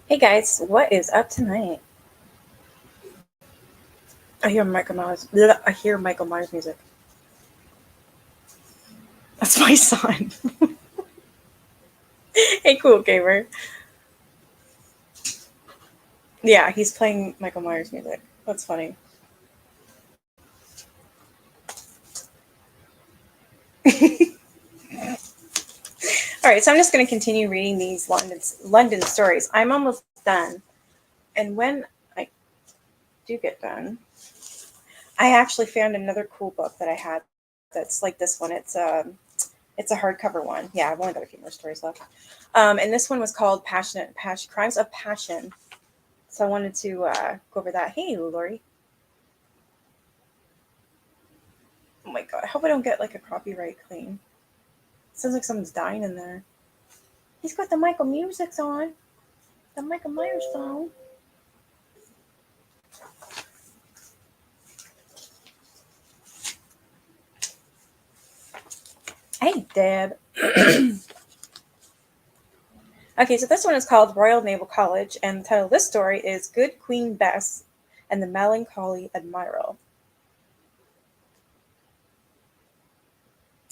Hey guys, what is up tonight? I hear Michael Myers. I hear Michael Myers music. That's my son. Hey, cool gamer. Yeah, he's playing Michael Myers music. That's funny. All right, so I'm just going to continue reading these London stories. I'm almost done, and when I do get done, I actually found another cool book that I had that's like this one. It's a hardcover one. Yeah, I've only got a few more stories left. And this one was called Passion Crimes of Passion. So I wanted to go over that. Hey, Lori. Oh my god, I hope I don't get like a copyright claim. Sounds like someone's dying in there. He's got the Michael music on. The Michael Myers song. Hey, Deb. Okay, so this one is called Royal Naval College, and the title of this story is Good Queen Bess and the Melancholy Admiral.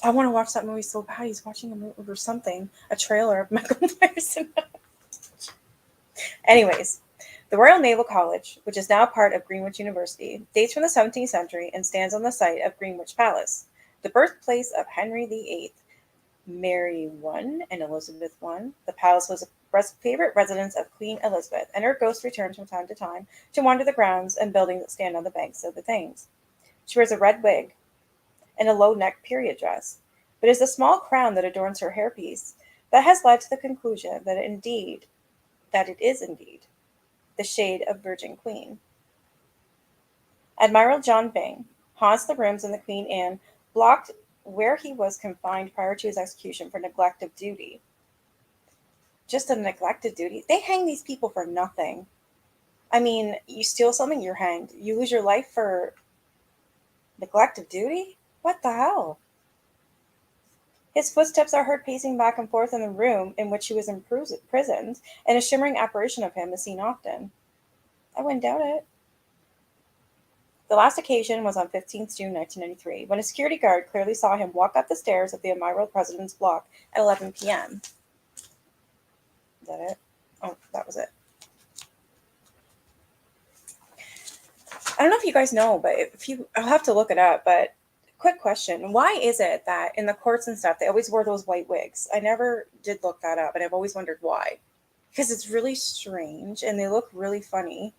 I want to watch that movie so bad. He's watching a movie or something, a trailer of Michael Myers. Anyways, the Royal Naval College, which is now part of Greenwich University, dates from the 17th century and stands on the site of Greenwich Palace, the birthplace of Henry VIII, Mary I, and Elizabeth I. The palace was a favorite residence of Queen Elizabeth, and her ghost returns from time to time to wander the grounds and buildings that stand on the banks of the Thames. She wears a red wig and a low-necked period dress, but it is the small crown that adorns her hairpiece that has led to the conclusion that it is indeed the shade of Virgin Queen. Admiral John Byng haunts the rooms in the Queen Anne blocked where he was confined prior to his execution for neglect of duty. Just a neglected duty? They hang these people for nothing. I mean, you steal something, you're hanged. You lose your life for neglect of duty? What the hell? His footsteps are heard pacing back and forth in the room in which he was imprisoned, and a shimmering apparition of him is seen often. I wouldn't doubt it. The last occasion was on 15th June 1993, when a security guard clearly saw him walk up the stairs of the Admiral President's block at 11 p.m. Is that it? Oh, that was it. I don't know if you guys know, but I'll have to look it up, but quick question. Why is it that in the courts and stuff, they always wear those white wigs? I never did look that up, and I've always wondered why. Because it's really strange, and they look really funny.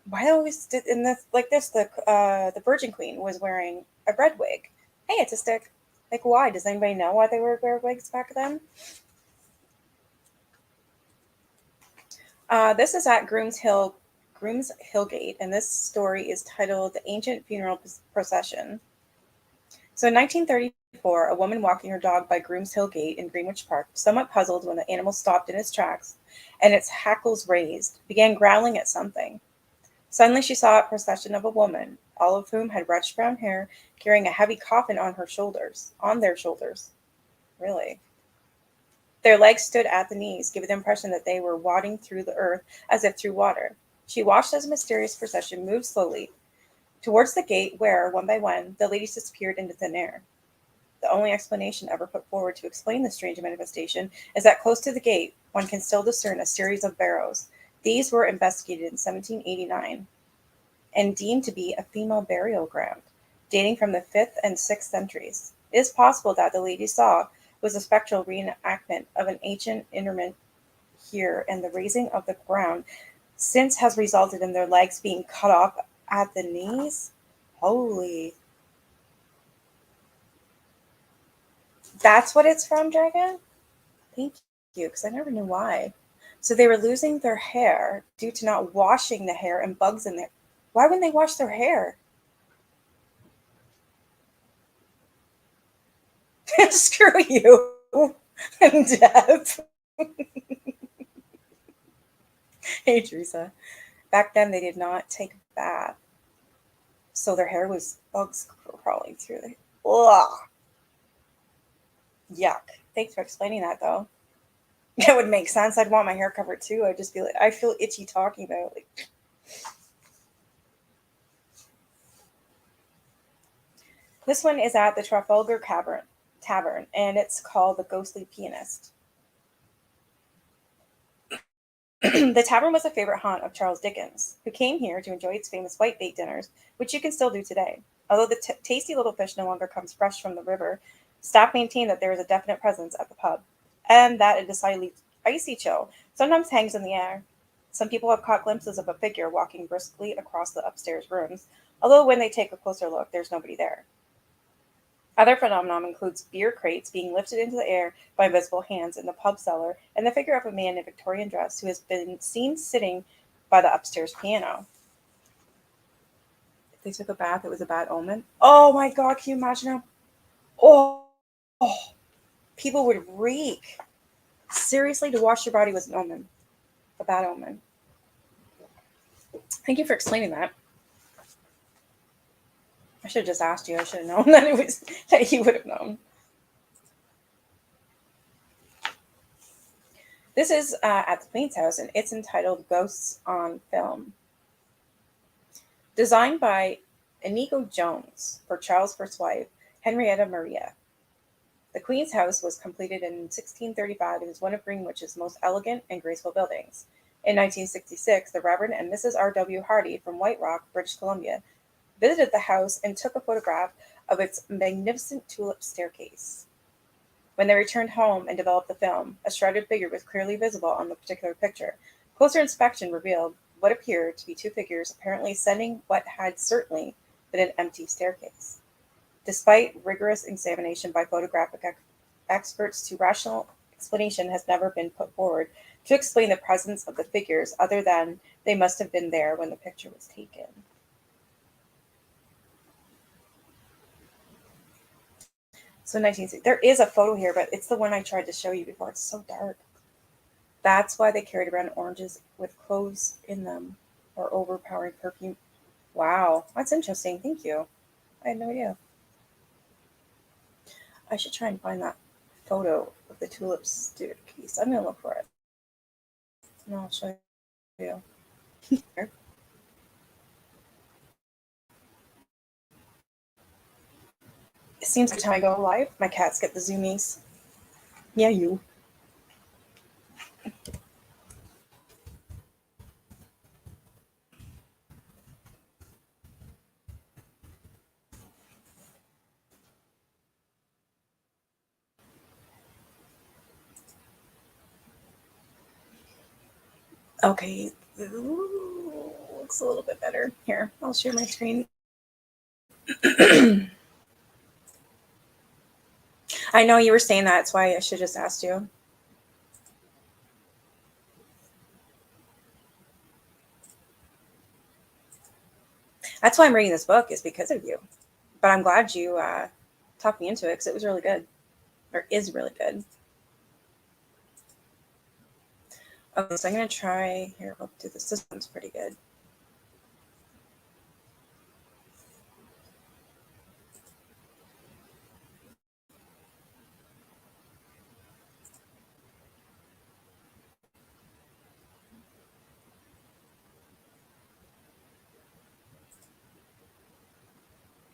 Why they always did in this like this? The Virgin Queen was wearing a red wig. Hey, it's a stick. Like, why? Does anybody know why they wear wigs back then? This is at Groom's Hillgate, and this story is titled "The Ancient Funeral Procession." So, in 1934, a woman walking her dog by Groom's Hill Gate in Greenwich Park, somewhat puzzled when the animal stopped in its tracks and its hackles raised, began growling at something. Suddenly she saw a procession of a woman, all of whom had reddish brown hair, carrying a heavy coffin on their shoulders. Really? Their legs stood at the knees, giving the impression that they were wading through the earth as if through water. She watched as the mysterious procession moved slowly towards the gate where, one by one, the ladies disappeared into thin air. The only explanation ever put forward to explain this strange manifestation is that close to the gate, one can still discern a series of barrows. These were investigated in 1789 and deemed to be a female burial ground, dating from the 5th and 6th centuries. It is possible that the ladies saw was a spectral reenactment of an ancient here, and the raising of the ground since has resulted in their legs being cut off at the knees. Holy. That's what it's from, Dragon? Thank you, because I never knew why. So they were losing their hair due to not washing the hair and bugs in there. Why wouldn't they wash their hair? Screw you. Death. Hey, Teresa. Back then, they did not take a bath, so their hair was bugs crawling through the. Ugh. Yuck. Thanks for explaining that, though. That would make sense. I'd want my hair covered too. I'd just be like, I feel itchy talking about it. Like, this one is at the Trafalgar Tavern, and it's called The Ghostly Pianist. The tavern was a favorite haunt of Charles Dickens, who came here to enjoy its famous whitebait dinners, which you can still do today. Although the tasty little fish no longer comes fresh from the river, staff maintain that there is a definite presence at the pub, and that a decidedly icy chill sometimes hangs in the air. Some people have caught glimpses of a figure walking briskly across the upstairs rooms, although when they take a closer look, there's nobody there. Other phenomenon includes beer crates being lifted into the air by invisible hands in the pub cellar, and the figure of a man in Victorian dress who has been seen sitting by the upstairs piano. If they took a bath, it was a bad omen. Oh my god, can you imagine how? Oh, oh, people would reek. Seriously, to wash your body was an omen, a bad omen. Thank you for explaining that. I should have just asked you. I should have known that it was that you would have known. This is at the Queen's house, and it's entitled Ghosts on Film. Designed by Inigo Jones for Charles' first wife, Henrietta Maria. The Queen's house was completed in 1635 and is one of Greenwich's most elegant and graceful buildings. In 1966, the Reverend and Mrs. R.W. Hardy from White Rock, British Columbia, visited the house and took a photograph of its magnificent tulip staircase. When they returned home and developed the film, a shrouded figure was clearly visible on the particular picture. Closer inspection revealed what appeared to be two figures apparently ascending what had certainly been an empty staircase. Despite rigorous examination by photographic experts, to rational explanation has never been put forward to explain the presence of the figures other than they must have been there when the picture was taken. So 1960. There is a photo here, but it's the one I tried to show you before. It's so dark. That's why they carried around oranges with cloves in them or overpowering perfume. Wow, that's interesting. Thank you. I had no idea. I should try and find that photo of the tulip staircase. I'm gonna look for it. And I'll show you. It seems every time I go live, my cats get the zoomies. Yeah, you. Okay. Ooh, looks a little bit better. Here, I'll share my screen. I know you were saying that. That's why I should just asked you. That's why I'm reading this book, is because of you. But I'm glad you talked me into it because it was really good, or is really good. Okay, so I'm gonna try here. I'll do this. This one's pretty good.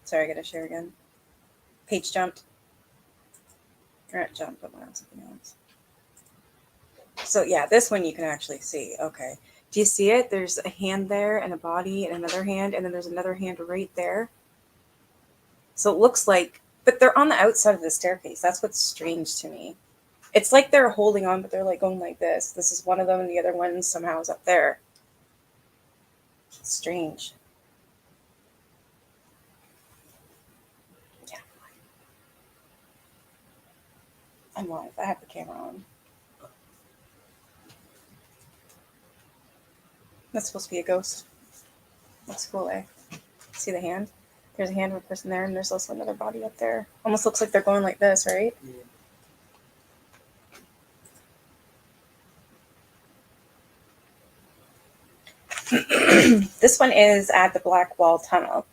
Sorry, I gotta share again. Page jumped. Or not jumped, but went on something else. So yeah, this one you can actually see. Okay. Do you see it? There's a hand there and a body and another hand, and then there's another hand right there. So it looks like, but they're on the outside of the staircase. That's what's strange to me. It's like they're holding on, but they're like going like this. This is one of them, and the other one somehow is up there. Strange. Yeah, I'm live. I have the camera on. That's supposed to be a ghost. Looks cool, eh? See the hand? There's a hand of a person there, and there's also another body up there. Almost looks like they're going like this, right? This one is at the Black Wall Tunnel.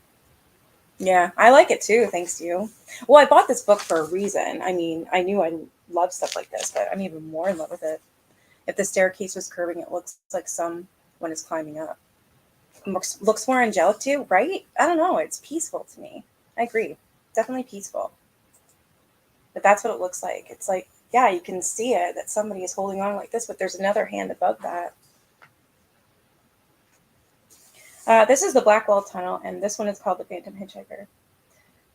Yeah, I like it too, thanks to you. Well, I bought this book for a reason. I mean, I knew I loved stuff like this, but I'm even more in love with it. If the staircase was curving, it looks like someone is climbing up. Looks more angelic too, right? I don't know. It's peaceful to me. I agree. Definitely peaceful. But that's what it looks like. It's like, yeah, you can see it that somebody is holding on like this, but there's another hand above that. This is the Blackwell Tunnel, and this one is called the Phantom Hitchhiker.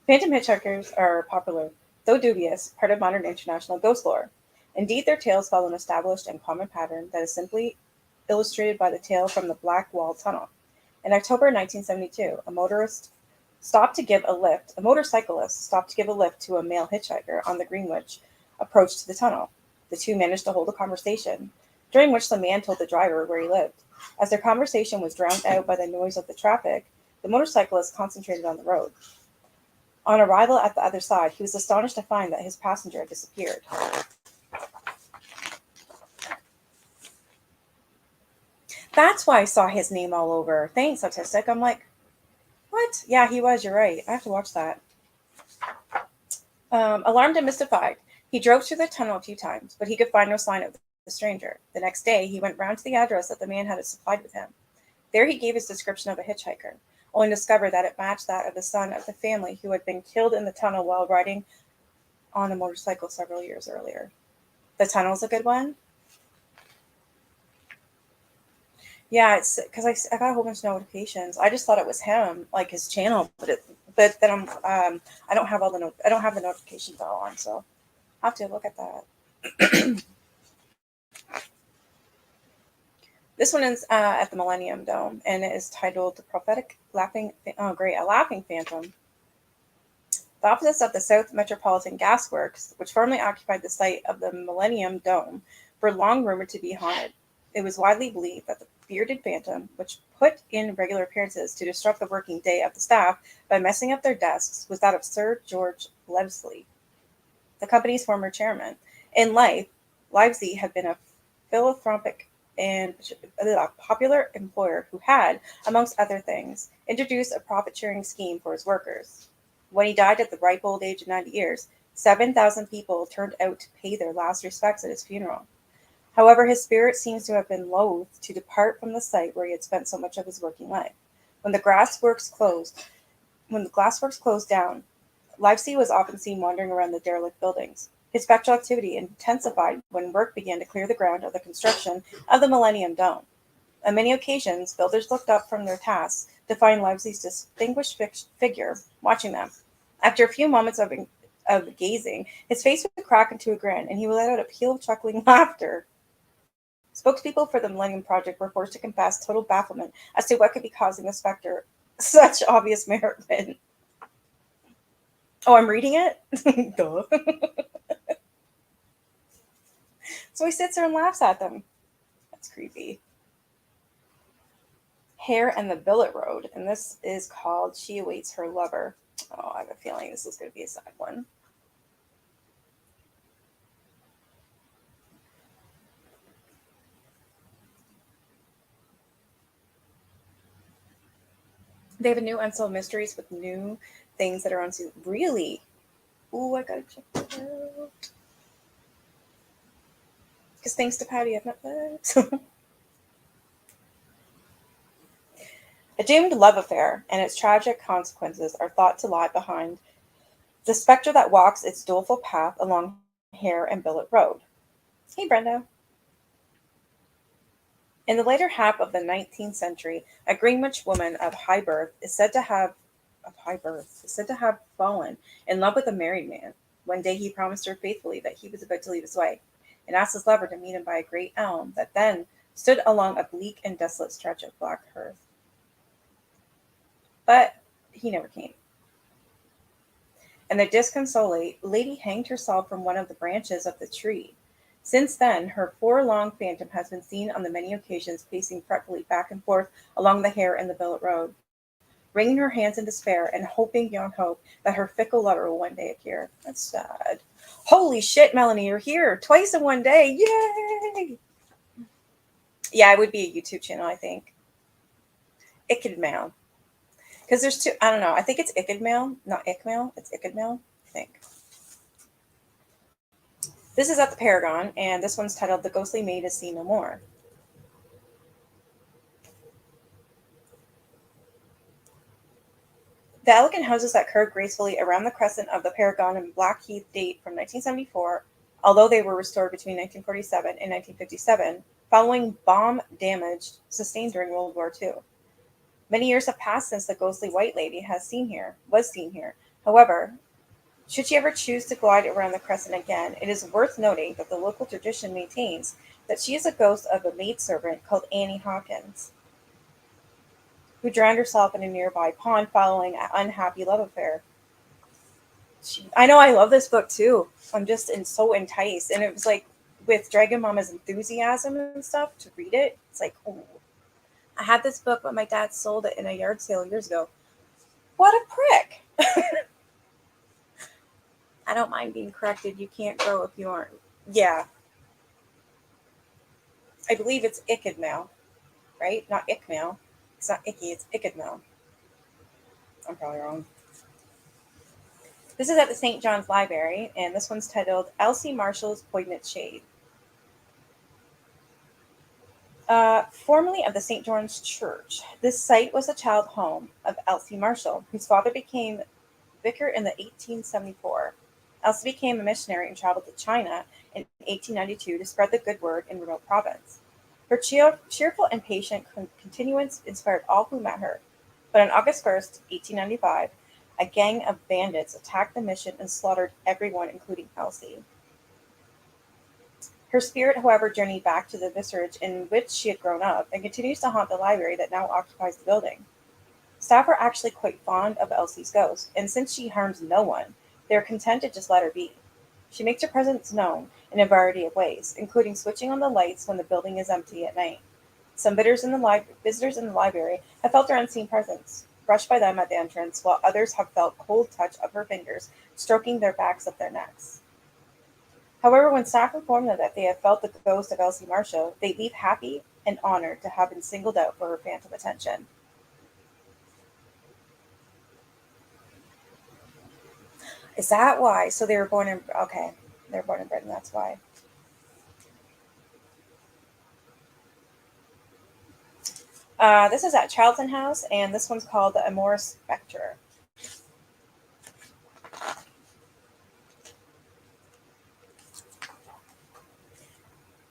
Phantom hitchhikers are popular, though dubious, part of modern international ghost lore. Indeed, their tales follow an established and common pattern that is simply illustrated by the tale from the Black Wall Tunnel. In October 1972, a motorcyclist stopped to give a lift to a male hitchhiker on the Greenwich approach to the tunnel. The two managed to hold a conversation, during which the man told the driver where he lived. As their conversation was drowned out by the noise of the traffic, the motorcyclist concentrated on the road. On arrival at the other side, he was astonished to find that his passenger had disappeared. That's why I saw his name all over. Thanks, Autistic. I'm like, what? Yeah, he was. You're right. I have to watch that. Alarmed and mystified, he drove through the tunnel a few times, but he could find no sign of the stranger. The next day, he went round to the address that the man had supplied with him. There he gave his description of a hitchhiker, only to discover that it matched that of the son of the family who had been killed in the tunnel while riding on a motorcycle several years earlier. The tunnel's a good one. Yeah, it's because I got a whole bunch of notifications. I just thought it was him, like his channel, but then I don't have I don't have the notifications all on, so I have to look at that. This one is at the Millennium Dome, and it is titled "The Prophetic Laughing." Oh, great, a laughing phantom. The offices of the South Metropolitan Gas Works, which formerly occupied the site of the Millennium Dome, were long rumored to be haunted. It was widely believed that the bearded phantom, which put in regular appearances to disrupt the working day of the staff by messing up their desks, was that of Sir George Levesley, the company's former chairman. In life, Livesey had been a philanthropic and a popular employer who had, amongst other things, introduced a profit-sharing scheme for his workers. When he died at the ripe old age of 90 years, 7,000 people turned out to pay their last respects at his funeral. However, his spirit seems to have been loath to depart from the site where he had spent so much of his working life. When the glassworks closed down, Livesey was often seen wandering around the derelict buildings. His spectral activity intensified when work began to clear the ground of the construction of the Millennium Dome. On many occasions, builders looked up from their tasks to find Livesey's distinguished figure watching them. After a few moments of gazing, his face would crack into a grin, and he would let out a peal of chuckling laughter. Spokespeople for the Millennium Project were forced to confess total bafflement as to what could be causing the specter such obvious merriment. Oh, I'm reading it? Duh. So he sits there and laughs at them. That's creepy. Hare and the Billet Road, and this is called She Awaits Her Lover. Oh, I have a feeling this is going to be a sad one. They have a new Unsolved Mysteries with new things that are on season. Really? Ooh, I gotta check that out. Because thanks to Patty, I've Netflix. A doomed love affair and its tragic consequences are thought to lie behind the specter that walks its doleful path along Hare and Billet Road. Hey, Brenda. In the later half of the 19th century, a Greenwich woman of high birth is said to have fallen in love with a married man. One day he promised her faithfully that he was about to leave his wife. and asked his lover to meet him by a great elm that then stood along a bleak and desolate stretch of black heath. But he never came. And the disconsolate lady hanged herself from one of the branches of the tree. Since then, her forlorn phantom has been seen on the many occasions pacing fretfully back and forth along the Hare and the Billet road, wringing her hands in despair and hoping beyond hope that her fickle lover will one day appear. That's sad. Holy shit, Melanie, you're here twice in one day. Yay! Yeah, it would be a YouTube channel, I think. Ickidmail. Because there's two, I don't know. I think it's Ickidmail, not Ickmail. It's Ickidmail, I think. This is at the Paragon, and this one's titled The Ghostly Maid Is Seen No More. The elegant houses that curve gracefully around the crescent of the Paragon and Blackheath date from 1974, although they were restored between 1947 and 1957, following bomb damage sustained during World War II. Many years have passed since the ghostly White Lady was seen here. However, should she ever choose to glide around the crescent again, it is worth noting that the local tradition maintains that she is a ghost of a maidservant called Annie Hawkins, who drowned herself in a nearby pond following an unhappy love affair. I know, I love this book too. I'm just so enticed. And it was like with Dragon Mama's enthusiasm and stuff to read it, it's like, oh, I had this book, but my dad sold it in a yard sale years ago. What a prick. I don't mind being corrected. You can't grow if you aren't. Yeah. I believe it's Ickidmail, right? Not Ickmail. It's not Icky, it's Ickidmail. I'm probably wrong. This is at the St. John's Library, and this one's titled Elsie Marshall's Poignant Shade. Formerly of the St. John's Church, this site was the child home of Elsie Marshall, whose father became vicar in the 1874. Elsie became a missionary and traveled to China in 1892 to spread the good word in remote province. Her cheerful and patient continuance inspired all who met her. But on August 1st, 1895, a gang of bandits attacked the mission and slaughtered everyone, including Elsie. Her spirit, however, journeyed back to the vicarage in which she had grown up and continues to haunt the library that now occupies the building. Staff are actually quite fond of Elsie's ghost, and since she harms no one, they are content to just let her be. She makes her presence known in a variety of ways, including switching on the lights when the building is empty at night. Some visitors in the library have felt her unseen presence, brushed by them at the entrance, while others have felt cold touch of her fingers stroking their backs of their necks. However, when staff inform them that they have felt the ghost of Elsie Marshall, they leave happy and honored to have been singled out for her phantom attention. Is that why? So they were born in, okay, they're born in Britain, that's why. This is at Charlton House, and this one's called the Amorous Spectre.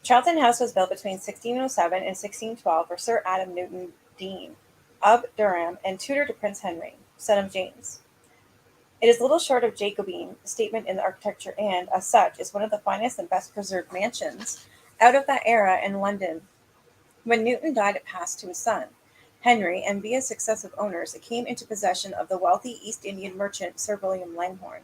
Charlton House was built between 1607 and 1612 for Sir Adam Newton Dean of Durham and tutor to Prince Henry, son of James. It is little short of Jacobean statement in the architecture and, as such, is one of the finest and best preserved mansions out of that era in London. When Newton died, it passed to his son, Henry, and via successive owners, it came into possession of the wealthy East Indian merchant Sir William Langhorne.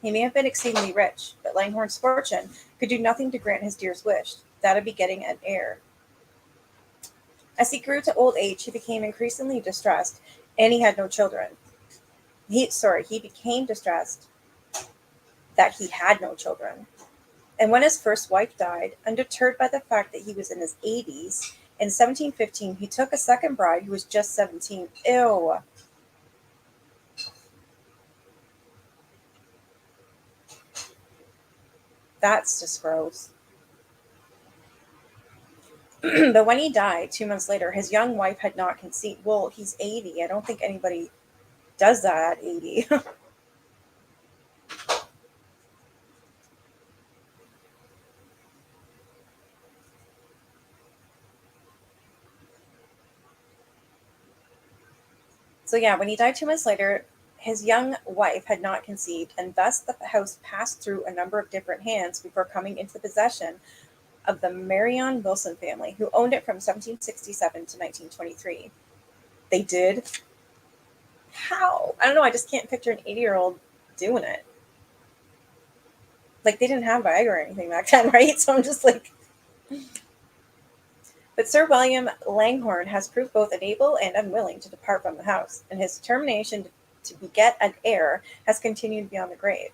He may have been exceedingly rich, but Langhorne's fortune could do nothing to grant his dearest wish, that of begetting an heir. As he grew to old age, he became increasingly distressed, and he had no children. He became distressed that he had no children. And when his first wife died, undeterred by the fact that he was in his 80s, in 1715 he took a second bride who was just 17. Ew. That's just gross. But when he died 2 months later, his young wife had not conceived. Well, he's 80. I don't think anybody does that at 80. So yeah, when he died 2 months later, His young wife had not conceived, and thus the house passed through a number of different hands before coming into the possession of the Marion Wilson family, who owned it from 1767 to 1923. They did? How? I don't know. I just can't picture an 80-year-old doing it. Like, they didn't have Viagra or anything back then, right? So I'm just like. But Sir William Langhorne has proved both unable and unwilling to depart from the house, and his determination to beget an heir has continued beyond the grave.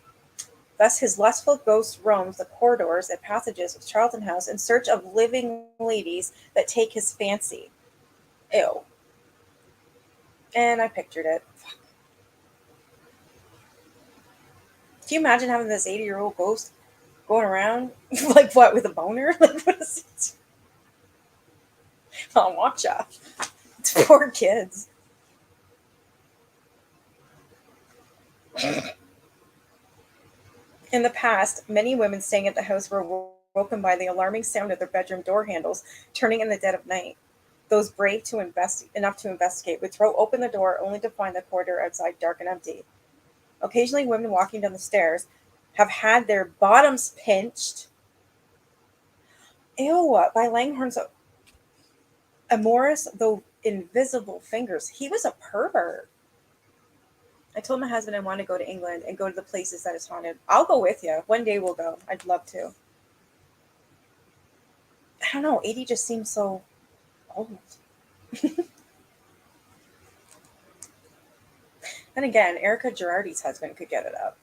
Thus his lustful ghost roams the corridors and passages of Charlton House in search of living ladies that take his fancy. Ew. And I pictured it. Fuck. Can you imagine having this 80-year-old ghost going around? Like, what, with a boner? Like, what is it? Oh, watch out. It's poor kids. In the past, many women staying at the house were woken by the alarming sound of their bedroom door handles turning in the dead of night. Those brave enough to investigate would throw open the door only to find the corridor outside dark and empty. Occasionally, women walking down the stairs have had their bottoms pinched. Ew, by Langhorne's amorous, though invisible fingers. He was a pervert. I told my husband I want to go to England and go to the places that is haunted. I'll go with you. One day we'll go. I'd love to. I don't know. 80 just seems so old. Then again, Erica Girardi's husband could get it up.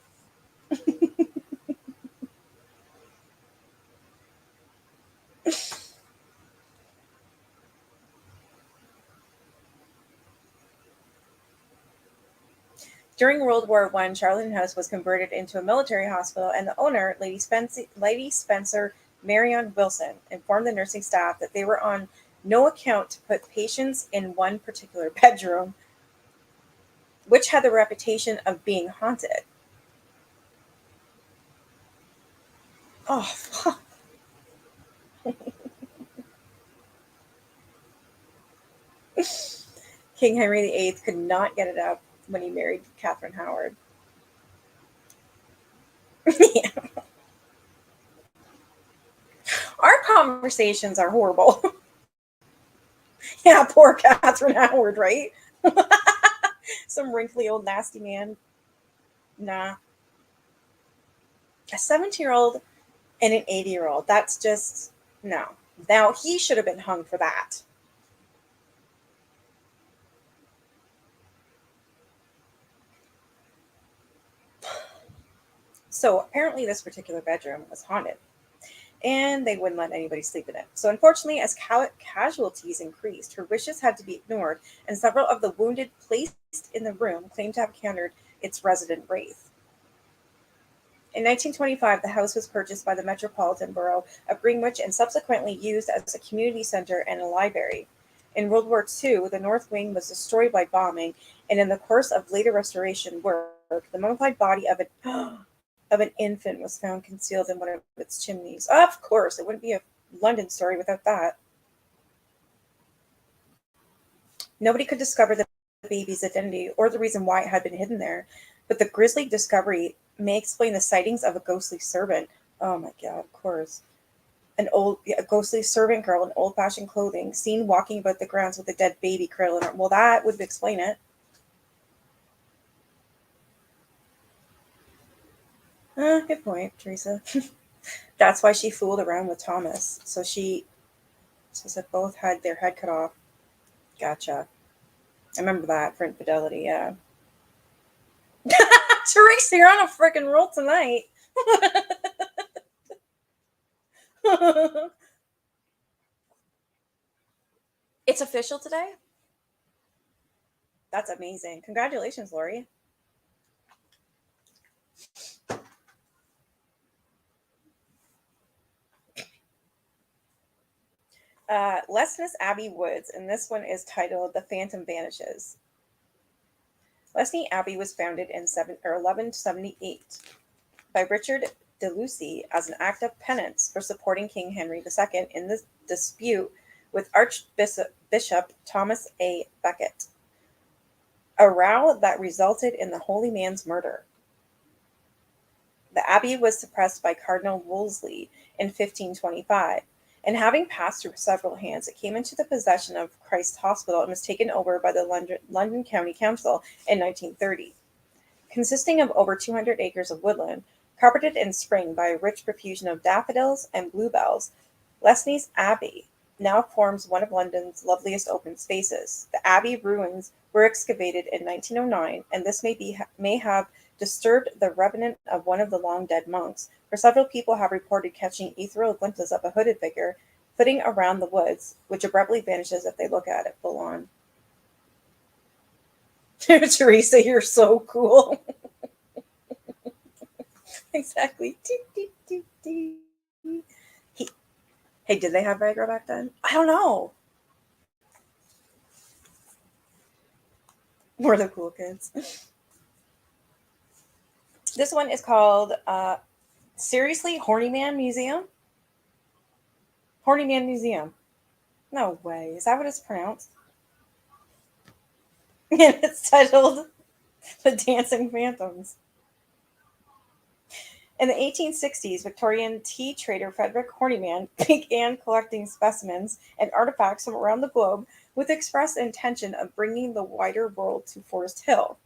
During World War I, Charlton House was converted into a military hospital, and the owner, Lady Spencer Marion Wilson, informed the nursing staff that they were on no account to put patients in one particular bedroom, which had the reputation of being haunted. Oh, fuck. King Henry VIII could not get it up when he married Catherine Howard. Yeah. Our conversations are horrible. Yeah, poor Catherine Howard, right? Some wrinkly old nasty man. Nah. A 17-year-old and an 80-year-old. That's just, no. Now, he should have been hung for that. So apparently this particular bedroom was haunted, and they wouldn't let anybody sleep in it. So unfortunately, as casualties increased, her wishes had to be ignored, and several of the wounded placed in the room claimed to have encountered its resident wraith. In 1925, the house was purchased by the Metropolitan Borough of Greenwich and subsequently used as a community center and a library. In World War II, the North Wing was destroyed by bombing, and in the course of later restoration work, the mummified body of an infant was found concealed in one of its chimneys. Of course, it wouldn't be a London story without that. Nobody could discover the baby's identity or the reason why it had been hidden there, but the grisly discovery may explain the sightings of a ghostly servant. Oh my god, of course. A ghostly servant girl in old-fashioned clothing, seen walking about the grounds with a dead baby cradled in her. Well, that would explain it. Good point, Teresa. That's why she fooled around with Thomas. So she says that both had their head cut off. Gotcha. I remember that for infidelity, yeah. Teresa, you're on a freaking roll tonight. It's official today? That's amazing. Congratulations, Lori. Lesnes Abbey Woods, and this one is titled The Phantom Vanishes. Lesnie Abbey was founded in 1178 by Richard de Lucy as an act of penance for supporting King Henry II in the dispute with Archbishop Thomas A. Becket. a row that resulted in the holy man's murder. The abbey was suppressed by Cardinal Wolsey in 1525, and having passed through several hands, it came into the possession of Christ's Hospital and was taken over by the London County Council in 1930. Consisting of over 200 acres of woodland, carpeted in spring by a rich profusion of daffodils and bluebells, Lesnie's Abbey now forms one of London's loveliest open spaces. The abbey ruins were excavated in 1909, and this may have disturbed the revenant of one of the long-dead monks, for several people have reported catching ethereal glimpses of a hooded figure flitting around the woods, which abruptly vanishes if they look at it full on. Teresa, you're so cool. Exactly. He, hey, did they have Viagra back then? I don't know. We're the cool kids. This one is called Seriously Horny Man Museum? Horny Man Museum. No way. Is that what it's pronounced? And it's titled The Dancing Phantoms. In the 1860s, Victorian tea trader Frederick Horniman began collecting specimens and artifacts from around the globe with the express intention of bringing the wider world to Forest Hill.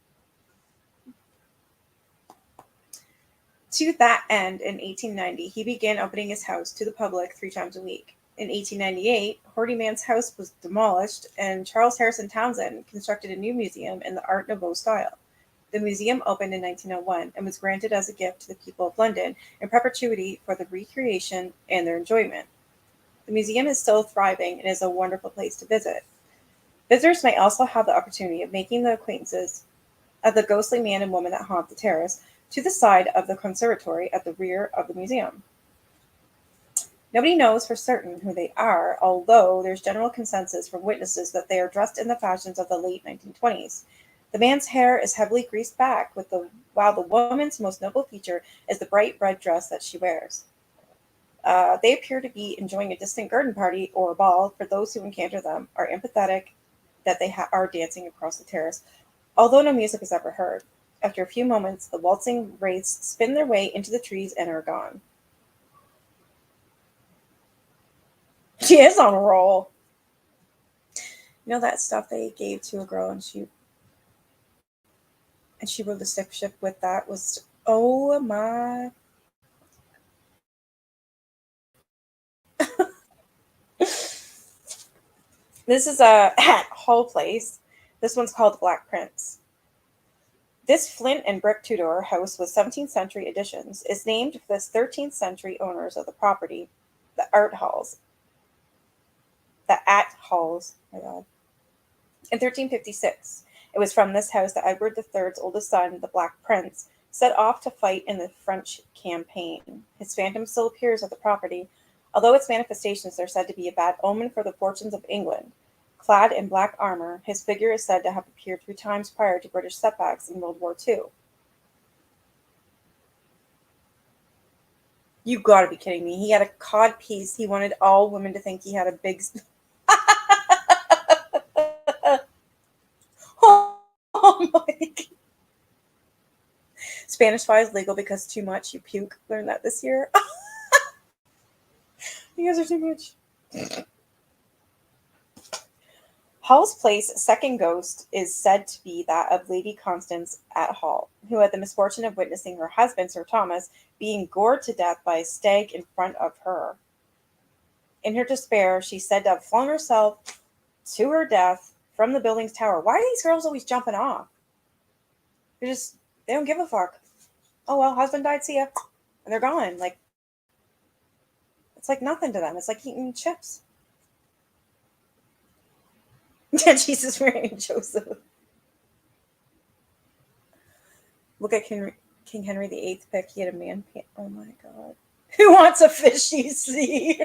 To that end, in 1890, he began opening his house to the public 3 times a week. In 1898, Horniman's house was demolished, and Charles Harrison Townsend constructed a new museum in the Art Nouveau style. The museum opened in 1901 and was granted as a gift to the people of London in perpetuity for the recreation and their enjoyment. The museum is still thriving and is a wonderful place to visit. Visitors may also have the opportunity of making the acquaintances of the ghostly man and woman that haunt the terrace to the side of the conservatory at the rear of the museum. Nobody knows for certain who they are, although there's general consensus from witnesses that they are dressed in the fashions of the late 1920s. The man's hair is heavily greased back, while the woman's most notable feature is the bright red dress that she wears. They appear to be enjoying a distant garden party or a ball. For those who encounter them, are empathetic that they are dancing across the terrace, although no music is ever heard. After a few moments, the waltzing wraiths spin their way into the trees and are gone. She is on a roll. You know that stuff they gave to a girl and she rode the stick shift with that was, oh my. This is at Hall Place. This one's called the Black Prince. This flint and brick Tudor house with 17th century additions is named for the 13th century owners of the property, the At Halls, my God. In 1356, it was from this house that Edward III's oldest son, the Black Prince, set off to fight in the French campaign. His phantom still appears at the property, although its manifestations are said to be a bad omen for the fortunes of England. Clad in black armor, his figure is said to have appeared 3 times prior to British setbacks in World War II. You gotta be kidding me. He had a cod piece. He wanted all women to think he had a big... Oh my God. Spanish fly is legal because too much, you puke. Learned that this year. You guys are too much. Hall's Place second ghost is said to be that of Lady Constance at Hall, who had the misfortune of witnessing her husband, Sir Thomas, being gored to death by a stag in front of her. In her despair, she said to have flung herself to her death from the building's tower. Why are these girls always jumping off? They don't give a fuck. Oh well, husband died, see ya. And they're gone. Like, it's like nothing to them. It's like eating chips. Yeah, Jesus, Mary, and Joseph. Look at King Henry VIII pick. He had a man pan. Oh my God. Who wants a fishy sea?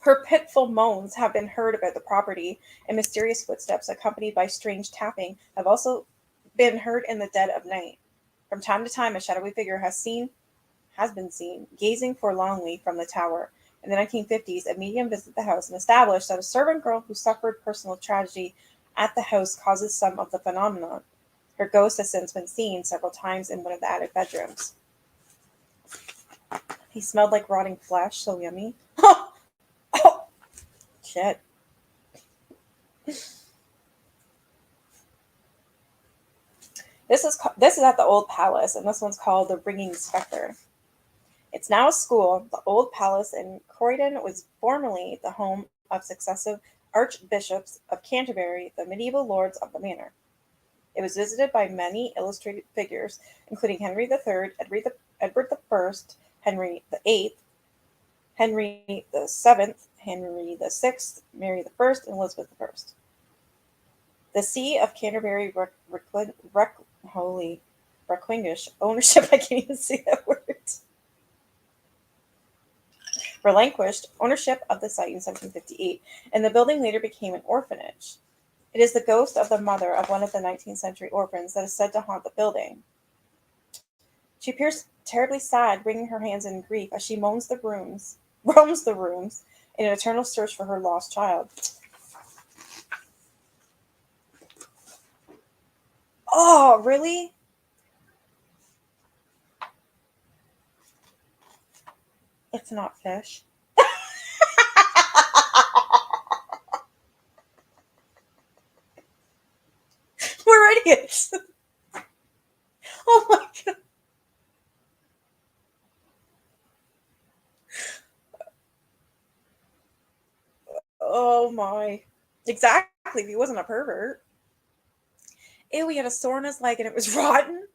Her pitiful moans have been heard about the property, and mysterious footsteps accompanied by strange tapping have also been heard in the dead of night. From time to time, a shadowy figure has been seen, gazing forlornly from the tower. In the 1950s, a medium visited the house and established that a servant girl who suffered personal tragedy at the house causes some of the phenomenon. Her ghost has since been seen several times in one of the attic bedrooms. He smelled like rotting flesh, so yummy. Oh, shit. This is at the old palace, and this one's called the Ringing Spectre. It's now a school. The old palace in Croydon was formerly the home of successive archbishops of Canterbury, the medieval lords of the manor. It was visited by many illustrated figures, including Henry III, Edward I, Henry VIII, Henry VII, Henry VI, Mary I, and Elizabeth I. The See of Canterbury relinquished ownership. I can't even say that word. Relinquished ownership of the site in 1758, and the building later became an orphanage. It is the ghost of the mother of one of the 19th century orphans that is said to haunt the building. She appears terribly sad, wringing her hands in grief as she roams the rooms in an eternal search for her lost child. Oh, really? It's not fish. We're idiots. Oh my god. Oh my. Exactly. If he wasn't a pervert. Ew, he had a sore on his leg and it was rotten.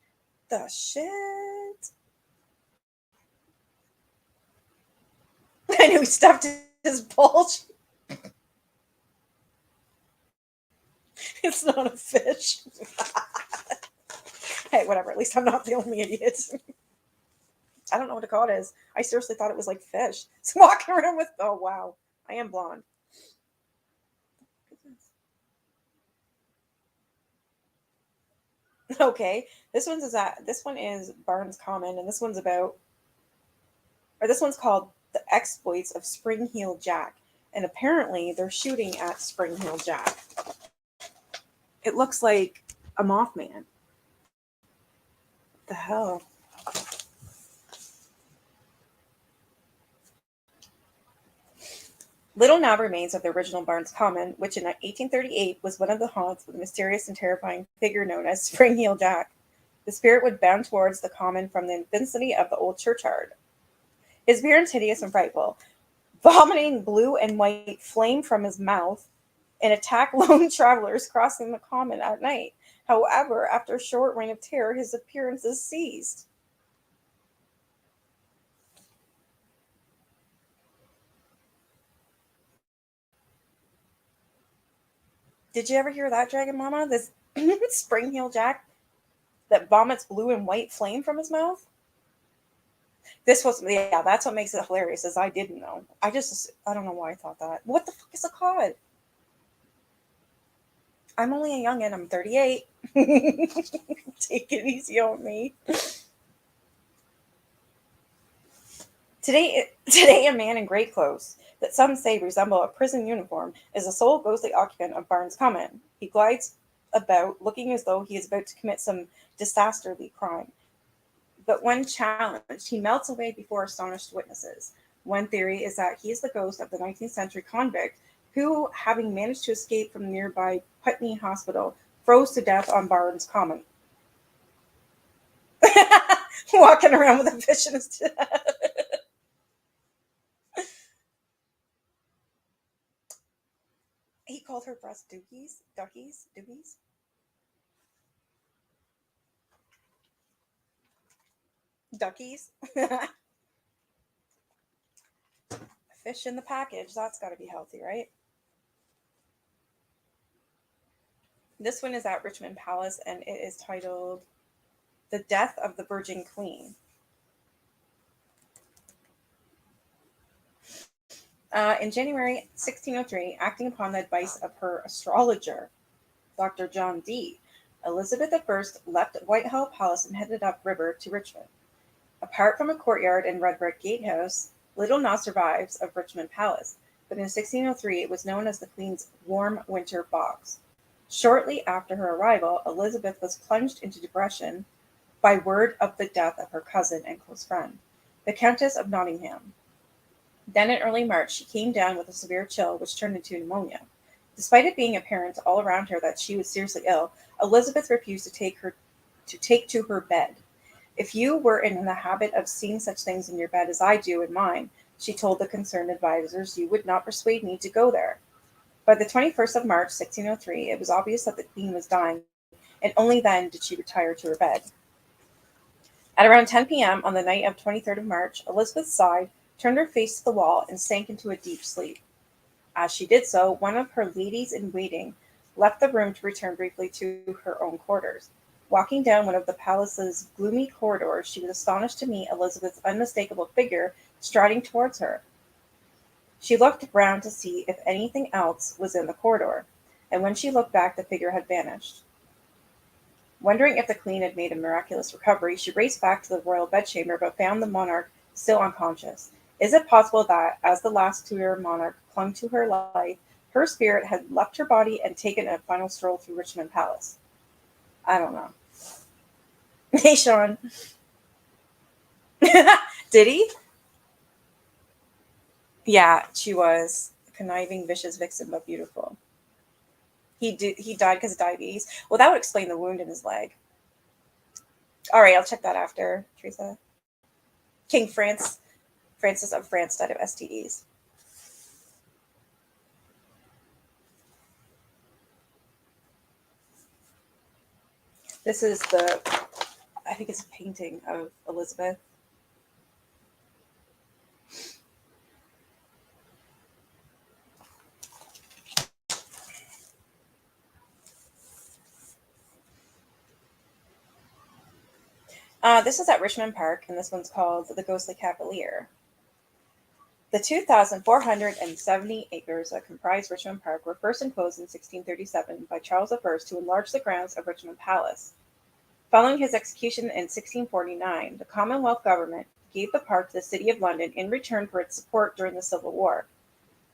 The shit. I knew he stuffed his bulge. It's not a fish. Hey, whatever. At least I'm not the only idiot. I don't know what to call it is. I seriously thought it was like fish. It's walking around with. Oh wow, I am blonde. Okay, this one is Barnes Common, and this one's called the exploits of Spring Heel Jack, and apparently they're shooting at Spring Heel Jack. It looks like a Mothman. What the hell? Little now remains of the original Barnes Common, which in 1838 was one of the haunts of the mysterious and terrifying figure known as Spring Heel Jack. The spirit would bound towards the common from the vicinity of the old churchyard. His appearance hideous and frightful, vomiting blue and white flame from his mouth, and attack lone travelers crossing the common at night. However, after a short reign of terror, his appearance is ceased. Did you ever hear that, Dragon Mama? This Spring Heel Jack that vomits blue and white flame from his mouth? This was, yeah, that's what makes it hilarious, is I didn't know. I don't know why I thought that. What the fuck is a cod? I'm only a youngin'. I'm 38. Take it easy on me. Today, a man in great clothes that some say resemble a prison uniform is the sole ghostly occupant of Barnes Common. He glides about, looking as though he is about to commit some dastardly crime. But when challenged, he melts away before astonished witnesses. One theory is that he is the ghost of the 19th century convict who, having managed to escape from the nearby Putney Hospital, froze to death on Barnes Common. Walking around with a fish in his He called her breast dookies. Duckies. Fish in the package. That's got to be healthy, right? This one is at Richmond Palace, and it is titled "The Death of the Virgin Queen." In January 1603, acting upon the advice of her astrologer, Dr. John Dee, Elizabeth I left Whitehall Palace and headed up river to Richmond. Apart from a courtyard and red brick gatehouse, Little now survives of Richmond Palace, but in 1603 it was known as the Queen's warm winter box. Shortly after her arrival, Elizabeth was plunged into depression by word of the death of her cousin and close friend, the Countess of Nottingham. Then in early March, she came down with a severe chill, which turned into pneumonia. Despite it being apparent all around her that she was seriously ill, Elizabeth refused to take to her bed. If you were in the habit of seeing such things in your bed as I do in mine, she told the concerned advisers, you would not persuade me to go there. By the 21st of March, 1603, it was obvious that the Queen was dying, and only then did she retire to her bed. At around 10 p.m. on the night of 23rd of March, Elizabeth sighed, turned her face to the wall, and sank into a deep sleep. As she did so, one of her ladies-in-waiting left the room to return briefly to her own quarters. Walking down one of the palace's gloomy corridors, she was astonished to meet Elizabeth's unmistakable figure striding towards her. She looked round to see if anything else was in the corridor, and when she looked back, the figure had vanished. Wondering if the Queen had made a miraculous recovery, she raced back to the royal bedchamber, but found the monarch still unconscious. Is it possible that, as the last Tudor monarch clung to her life, her spirit had left her body and taken a final stroll through Richmond Palace? I don't know. Hey, Sean. Did he? Yeah, she was. A conniving, vicious vixen, but beautiful. He died because of diabetes. Well, that would explain the wound in his leg. All right, I'll check that after, Teresa. King Francis of France died of STDs. This is I think it's a painting of Elizabeth. This is at Richmond Park, and this one's called The Ghostly Cavalier. The 2,470 acres that comprise Richmond Park were first enclosed in 1637 by Charles I to enlarge the grounds of Richmond Palace. Following his execution in 1649, the Commonwealth government gave the park to the City of London in return for its support during the Civil War.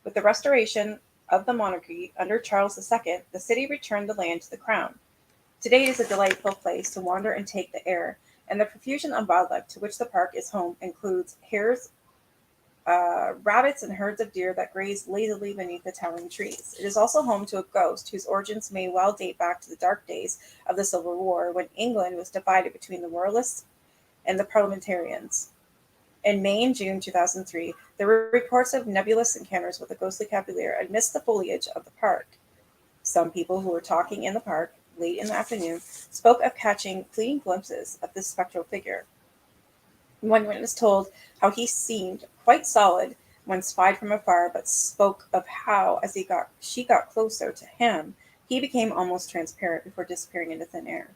With the restoration of the monarchy under Charles II, the city returned the land to the Crown. Today it is a delightful place to wander and take the air, and the profusion of wildlife to which the park is home includes hares, rabbits, and herds of deer that graze lazily beneath the towering trees. It is also home to a ghost whose origins may well date back to the dark days of the Civil War, when England was divided between the Royalists and the Parliamentarians. In May and June 2003, there were reports of nebulous encounters with the ghostly cavalier amidst the foliage of the park. Some people who were talking in the park late in the afternoon spoke of catching fleeting glimpses of this spectral figure. One witness told how he seemed quite solid when spied from afar, but spoke of how, as she got closer to him, he became almost transparent before disappearing into thin air.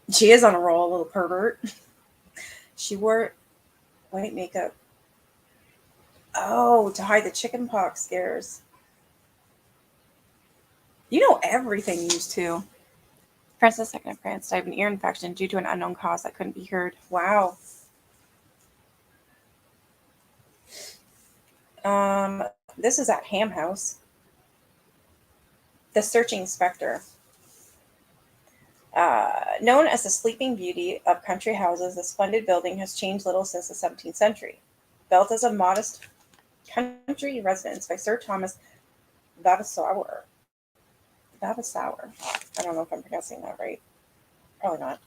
She is on a roll, a little pervert. She wore white makeup. Oh, to hide the chickenpox scares. You know everything, used to. Francis II of France died of an ear infection due to an unknown cause that couldn't be heard. Wow. This is at Ham House. The Searching Spectre. Known as the Sleeping Beauty of country houses, the splendid building has changed little since the 17th century. Built as a modest country residence by Sir Thomas Vavasour. Vavasour. I don't know if I'm pronouncing that right. Probably not.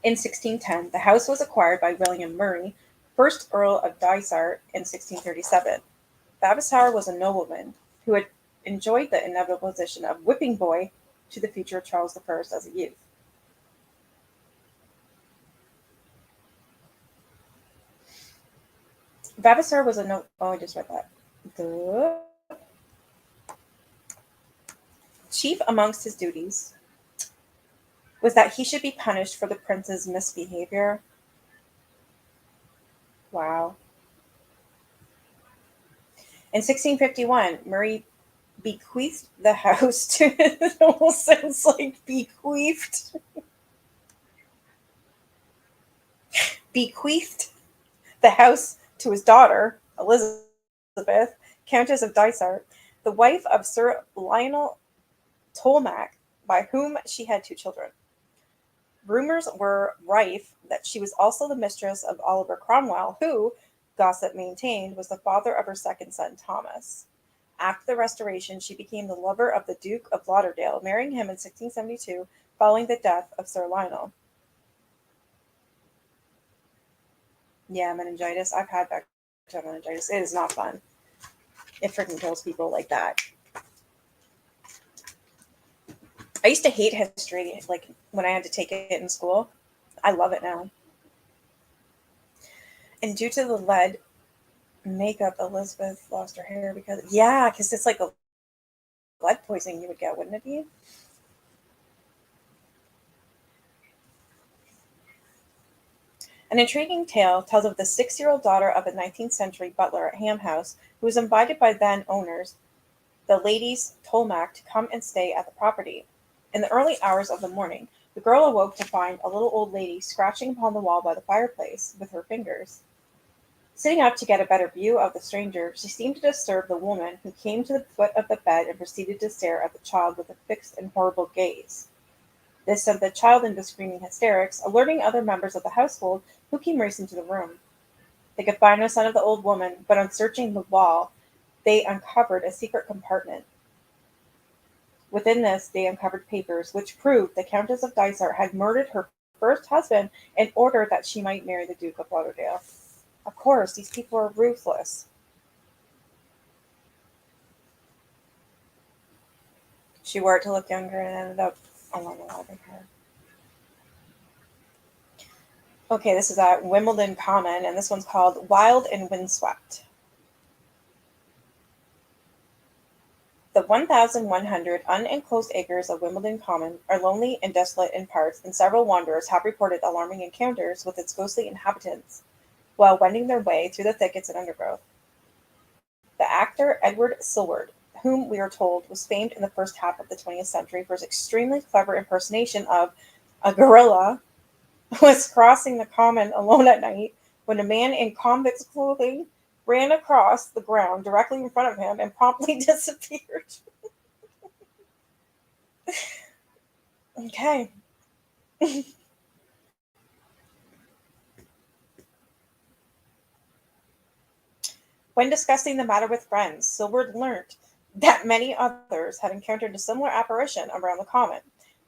In 1610, the house was acquired by William Murray, 1st Earl of Dysart, in 1637. Vavasour was a nobleman who had enjoyed the inevitable position of whipping boy to the future Charles I as a youth. Vavasour was a I just read that. Duh. Chief amongst his duties was that he should be punished for the prince's misbehavior. Wow. In 1651, Murray bequeathed the house to it almost sounds like bequeathed. bequeathed the house to his daughter, Elizabeth, Countess of Dysart, the wife of Sir Lionel Tolmac, by whom she had two children. Rumors were rife that she was also the mistress of Oliver Cromwell, who, gossip maintained, was the father of her second son, Thomas. After the Restoration, she became the lover of the Duke of Lauderdale, marrying him in 1672 following the death of Sir Lionel. Yeah, meningitis. I've had bacterial meningitis. It is not fun. It freaking kills people like that. I used to hate history, like when I had to take it in school. I love it now. And due to the lead makeup, Elizabeth lost her hair because, yeah, because it's like a lead poisoning you would get, wouldn't it be? An intriguing tale tells of the 6-year-old daughter of a 19th century butler at Ham House who was invited by then owners, the ladies Tolmac, to come and stay at the property. In the early hours of the morning, the girl awoke to find a little old lady scratching upon the wall by the fireplace with her fingers. Sitting up to get a better view of the stranger, she seemed to disturb the woman, who came to the foot of the bed and proceeded to stare at the child with a fixed and horrible gaze. This sent the child into screaming hysterics, alerting other members of the household, who came racing to the room. They could find no sign of the old woman, but on searching the wall, they uncovered a secret compartment. Within this, they uncovered papers which proved the Countess of Dysart had murdered her first husband in order that she might marry the Duke of Lauderdale. Of course, these people are ruthless. She wore it to look younger and ended up along a lot of her. Okay, this is at Wimbledon Common, and this one's called Wild and Windswept. The 1,100 unenclosed acres of Wimbledon Common are lonely and desolate in parts, and several wanderers have reported alarming encounters with its ghostly inhabitants while wending their way through the thickets and undergrowth. The actor Edward Silward, whom we are told was famed in the first half of the 20th century for his extremely clever impersonation of a gorilla, was crossing the common alone at night when a man in convict's clothing ran across the ground directly in front of him and promptly disappeared. Okay. When discussing the matter with friends, Silward learnt that many others had encountered a similar apparition around the common.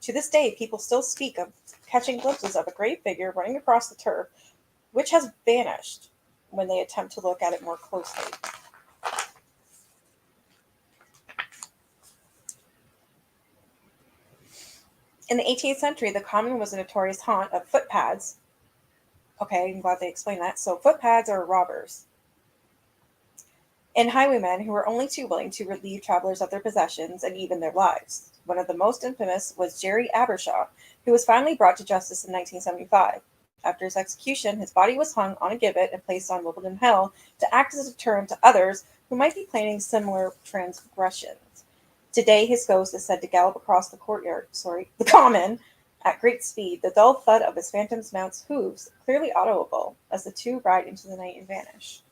To this day, people still speak of catching glimpses of a grey figure running across the turf, which has vanished when they attempt to look at it more closely. In the 18th century, the common was a notorious haunt of footpads. Okay, I'm glad they explained that. So, footpads are robbers and highwaymen who were only too willing to relieve travelers of their possessions and even their lives. One of the most infamous was Jerry Abershaw, who was finally brought to justice in 1975. After his execution, his body was hung on a gibbet and placed on Wimbledon Hill to act as a deterrent to others who might be planning similar transgressions. Today, his ghost is said to gallop across the common, at great speed, the dull thud of his phantom mount's hooves clearly audible as the two ride into the night and vanish.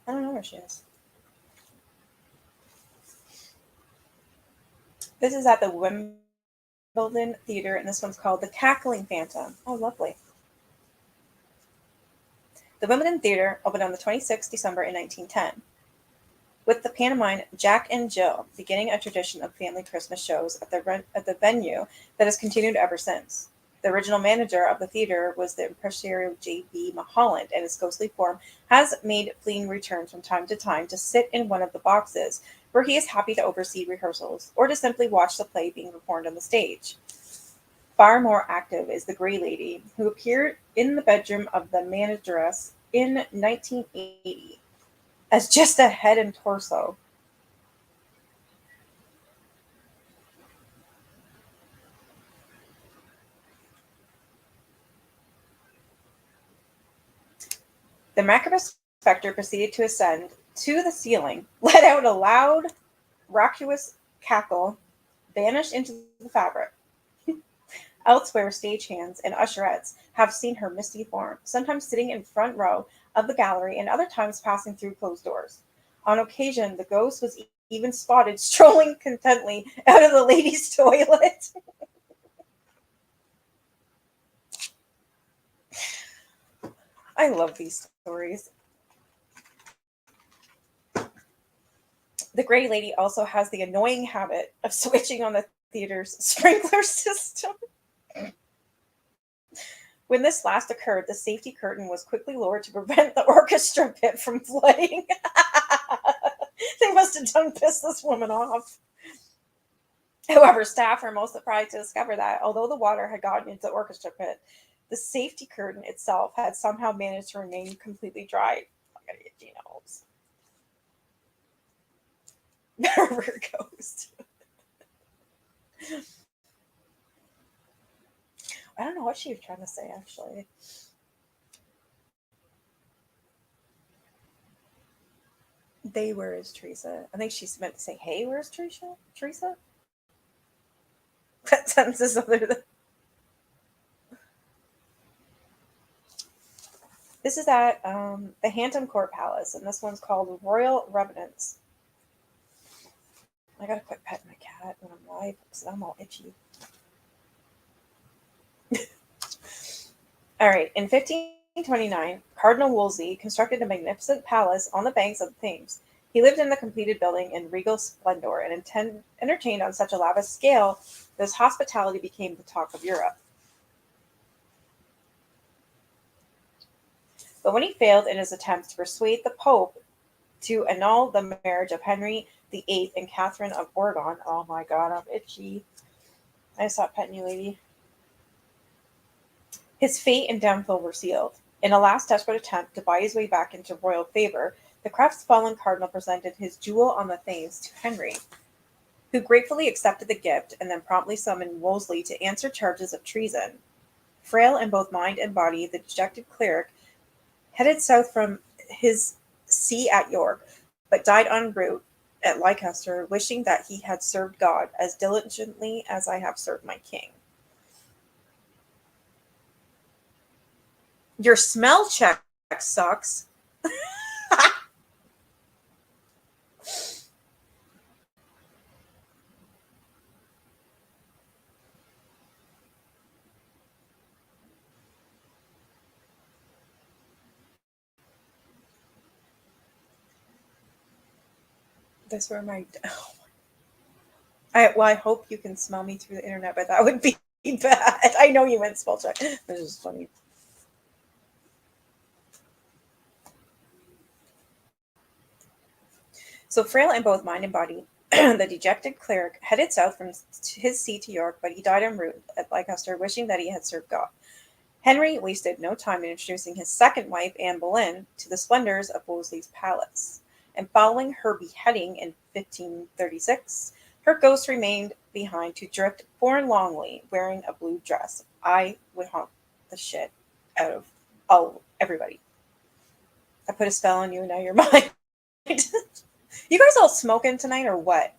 I don't know where she is. This is at the Wimbledon Theatre, and this one's called The Cackling Phantom. Oh, lovely. The Wimbledon Theatre opened on the 26th December in 1910, with the pantomime Jack and Jill beginning a tradition of family Christmas shows at the venue that has continued ever since. The original manager of the theater was the impresario J.B. Mulholland, and his ghostly form has made fleeting returns from time to sit in one of the boxes, where he is happy to oversee rehearsals or to simply watch the play being performed on the stage. Far more active is the Grey Lady, who appeared in the bedroom of the manageress in 1980 as just a head and torso. The macabre spectre proceeded to ascend to the ceiling, let out a loud, raucous cackle, vanished into the fabric. Elsewhere, stagehands and usherettes have seen her misty form, sometimes sitting in front row of the gallery and other times passing through closed doors. On occasion, the ghost was even spotted strolling contently out of the ladies' toilet. I love these stories. The Grey Lady also has the annoying habit of switching on the theater's sprinkler system. When this last occurred, the safety curtain was quickly lowered to prevent the orchestra pit from flooding. They must have done pissed this woman off. However, staff are most surprised to discover that, although the water had gotten into the orchestra pit, the safety curtain itself had somehow managed to remain completely dry. I gotta get Gina Holmes. Berber ghost. I don't know what she was trying to say, actually. They, where is Teresa? I think she's meant to say, hey, where's Teresa? Teresa? That sentence is other than. This is at the Hampton Court Palace, and this one's called Royal Revenants. I gotta quit petting my cat when I'm live because I'm all itchy. All right, in 1529, Cardinal Wolsey constructed a magnificent palace on the banks of the Thames. He lived in the completed building in regal splendor and entertained on such a lavish scale that his hospitality became the talk of Europe. But when he failed in his attempts to persuade the Pope to annul the marriage of Henry VIII and Catherine of Oregon, oh my God, I'm itchy. I stopped petting you, lady. His fate and downfall were sealed. In a last desperate attempt to buy his way back into royal favor, the crestfallen cardinal presented his jewel on the Thames to Henry, who gratefully accepted the gift and then promptly summoned Wolsey to answer charges of treason. Frail in both mind and body, the dejected cleric headed south from his see at York, but died en route at Leicester, wishing that he had served God as diligently as I have served my king. Your smell check sucks. That's where my. Oh. I hope you can smell me through the internet, but that would be bad. I know you meant spell check. This is funny. So frail in both mind and body, the dejected cleric headed south from his see to York, but he died en route at Leicester, wishing that he had served God. Henry wasted no time in introducing his second wife, Anne Boleyn, to the splendors of Wolsey's palace. And following her beheading in 1536, her ghost remained behind to drift forlornly, wearing a blue dress. I would haunt the shit out of everybody. I put a spell on you, and now you're mine. You guys all smoking tonight or what?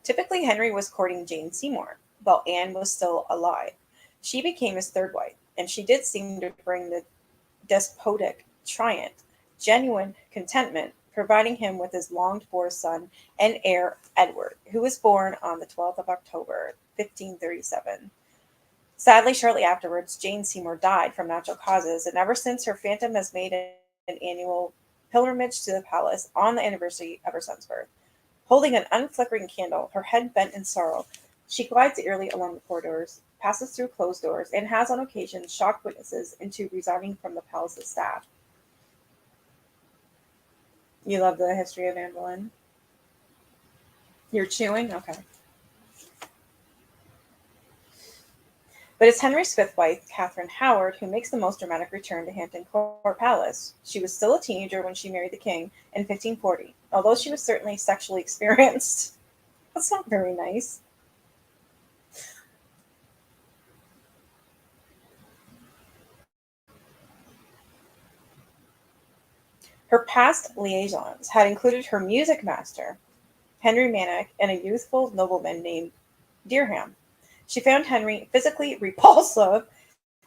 Typically, Henry was courting Jane Seymour, while Anne was still alive. She became his third wife, and she did seem to bring the despotic triumph, genuine contentment, providing him with his longed-for son and heir Edward, who was born on the 12th of October, 1537. Sadly, shortly afterwards, Jane Seymour died from natural causes, and ever since her phantom has made an annual pilgrimage to the palace on the anniversary of her son's birth. Holding an unflickering candle, her head bent in sorrow, she glides eerily along the corridors, passes through closed doors, and has on occasion shocked witnesses into resigning from the palace's staff. You love the history of Anne Boleyn? You're chewing? Okay. But it's Henry's fifth wife, Catherine Howard, who makes the most dramatic return to Hampton Court Palace. She was still a teenager when she married the king in 1540, although she was certainly sexually experienced. That's not very nice. Her past liaisons had included her music master, Henry Manick, and a youthful nobleman named Derham. She found Henry physically repulsive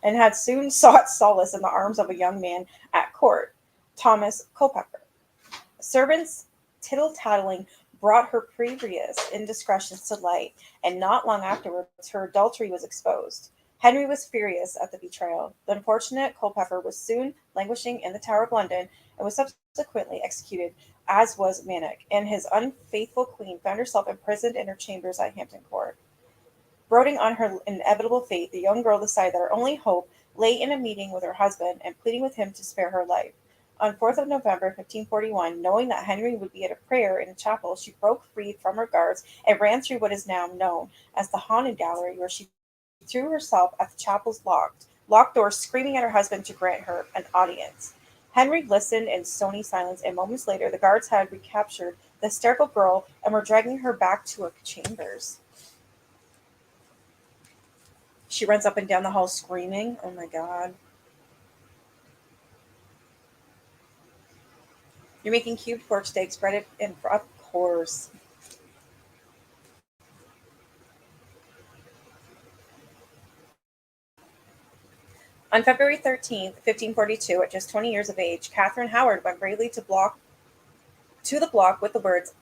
and had soon sought solace in the arms of a young man at court, Thomas Culpeper. Servants tittle-tattling brought her previous indiscretions to light, and not long afterwards her adultery was exposed. Henry was furious at the betrayal. The unfortunate Culpeper was soon languishing in the Tower of London and was subsequently executed, as was Manick, and his unfaithful queen found herself imprisoned in her chambers at Hampton Court. Brooding on her inevitable fate, the young girl decided that her only hope lay in a meeting with her husband and pleading with him to spare her life. On 4th of November 1541, knowing that Henry would be at a prayer in a chapel, she broke free from her guards and ran through what is now known as the Haunted Gallery, where she threw herself at the chapel's locked door, screaming at her husband to grant her an audience. Henry listened in stony silence, and moments later the guards had recaptured the hysterical girl and were dragging her back to her chambers. She runs up and down the hall screaming. Oh my god. You're making cubed pork steaks, breaded in, of course. On February 13th, 1542, at just 20 years of age, Catherine Howard went bravely to the block with the words,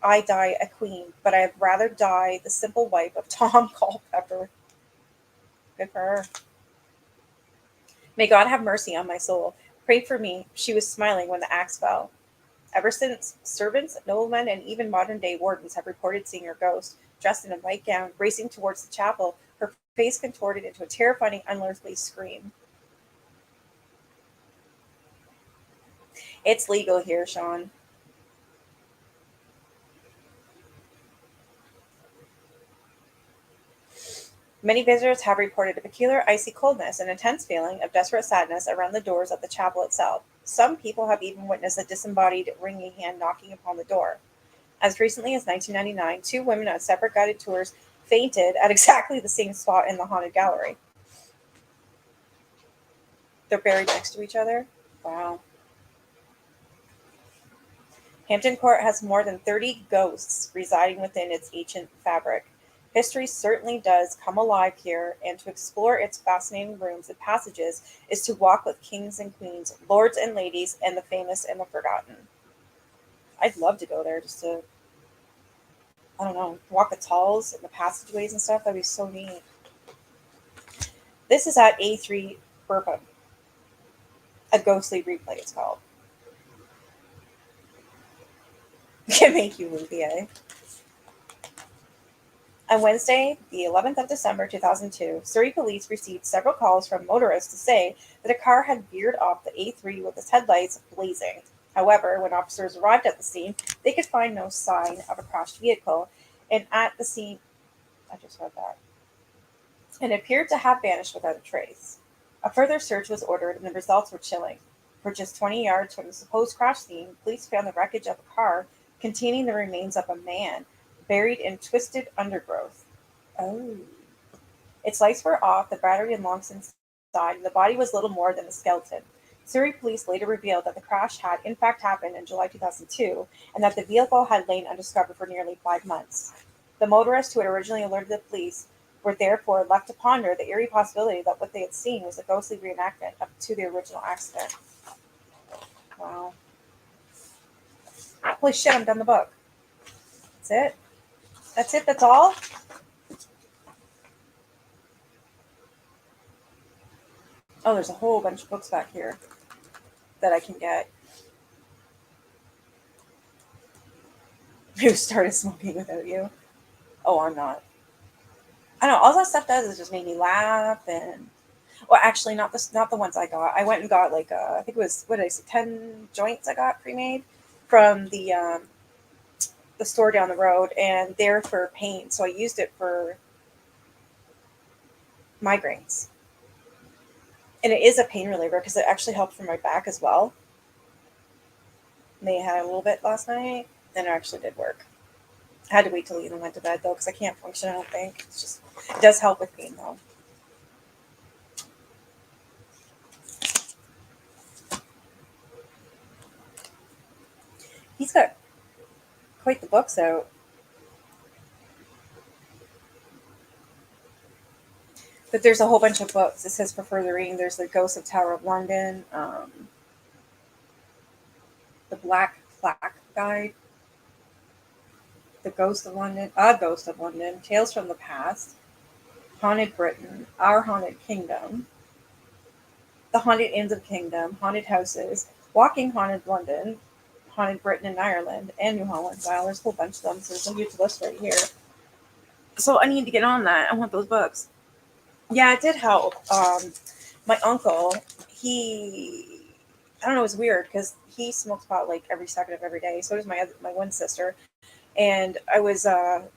I die a queen, but I had rather die the simple wife of Tom Culpeper. Good for her. May God have mercy on my soul. Pray for me. She was smiling when the axe fell. Ever since, servants, noblemen, and even modern-day wardens have reported seeing her ghost, dressed in a white gown, racing towards the chapel, her face contorted into a terrifying, unearthly scream. It's legal here, Sean. Many visitors have reported a peculiar icy coldness and intense feeling of desperate sadness around the doors of the chapel itself. Some people have even witnessed a disembodied ringing hand knocking upon the door. As recently as 1999, two women on separate guided tours fainted at exactly the same spot in the haunted gallery. They're buried next to each other. Wow. Hampton Court has more than 30 ghosts residing within its ancient fabric. History certainly does come alive here, and to explore its fascinating rooms and passages is to walk with kings and queens, lords and ladies, and the famous and the forgotten. I'd love to go there just to, I don't know, walk the halls and the passageways and stuff. That'd be so neat. This is at A3 Bourbon, a ghostly replay, it's called. Can make you loopy, eh? On Wednesday, the 11th of December 2002, Surrey police received several calls from motorists to say that a car had veered off the A3 with its headlights blazing. However, when officers arrived at the scene, they could find no sign of a crashed vehicle, and at the scene, I just read that, and appeared to have vanished without a trace. A further search was ordered, and the results were chilling. For just 20 yards from the supposed crash scene, police found the wreckage of a car containing the remains of a man buried in twisted undergrowth. Oh. Its lights were off, the battery had long since died, and the body was little more than a skeleton. Surrey police later revealed that the crash had in fact happened in July 2002, and that the vehicle had lain undiscovered for nearly 5 months. The motorists who had originally alerted the police were therefore left to ponder the eerie possibility that what they had seen was a ghostly reenactment to the original accident. Wow. Holy shit, I'm done the book. That's it? That's it? That's all? Oh, there's a whole bunch of books back here that I can get. Who started smoking without you? Oh, I'm not. I don't know. All that stuff does is just make me laugh and. Well, actually, not the ones I got. I went and got like I think it was what did I say, 10 joints I got pre-made from the store down the road, and they're for pain. So I used it for migraines, and it is a pain reliever because it actually helped for my back as well. They had a little bit last night, and it actually did work. I had to wait till Ethan went to bed though because I can't function. I don't think it's just it does help with pain though. He's got quite the books out. But there's a whole bunch of books. It says for further reading, there's the Ghost of Tower of London, the Black Plaque Guide, the Ghost of London, A Ghost of London, Tales from the Past, Haunted Britain, Our Haunted Kingdom, The Haunted Inns of Kingdom, Haunted Houses, Walking Haunted London, Haunted Britain and Ireland, and New Holland. Wow, there's a whole bunch of them. So there's a huge list right here. So I need to get on that. I want those books. Yeah, it did help. My uncle, I don't know, it was weird because he smokes pot like every second of every day. So does my one sister, and I was the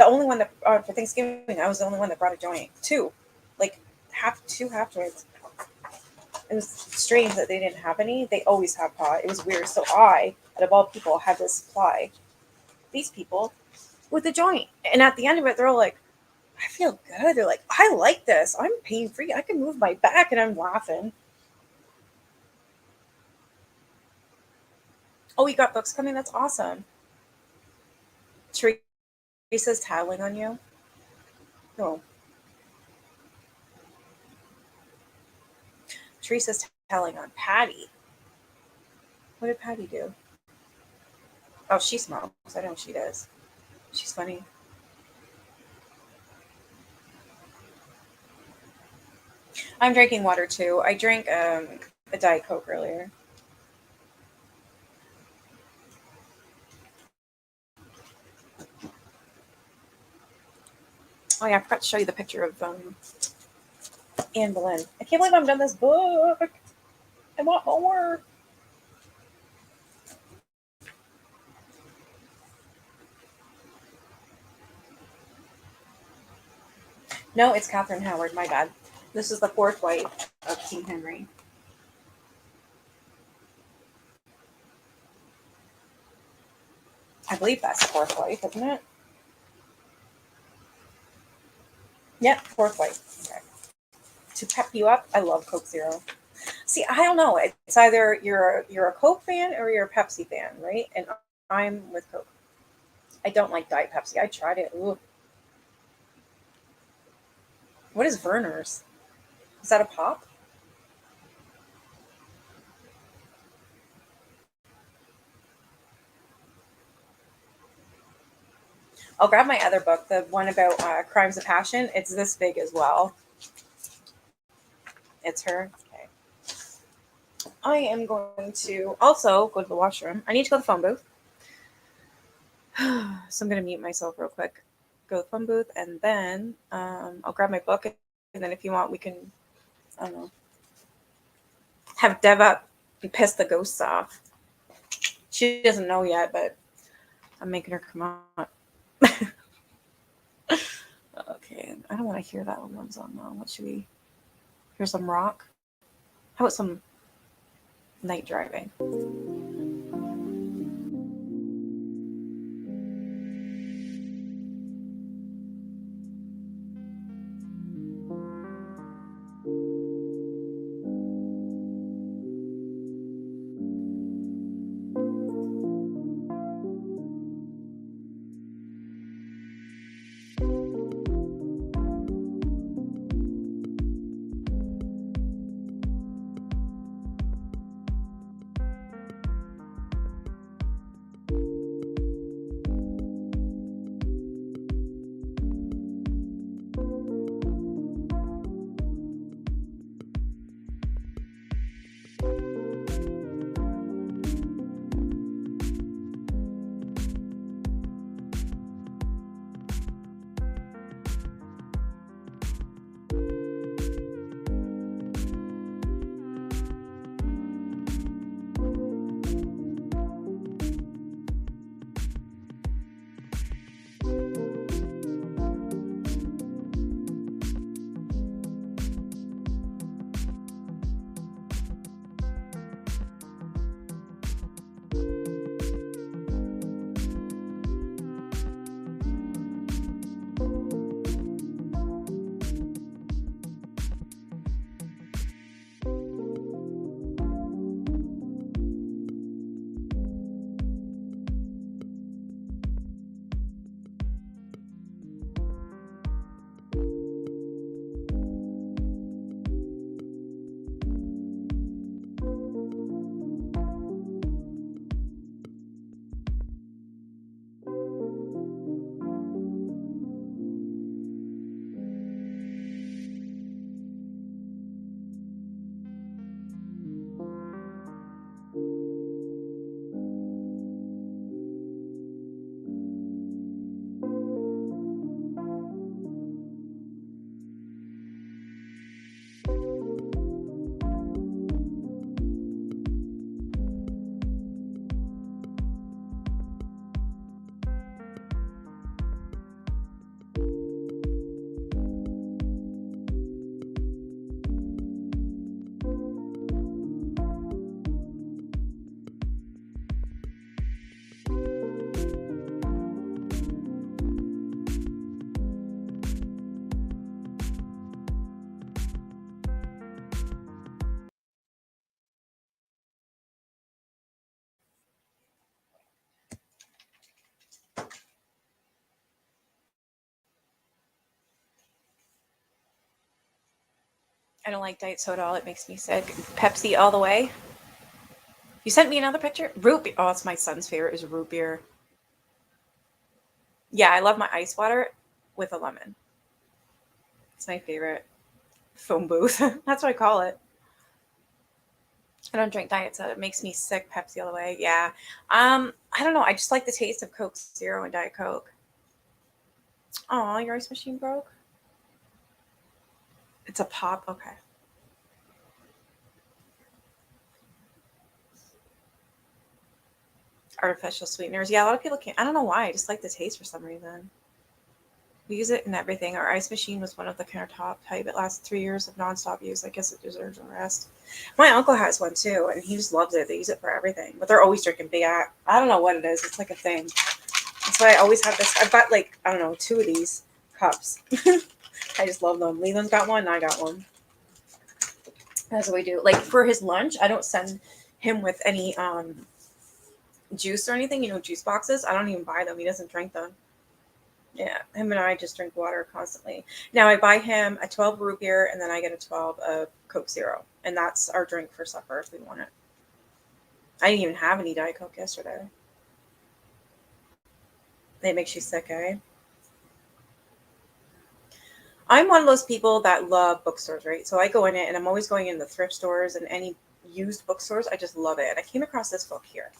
only one that for Thanksgiving. I was the only one that brought a joint. Two, like two half joints. It was strange that they didn't have any. They always have pot. It was weird. So I, out of all people, had to supply these people with a joint. And at the end of it, they're all like, I feel good. They're like, I like this. I'm pain free. I can move my back. And I'm laughing. Oh, you got books coming? That's awesome. Teresa's tattling on you? No. Teresa's tattling on Patty. What did Patty do? Oh, she smokes. I know she does. She's funny. I'm drinking water too. I drank a Diet Coke earlier. Oh yeah, I forgot to show you the picture of Anne Boleyn. I can't believe I'm done this book. I want more. No, it's Catherine Howard. My bad. This is the fourth wife of King Henry. I believe that's the fourth wife, isn't it? Yep, fourth wife. Okay. To pep you up, I love Coke Zero. See, I don't know. It's either you're a Coke fan or you're a Pepsi fan, right? And I'm with Coke. I don't like Diet Pepsi. I tried it. Ooh. What is Verner's? Is that a pop? I'll grab my other book, the one about crimes of passion. It's this big as well. It's her. Okay. I am going to also go to the washroom. I need to go to the phone booth. So I'm going to mute myself real quick. Go to the phone booth, and then I'll grab my book. And then if you want, we can, I don't know, have Dev up and piss the ghosts off. She doesn't know yet, but I'm making her come on. Okay, I don't want to hear that one's on though. What should we hear? Some rock? How about some night driving? I don't like diet soda at all. It makes me sick. Pepsi all the way. You sent me another picture? Root beer. Oh, it's my son's favorite is root beer. Yeah, I love my ice water with a lemon. It's my favorite phone booth. That's what I call it. I don't drink diet soda. It makes me sick. Pepsi all the way. Yeah. I don't know. I just like the taste of Coke Zero and Diet Coke. Oh, your ice machine broke? It's a pop. Okay. Artificial sweeteners. Yeah, a lot of people can't. I don't know why. I just like the taste for some reason. We use it in everything. Our ice machine was one of the countertop type. It lasted 3 years of nonstop use. I guess it deserves a rest. My uncle has one too, and he just loves it. They use it for everything, but they're always drinking big. I don't know what it is. It's like a thing. That's why I always have this. I've got like I don't know 2 of these cups. I just love them. Leland's got one, and I got one. That's what we do. Like for his lunch, I don't send him with any juice or anything. Juice boxes. I don't even buy them. He doesn't drink them. Yeah, him and I just drink water constantly. Now I buy him a 12 root beer, and then I get a 12 of Coke Zero, and that's our drink for supper if we want it. I didn't even have any Diet Coke yesterday. It makes you sick, eh? I'm one of those people that love bookstores, right? So I go in it, and I'm always going in the thrift stores and any used bookstores. I just love it. And I came across this book here.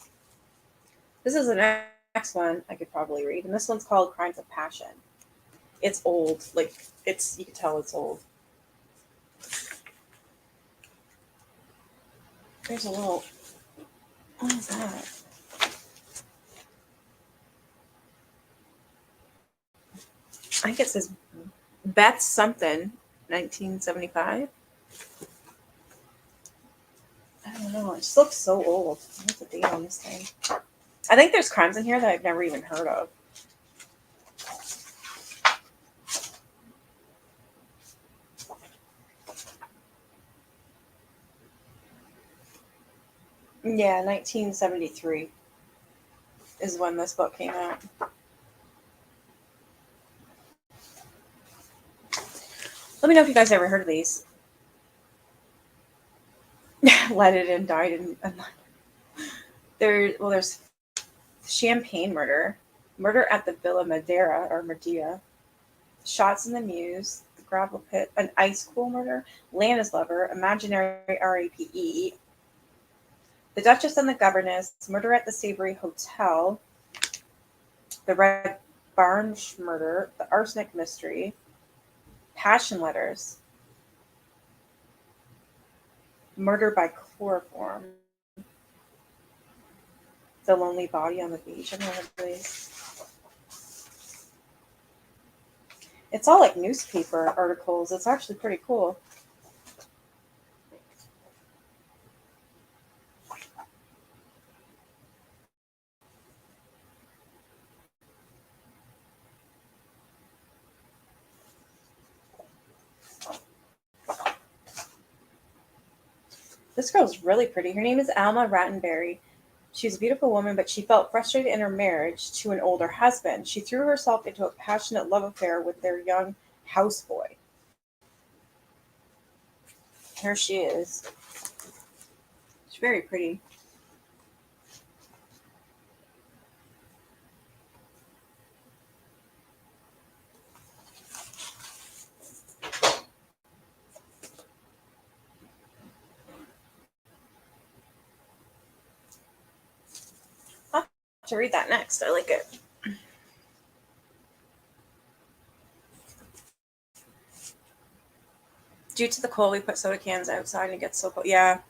This is the next one I could probably read, and this one's called Crimes of Passion. It's old, like you can tell it's old. There's a little. What is that? I think it says Beth something, 1975. I don't know. It just looks so old. What's the date on this thing? I think there's crimes in here that I've never even heard of. Yeah, 1973 is when this book came out. Let me know if you guys ever heard of these. Let it in, died in. There's Champagne Murder, Murder at the Villa Madeira or Medea, Shots in the Mews, The Gravel Pit, An Ice Cool Murder, Lana's Lover, Imaginary RAPE, The Duchess and the Governess, Murder at the Savory Hotel, The Red Barn Murder, The Arsenic Mystery, Passion Letters, Murder by Chloroform, The Lonely Body on the Beach. I've never heard of these. It's all like newspaper articles. It's actually pretty cool. This girl's really pretty. Her name is Alma Rattenberry. She's a beautiful woman, but she felt frustrated in her marriage to an older husband. She threw herself into a passionate love affair with their young houseboy. Here she is. She's very pretty. I'll have to read that next. I like it. Due to the cold, we put soda cans outside and it gets so cold. Yeah.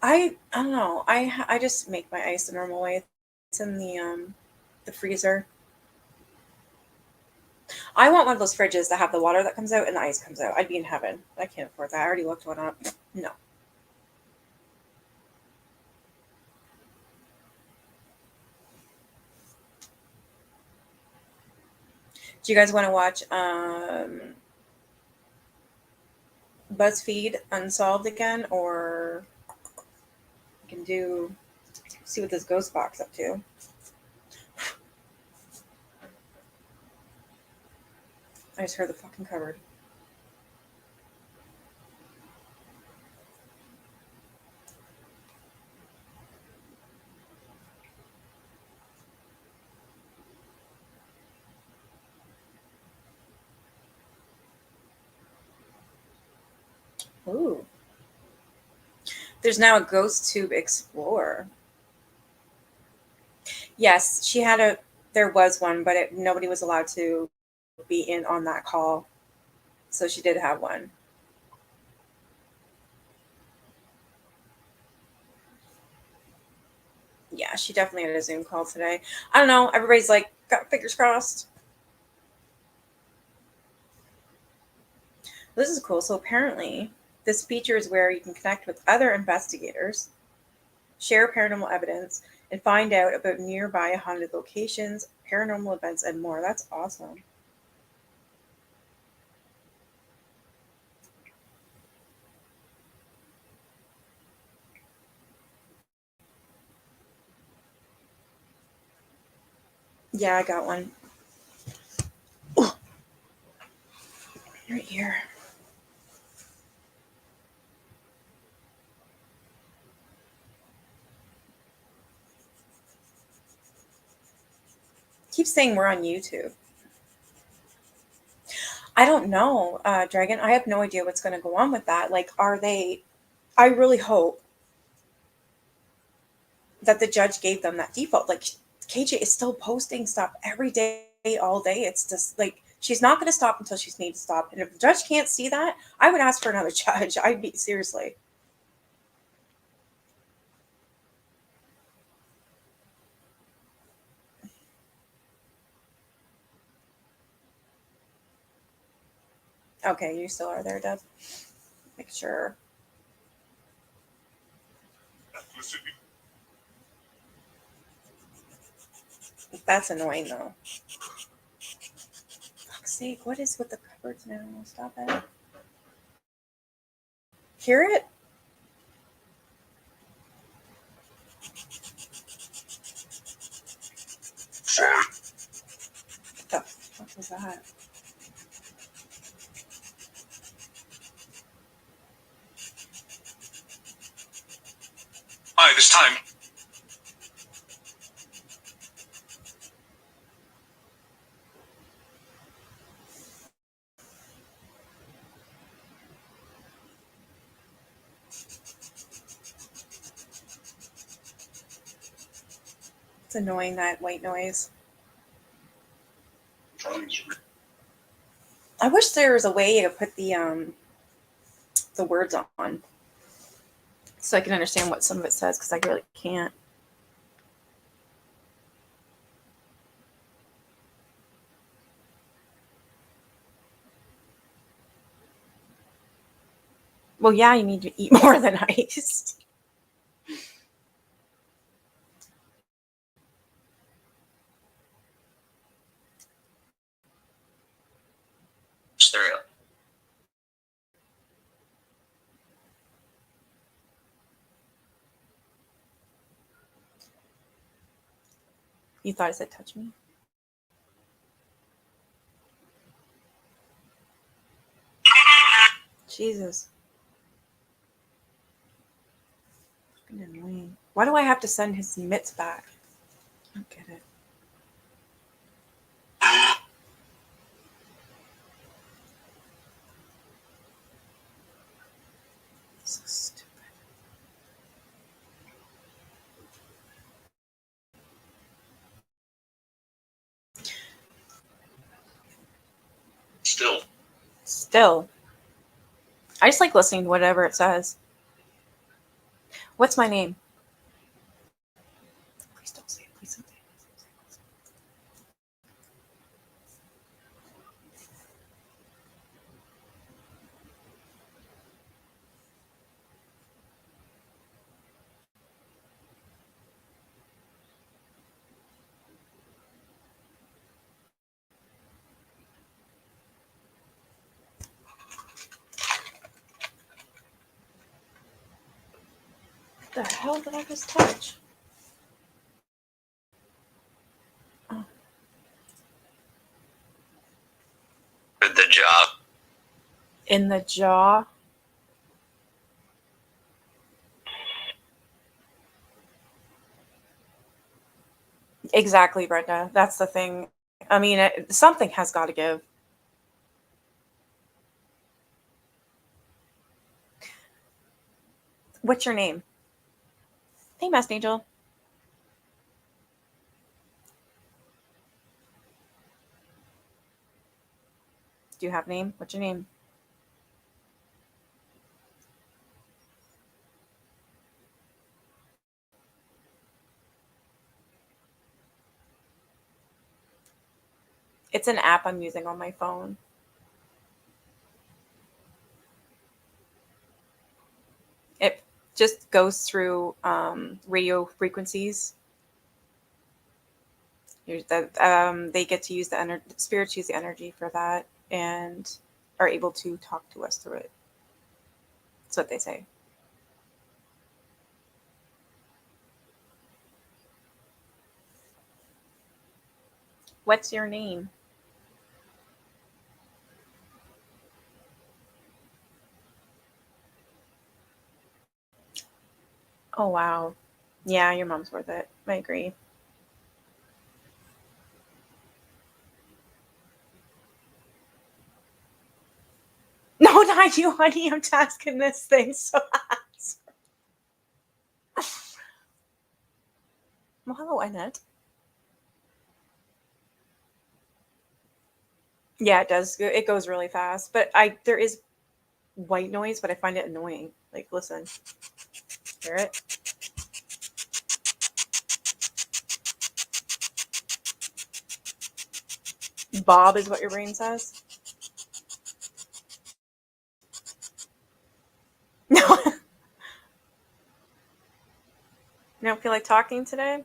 I don't know. I just make my ice the normal way. It's in the freezer. I want one of those fridges that have the water that comes out and the ice comes out. I'd be in heaven. I can't afford that. I already looked one up. No. Do you guys want to watch BuzzFeed Unsolved again, or I can see what this ghost box up to? I just heard the fucking cupboard. Ooh. There's now a ghost tube explorer. Yes, there was one, but nobody was allowed to be in on that call. So she did have one. Yeah, she definitely had a Zoom call today. I don't know. Everybody's like, got fingers crossed. This is cool. So apparently, this feature is where you can connect with other investigators, share paranormal evidence, and find out about nearby haunted locations, paranormal events, and more. That's awesome. Yeah, I got one. Right here. Keep saying we're on YouTube. I don't know, Dragon. I have no idea what's going to go on with that. Like, are they? I really hope that the judge gave them that default. Like, KJ is still posting stuff every day, all day. It's just like she's not going to stop until she's made to stop. And if the judge can't see that, I would ask for another judge. I'd be seriously. Okay, you still are there, Deb. Make sure. That's annoying though. Fuck's sake, what is with the cupboards now? Stop it. Hear it? What the fuck was that? Hi, this time. It's annoying, that white noise. I wish there was a way to put the words on so I can understand what some of it says, because I really can't. Well, yeah, you need to eat more than ice. Cereal. You thought I said touch me? Jesus. Fucking annoying. Why do I have to send his mitts back? I don't get it. So stupid. Still. I just like listening to whatever it says. What's my name? Please don't say it. Please don't say it. What the hell did I just touch? Oh. The jaw. In the jaw. Exactly, Brenda. That's the thing. I mean, something has got to give. What's your name? Hey, Masked Angel. Do you have a name? What's your name? It's an app I'm using on my phone. It just goes through radio frequencies. They get to use the energy. Spirits use the energy for that and are able to talk to us through it. That's what they say. What's your name? Oh, wow. Yeah, your mom's worth it. I agree. No, not you, honey. I'm tasking this thing so fast. Well, hello, Annette. Yeah, it does. It goes really fast. But there is white noise, but I find it annoying. Like, listen. Hear it? Bob is what your brain says? No. You don't feel like talking today?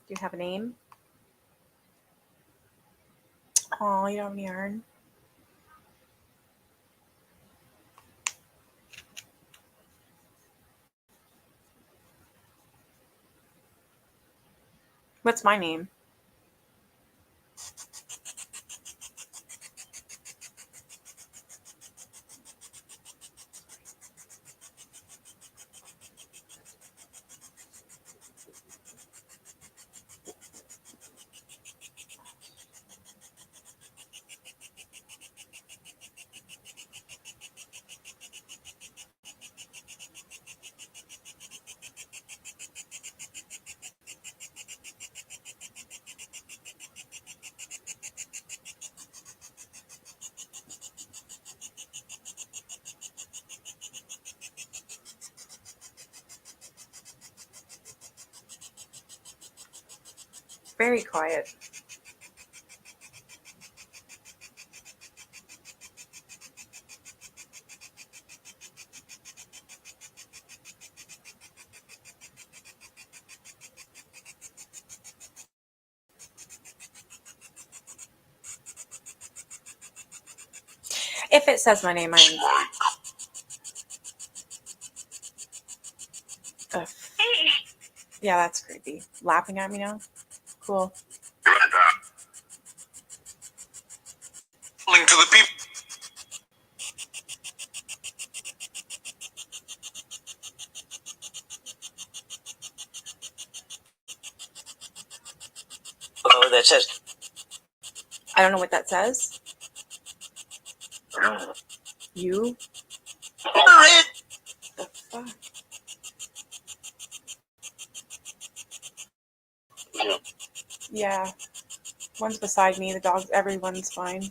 Do you have a name? Oh, you don't have any yarn? What's my name? Very quiet. If it says my name, I am. Ugh. Yeah, that's creepy. Laughing at me now? Cool. Calling to the people. Oh, that says. I don't know what that says. You? The fuck? Yeah. One's beside me. The dogs, everyone's fine.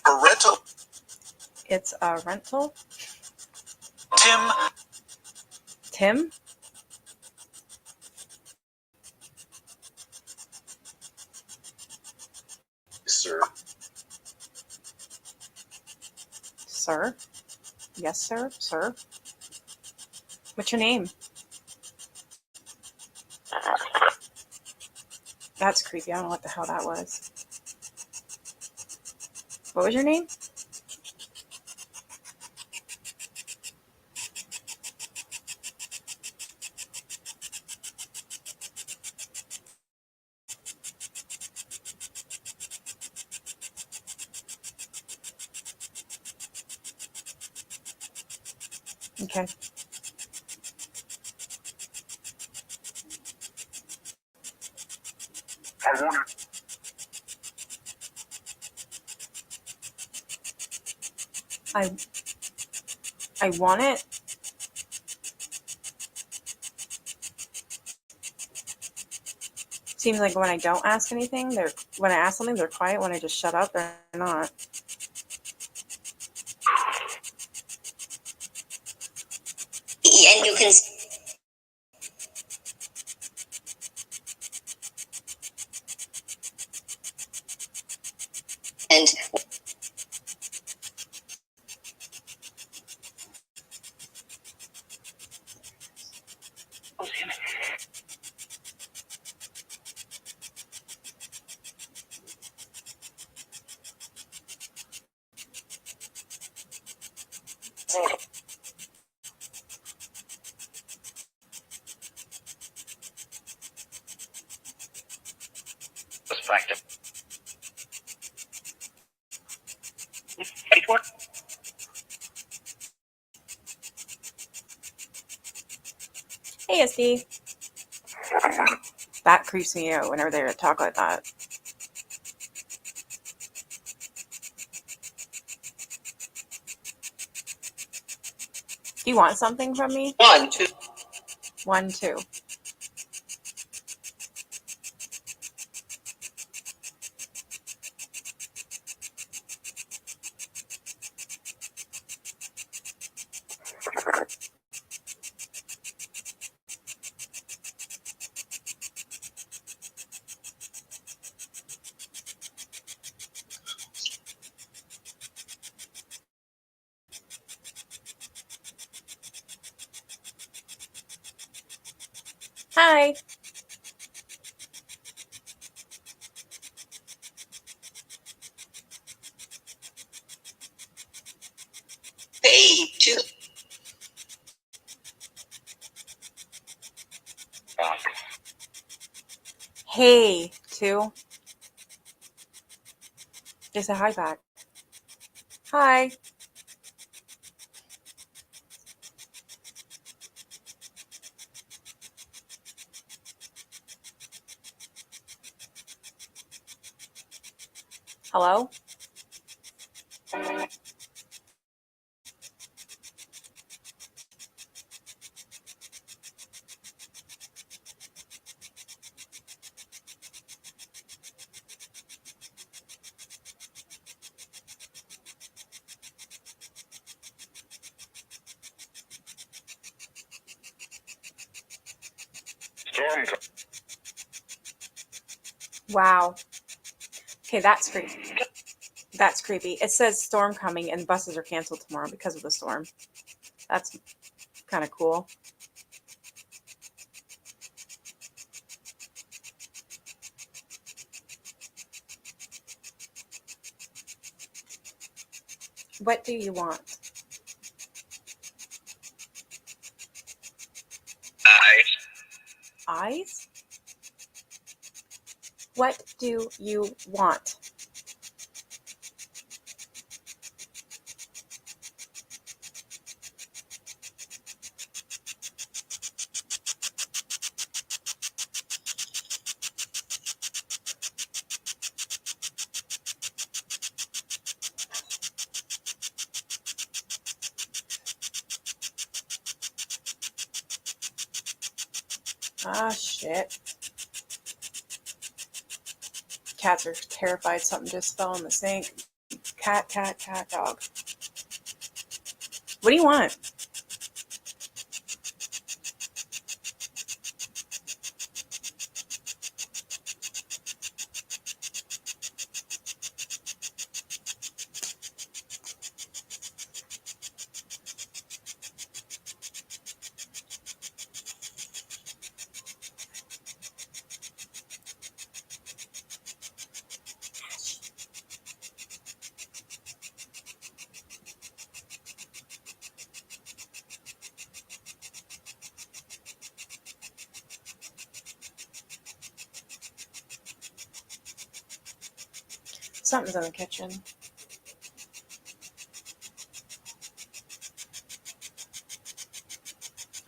A rental. It's a rental. Tim. Tim? Sir. Sir? Yes, sir. Sir? What's your name? That's creepy. I don't know what the hell that was. What was your name? Okay. I want it. Seems like when I don't ask anything, when I ask something, they're quiet. When I just shut up, they're not. And you can. And Perspective. Hey, SD. That creeps me out whenever they talk like that. Do you want something from me? 1, 2. 1, 2. Hi. Hey, 2. Hey, 2. Just say hi back. Hi. Hello? Storm. Wow. Okay, that's creepy. That's creepy. It says storm coming and buses are canceled tomorrow because of the storm. That's kind of cool. What do you want? Eyes? What do you want? Ah, shit. Cats are terrified something just fell in the sink. Cat, dog. What do you want? Something's in the kitchen.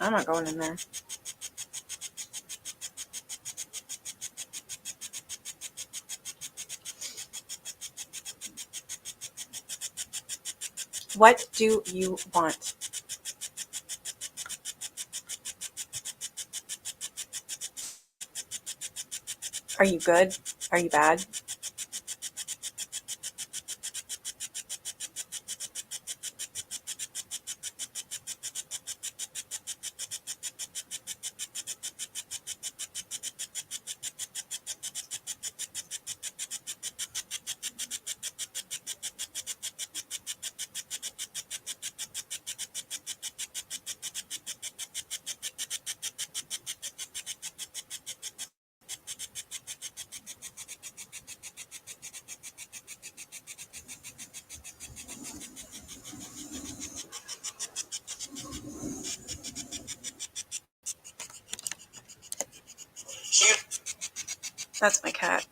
I'm not going in there. What do you want? Are you good? Are you bad? That's my cat.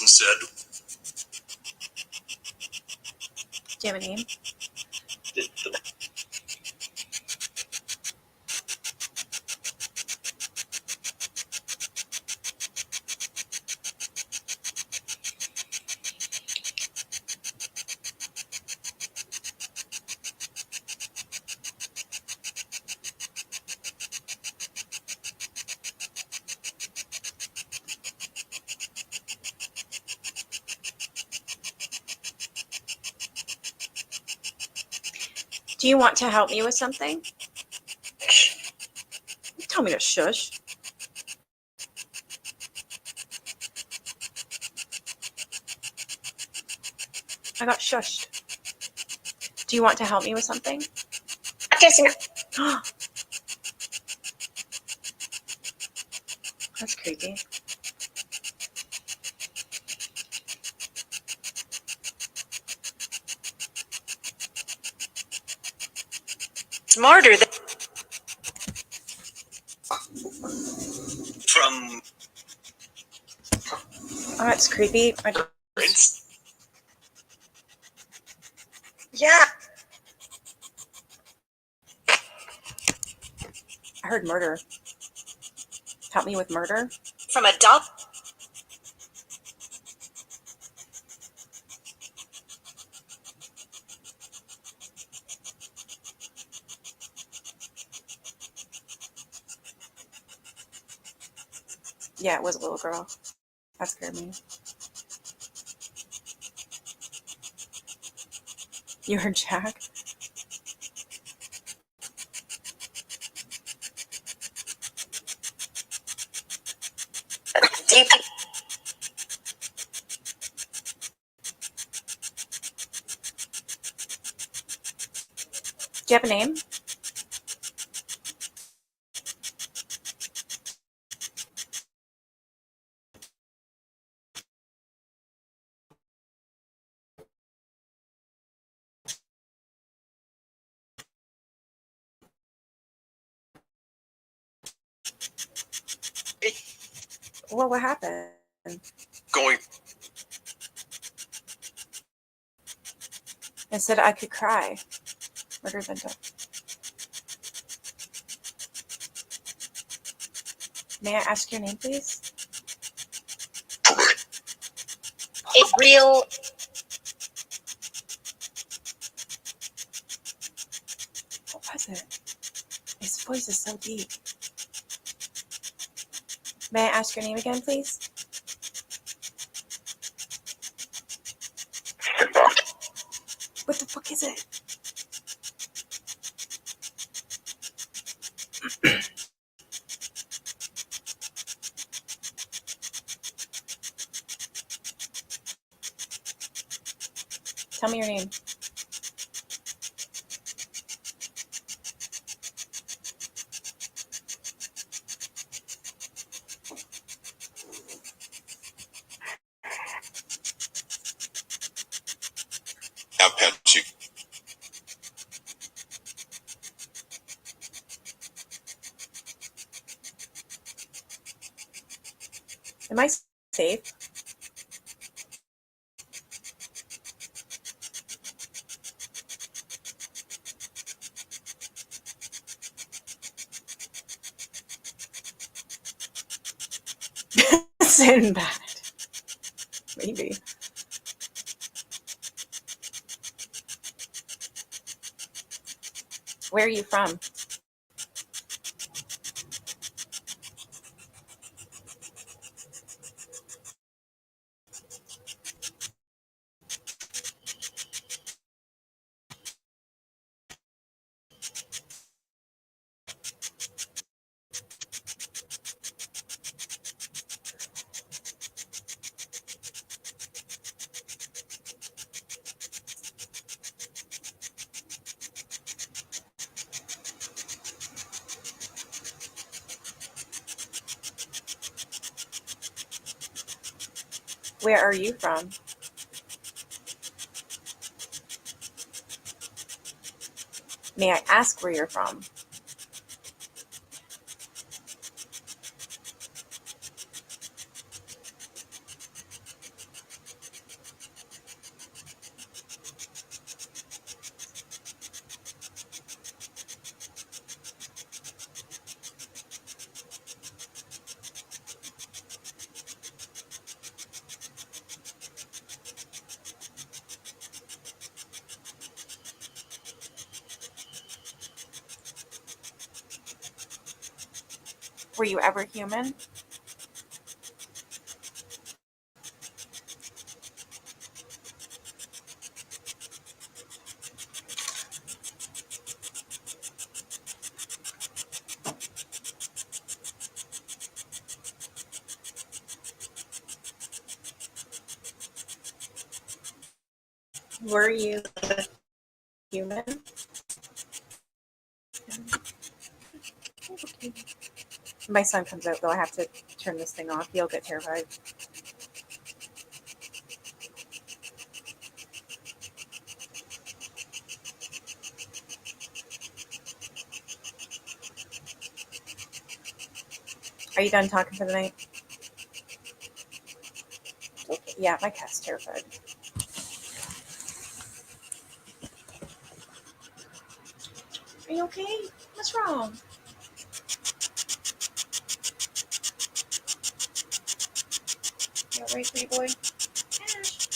Said. Do you have a name? Do you want to help me with something? You tell me to shush. I got shushed. Do you want to help me with something? That's creepy. Smarter than From Oh, that's creepy. Prince. yeah. I heard murder. Help me with murder? From a dog. Yeah, it was a little girl. That scared me. You heard Jack? Deep. Do you have a name? Well, what happened? Going. I said I could cry. Murder than death. May I ask your name, please? It's real. What was it? His voice is so deep. May I ask your name again, please? What the fuck is it? Tell me your name. Apache. Am I safe? Sinbad. Maybe. Where are you from? Where are you from? May I ask where you're from? Were you ever human? Were you human? My son comes out, though. I have to turn this thing off. He'll get terrified. Are you done talking for the night? Okay. Yeah, my cat's terrified. Are you okay? What's wrong? You alright, pretty boy? Ash,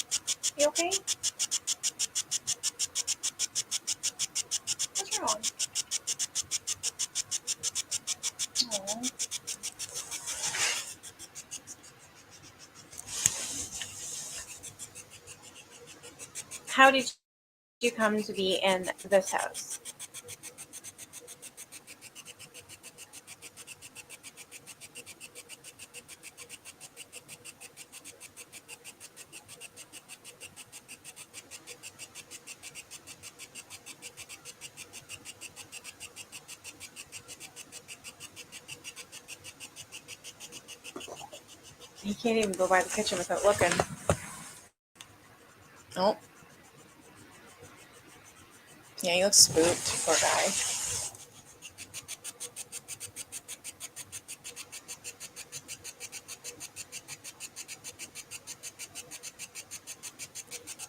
you okay? What's wrong? Aww. How did you come to be in this house? You can't even go by the kitchen without looking. Oh. Yeah, he looks spooked, poor guy.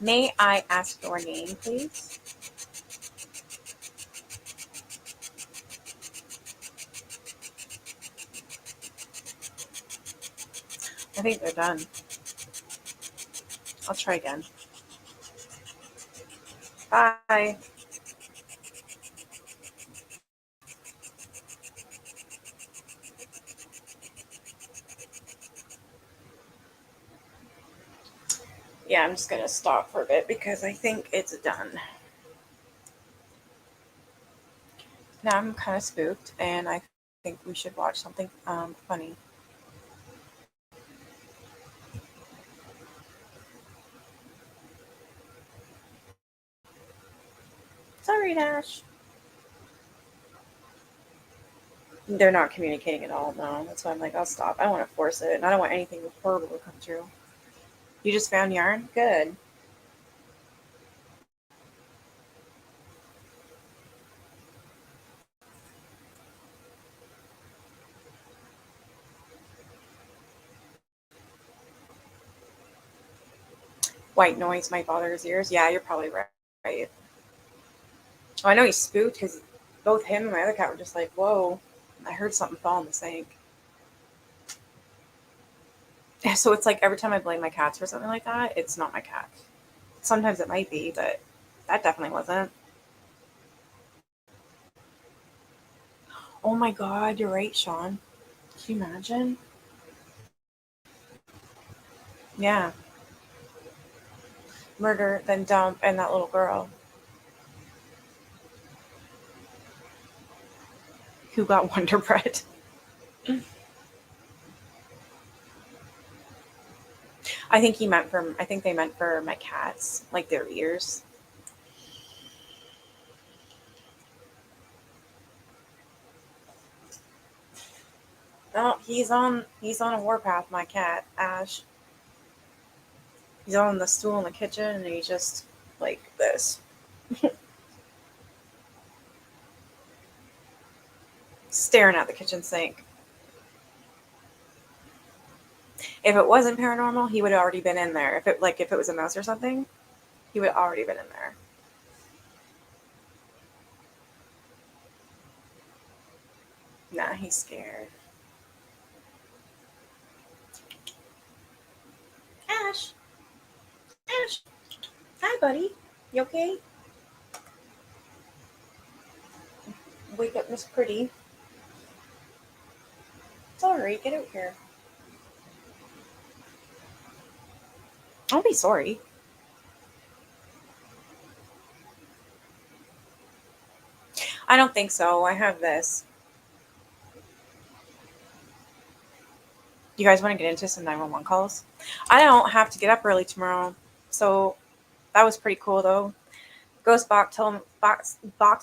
May I ask your name, please? I think they're done. I'll try again. Bye. Yeah, I'm just going to stop for a bit because I think it's done. Now I'm kind of spooked, and I think we should watch something funny. right, Ash. They're not communicating at all, no. That's why I'm like, I'll stop. I don't want to force it, and I don't want anything horrible to come through. You just found yarn? Good. White noise might bother his ears. Yeah, you're probably right. Oh, I know he's spooked because both him and my other cat were just like, whoa, I heard something fall in the sink. So it's like every time I blame my cats for something like that, it's not my cat. Sometimes it might be, but that definitely wasn't. Oh my God, you're right, Sean. Can you imagine? Yeah. Murder, then dump, and that little girl who got Wonder Bread. I think they meant for my cats, like their ears. Oh, he's on a warpath, my cat, Ash. He's on the stool in the kitchen and he's just like this. Staring at the kitchen sink. If it wasn't paranormal, he would have already been in there. If it was a mouse or something, he would have already been in there. Nah, he's scared. Ash. Ash. Hi, buddy. You okay? Wake up Miss Pretty. It's alright, get out here. Don't be sorry. I don't think so. I have this. You guys want to get into some 911 calls? I don't have to get up early tomorrow. So that was pretty cool though. Box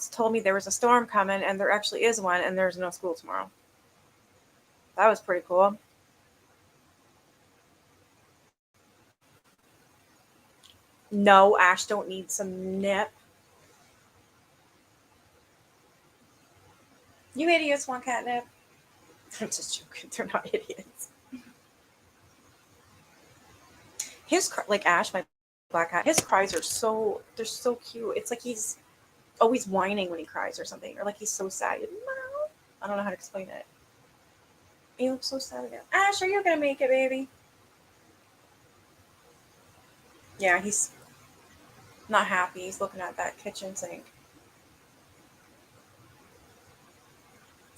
told me there was a storm coming and there actually is one and there's no school tomorrow. That was pretty cool. No, Ash don't need some nip. You idiots want catnip? I'm just joking. They're not idiots. Like Ash, my black cat, his cries are they're so cute. It's like he's always whining when he cries or something, or like he's so sad. I don't know how to explain it. He looks so sad again. Ash, are you gonna make it, baby? Yeah, he's not happy. He's looking at that kitchen sink.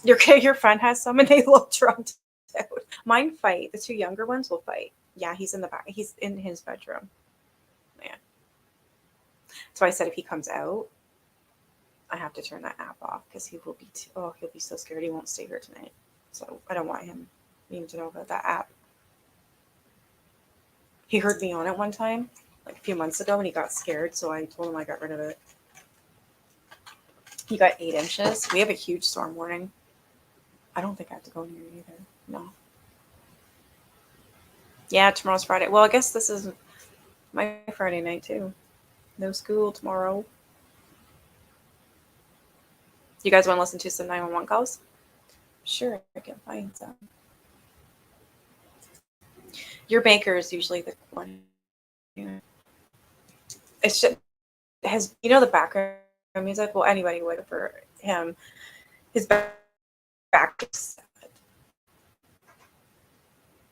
Your friend has some and they look drugged out. Mine fight. The two younger ones will fight. Yeah, he's in the back. He's in his bedroom. Yeah. So I said if he comes out, I have to turn that app off because he'll be so scared he won't stay here tonight. So I don't want him even to know about that app. He heard me on it one time, like a few months ago, and he got scared. So I told him I got rid of it. He got 8 inches. We have a huge storm warning. I don't think I have to go near it either. No. Yeah, tomorrow's Friday. Well, I guess this is my Friday night too. No school tomorrow. You guys want to listen to some 911 calls? Sure, I can find some. Your banker is usually the one. It's just the background music. Well, anybody would for him. His back.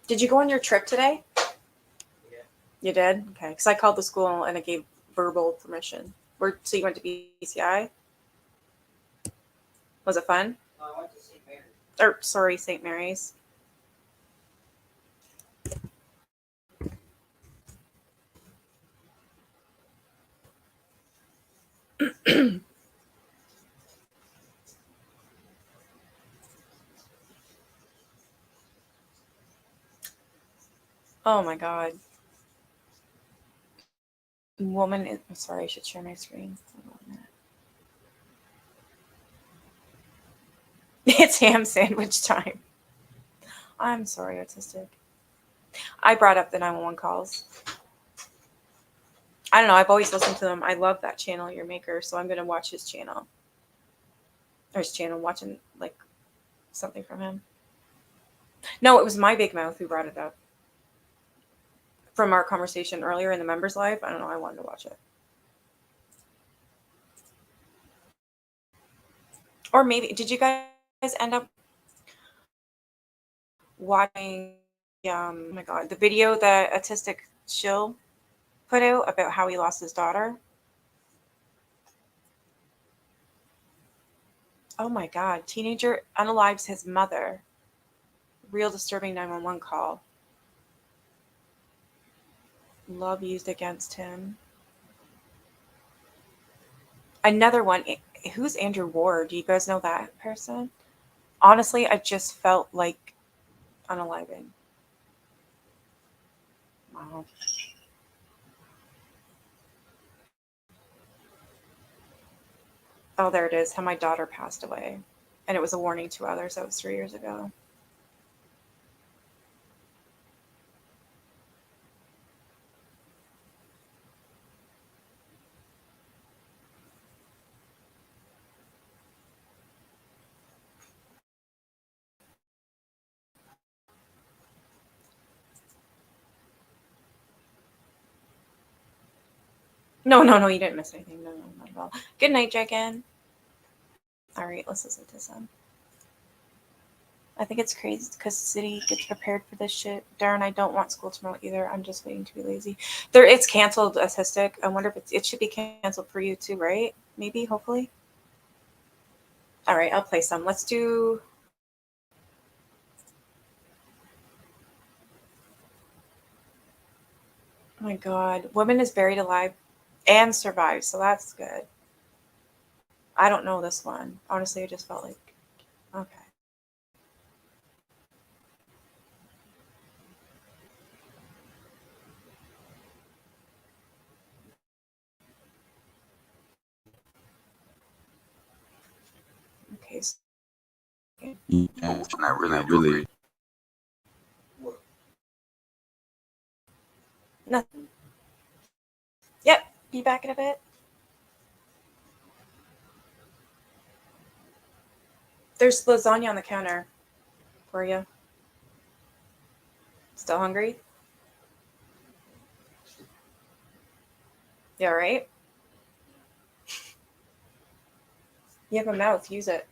Did you go on your trip today? Yeah. You did? Okay, because I called the school and it gave verbal permission. So you went to BCI? Was it fun? I went to St. Mary's. Or sorry, St. Mary's. Oh my god. I'm sorry, I should share my screen. Hold on a minute. It's ham sandwich time. I'm sorry, autistic. I brought up the 911 calls. I don't know. I've always listened to them. I love that channel, Your Maker, so I'm gonna watch his channel. Or his channel, watching like something from him. No, it was my big mouth who brought it up. From our conversation earlier in the members live. I don't know. I wanted to watch it. Or maybe did you guys end up watching? Oh my god, the video that autistic Shill put out about how he lost his daughter. Oh my god, teenager unalives his mother. Real disturbing 911 call. Love used against him. Another one. Who's Andrew Ward? Do you guys know that person? Honestly, I just felt like unaliving. Wow. Oh, there it is. How my daughter passed away. And it was a warning to others. That was 3 years ago. No, you didn't miss anything. No, not at all. Good night, Jagan. All right, let's listen to some. I think it's crazy because city gets prepared for this shit. Darren, I don't want school tomorrow either. I'm just waiting to be lazy. It's canceled, autistic. I wonder if it should be canceled for you too, right? Maybe, hopefully. All right, I'll play some. Let's do. Oh my god, woman is buried alive and survived, so that's good. I don't know this one. Honestly, I just felt like, okay. Okay. And I really Nothing. Yep. Be back in a bit. There's lasagna on the counter for you. Still hungry? You all right? You have a mouth. Use it.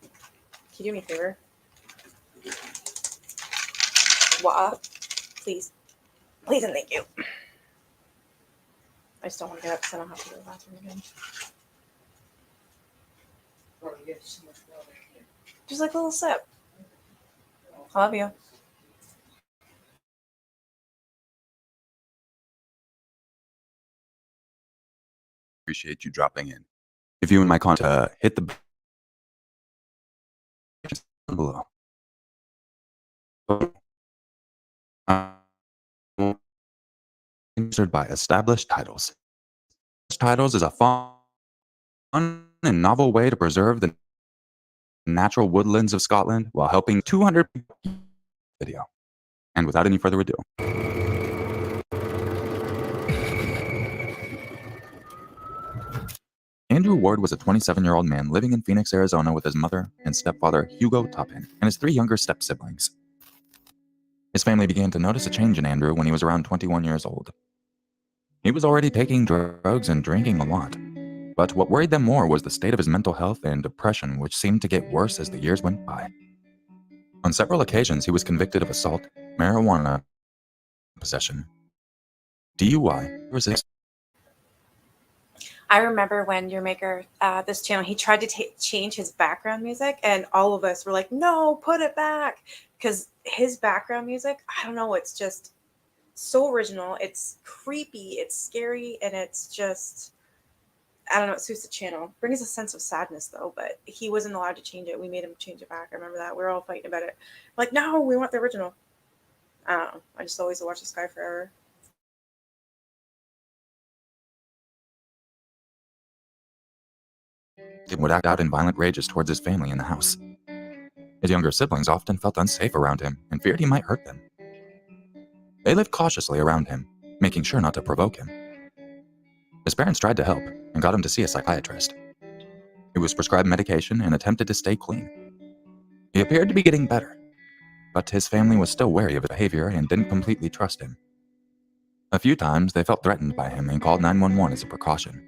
Can you do me a favor? What? Please. Please and thank you. I just don't want to get up because I don't have to go to the bathroom again. Bro, you get so much water here. Just like a little sip. I love you. appreciate you dropping in. If you and my content, hit the below. Answered by established titles. Titles is a fun and novel way to preserve the natural woodlands of Scotland while helping 200 people video. And without any further ado, Andrew Ward was a 27-year-old man living in Phoenix, Arizona with his mother and stepfather Hugo Toppin and his 3 younger step-siblings. His family began to notice a change in Andrew when he was around 21 years old. He was already taking drugs and drinking a lot, but what worried them more was the state of his mental health and depression, which seemed to get worse as the years went by. On several occasions, he was convicted of assault, marijuana possession, DUI, resistance. I remember when Your Maker, this channel, he tried to change his background music, and all of us were like, no, put it back. Because his background music, I don't know, it's just so original. It's creepy, it's scary, and it's just, I don't know, it suits the channel. Brings a sense of sadness, though, but he wasn't allowed to change it. We made him change it back. I remember that. We were all fighting about it. Like, no, we want the original. I don't know. I just always watch this guy forever. He would act out in violent rages towards his family in the house. His younger siblings often felt unsafe around him and feared he might hurt them. They lived cautiously around him, making sure not to provoke him. His parents tried to help and got him to see a psychiatrist. He was prescribed medication and attempted to stay clean. He appeared to be getting better, but his family was still wary of his behavior and didn't completely trust him. A few times, they felt threatened by him and called 911 as a precaution.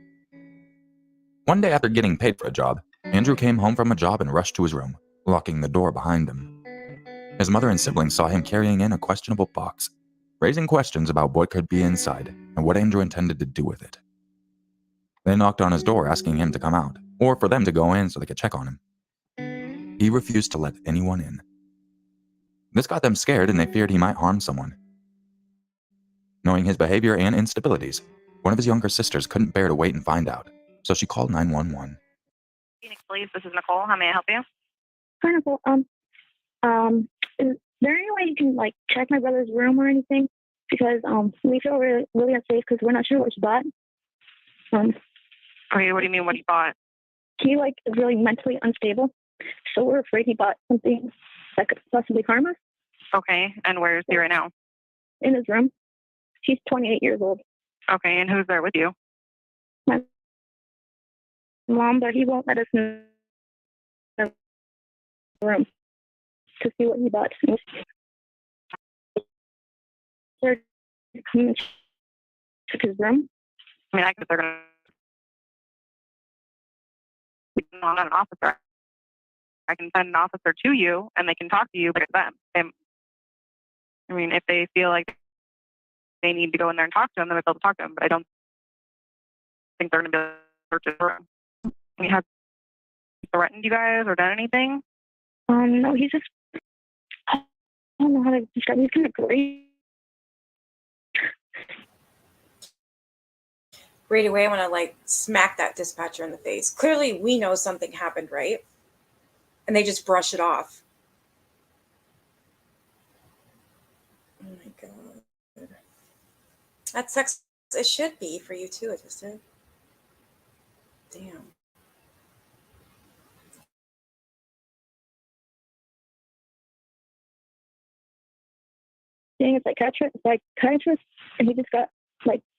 One day after getting paid for a job, Andrew came home from a job and rushed to his room, locking the door behind him. His mother and siblings saw him carrying in a questionable box, raising questions about what could be inside and what Andrew intended to do with it. They knocked on his door asking him to come out, or for them to go in so they could check on him. He refused to let anyone in. This got them scared and they feared he might harm someone. Knowing his behavior and instabilities, one of his younger sisters couldn't bear to wait and find out, so she called 911. Phoenix Police, this is Nicole. How may I help you? Hi, Nicole. Is there any way you can check my brother's room or anything? Because we feel really, really unsafe because we're not sure what he bought. Okay, what do you mean what he bought? He is really mentally unstable, so we're afraid he bought something that could possibly harm us. Okay, and where is he right now? In his room. He's 28 years old. Okay, and who's there with you? My mom, but he won't let us in the room to see what he bought. They're coming and check his room. I mean, I guess they're going to... I'm not an officer. I can send an officer to you, and they can talk to you, but it's them. I mean, if they feel like they need to go in there and talk to him, then they'll talk to him, but I don't think they're going to be able to search his room. He has threatened you guys or done anything? No, he's just... I don't know how to describe it. He's kind of great. Right away, I want to smack that dispatcher in the face. Clearly, we know something happened, right? And they just brush it off. Oh my God. That sucks. It should be for you too, Adjusted. Damn. Seeing a psychiatrist, and he just got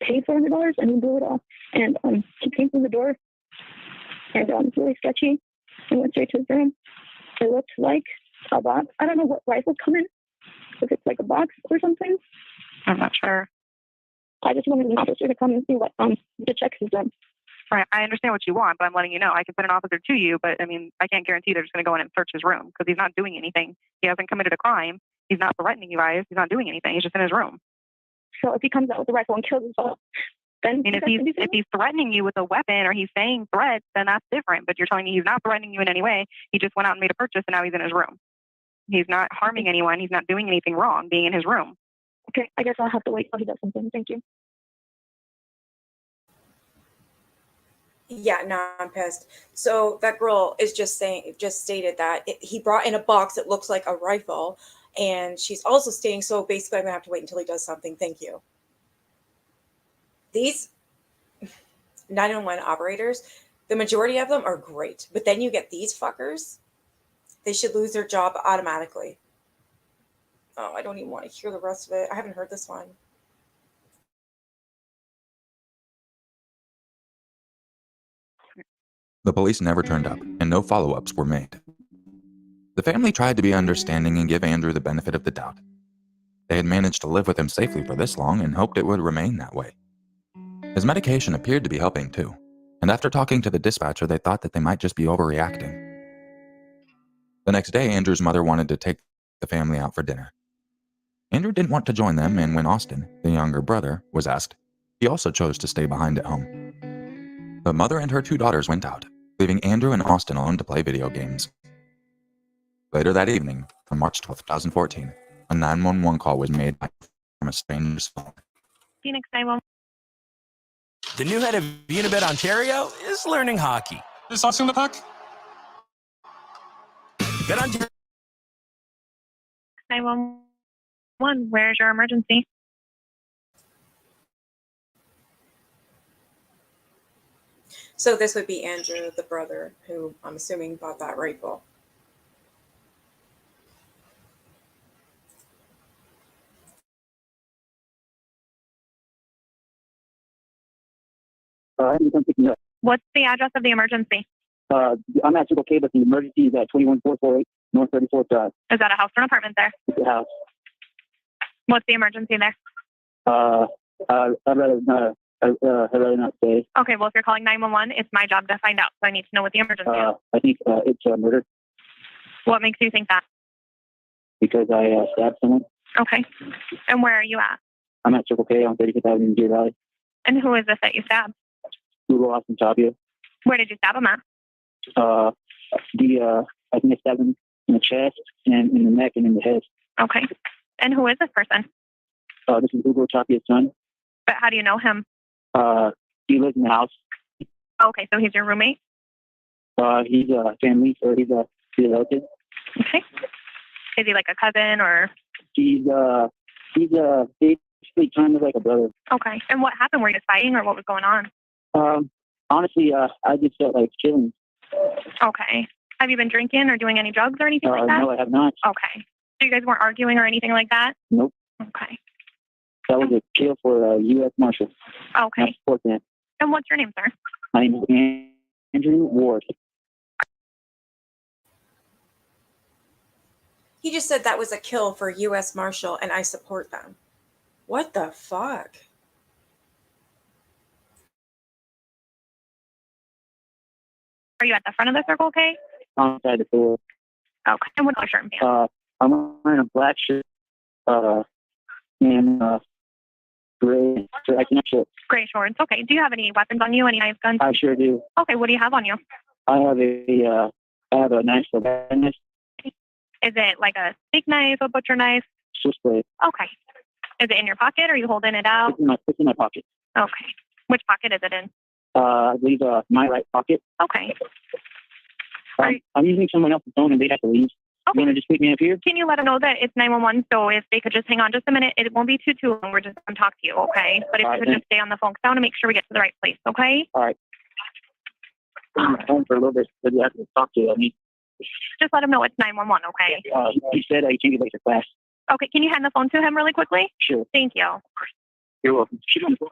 paid $400 and he blew it off. And he came through the door and it's really sketchy and went straight to his room. It looked like a box. I don't know what rifles come in. If it's a box or something. I'm not sure. I just wanted an officer to come and see what to check his room. Right, I understand what you want, but I'm letting you know. I can send an officer to you, but I mean, I can't guarantee they're just going to go in and search his room because he's not doing anything. He hasn't committed a crime. He's not threatening you guys. He's not doing anything. He's just in his room. So if he comes out with a rifle and kills us all, then I mean, if he's threatening you with a weapon or he's saying threats, then that's different. But you're telling me he's not threatening you in any way. He just went out and made a purchase, and now he's in his room. He's not harming anyone. He's not doing anything wrong being in his room. Okay, I guess I'll have to wait till he does something. Thank you. Yeah, no, I'm pissed. So that girl is just stated that he brought in a box that looks like a rifle, and she's also stating, so basically I'm gonna have to wait until he does something. Thank you. These 911 operators, the majority of them are great, but then you get these fuckers, they should lose their job automatically. Oh, I don't even want to hear the rest of it. I haven't heard this one. The police never turned up, and no follow-ups were made. The family tried to be understanding and give Andrew the benefit of the doubt. They had managed to live with him safely for this long and hoped it would remain that way. His medication appeared to be helping too, and after talking to the dispatcher, they thought that they might just be overreacting. The next day, Andrew's mother wanted to take the family out for dinner. Andrew didn't want to join them, and when Austin, the younger brother, was asked, he also chose to stay behind at home. The mother and her two daughters went out, leaving Andrew and Austin alone to play video games. Later that evening, on March 12, 2014, a 911 call was made from a stranger's phone. Phoenix 911. The new head of Unibet Ontario is learning hockey. Is tossing the puck? Bet Ontario. 911. Where's your emergency? So this would be Andrew, the brother, who I'm assuming bought that rifle. I need to come pick me up. What's the address of the emergency? I'm at Circle K, but the emergency is at 21448 North 34th Drive. Is that a house or an apartment there? It's the house. What's the emergency there? I'd rather not say. Okay, well, if you're calling 911, it's my job to find out. So I need to know what the emergency is. I think it's murder What makes you think that? because I stabbed someone. Okay. And where are you at? I'm at Circle K on 35th Avenue in Deer Valley. And who is this that you stabbed? Google Austin Tapia. Where did you stab him at? I think I stabbed him in the chest and in the neck and in the head. Okay. And who is this person? This is Google Tapia's son. But how do you know him? He lives in the house. Okay, so he's your roommate? He's a family, or he's a relative. Okay. Is he like a cousin or? He's basically kind of like a brother. Okay. And what happened? Were you just fighting or what was going on? Honestly, I just felt like chilling. Okay. Have you been drinking or doing any drugs or anything like that? No, I have not. Okay. So you guys weren't arguing or anything like that? Nope. Okay. That was a kill for a U.S. Marshal. Okay. Not man. And what's your name, sir? My name is Andrew Ward. He just said that was a kill for U.S. Marshal, and I support them. What the fuck? Are you at the front of the Circle K? Outside the door. Okay. And what's your shirt and pants? I'm wearing a black shirt and gray. So I can actually. Gray shorts. Okay. Do you have any weapons on you? Any knives, guns? I sure do. Okay. What do you have on you? I have a knife, a bad knife. Is it like a steak knife, a butcher knife? Switchblade. Okay. Is it in your pocket or are you holding it out? It's in my pocket. Okay. Which pocket is it in? I believe my right pocket. Okay. I'm using someone else's phone and they have to leave. Okay. You want to just pick me up here? Can you let them know that it's 911? So if they could just hang on just a minute, it won't be too long. We're just going to talk to you, okay? But if you could just stay on the phone, because I want to make sure we get to the right place, okay? All right. I'm on the phone for a little bit, but you have to talk to me. Just let them know it's 911, okay? He said he can't get back to class. Okay, can you hand the phone to him really quickly? Sure. Thank you. You're welcome. She's on the phone.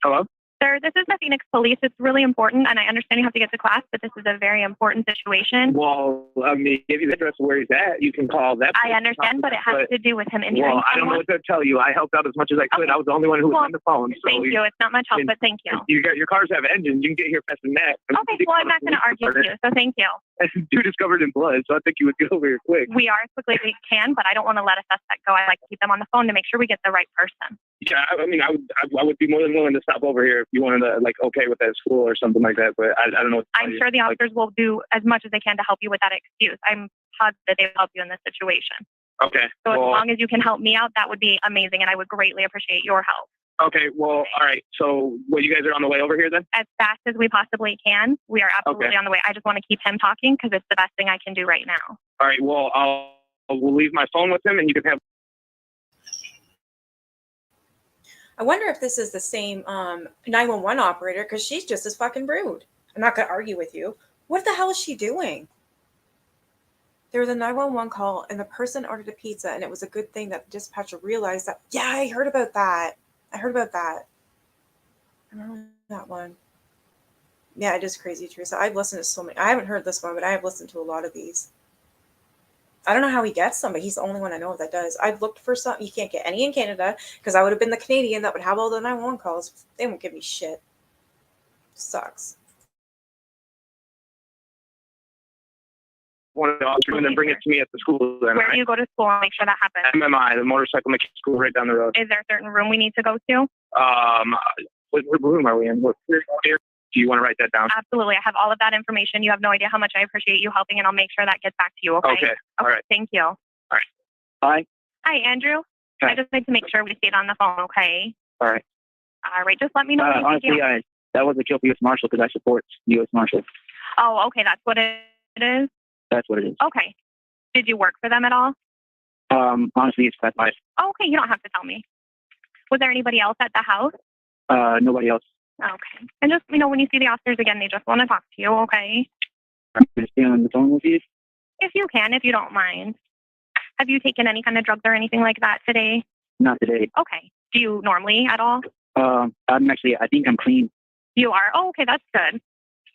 Hello? Sir, this is the Phoenix Police. It's really important, and I understand you have to get to class, but this is a very important situation. Well, I mean, if you address where he's at, you can call that. I understand, but it has to do with him injuring Well, I don't know someone. what to tell you. I helped out as much as I could. Okay. I was the only one who was on the phone. So Thank you. It's not much help, but thank you. Your cars have engines. You can get here faster than that. Okay, well, I'm not going to argue with you, so thank you. Dude is covered in blood, so I think you would get over here quick. We are as quickly as we can, but I don't want to let a suspect go. I like to keep them on the phone to make sure we get the right person. Yeah, I mean, I would be more than willing to stop over here if you wanted to, like, okay with that school or something like that. But I don't know. I'm sure the officers will do as much as they can to help you with that excuse. I'm positive that they will help you in this situation. Okay. So as long as you can help me out, that would be amazing, and I would greatly appreciate your help. Okay, well, all right. So, you guys are on the way over here then? As fast as we possibly can. We are absolutely on the way. I just want to keep him talking because it's the best thing I can do right now. All right, well, we'll leave my phone with him, and you can have. I wonder if this is the same 911 operator, because she's just as fucking rude. I'm not going to argue with you. What the hell is she doing? There was a 911 call, and the person ordered a pizza, and it was a good thing that the dispatcher realized that. Yeah, I heard about that. I remember that one. Yeah, it is crazy, Teresa. I've listened to so many. I haven't heard this one, but I have listened to a lot of these. I don't know how he gets them, but he's the only one I know that does. I've looked for some. You can't get any in Canada because I would have been the Canadian that would have all the 911 calls. They won't give me shit. Sucks. One of the officers and then bring it to me at the school. Then, Where do you go to school and make sure that happens? MMI, the motorcycle mechanic school right down the road. Is there a certain room we need to go to? What room are we in? Do you want to write that down? Absolutely. I have all of that information. You have no idea how much I appreciate you helping, and I'll make sure that gets back to you, okay? Okay. All right. Thank you. All right. Hi. Hi, Andrew. Hi. I just need to make sure we stayed on the phone, okay? All right. All right. Just let me know. Honestly, that was a kill for U.S. Marshal because I support U.S. Marshal. Oh, okay. That's what it is? That's what it is. Okay. Did you work for them at all? Honestly, it's past life. Oh, okay. You don't have to tell me. Was there anybody else at the house? Nobody else. Okay. And just, when you see the officers again, they just want to talk to you, okay? I'm going to stay on the phone with you? If you can, if you don't mind. Have you taken any kind of drugs or anything like that today? Not today. Okay. Do you normally at all? I think I'm clean. You are? Oh, okay, that's good.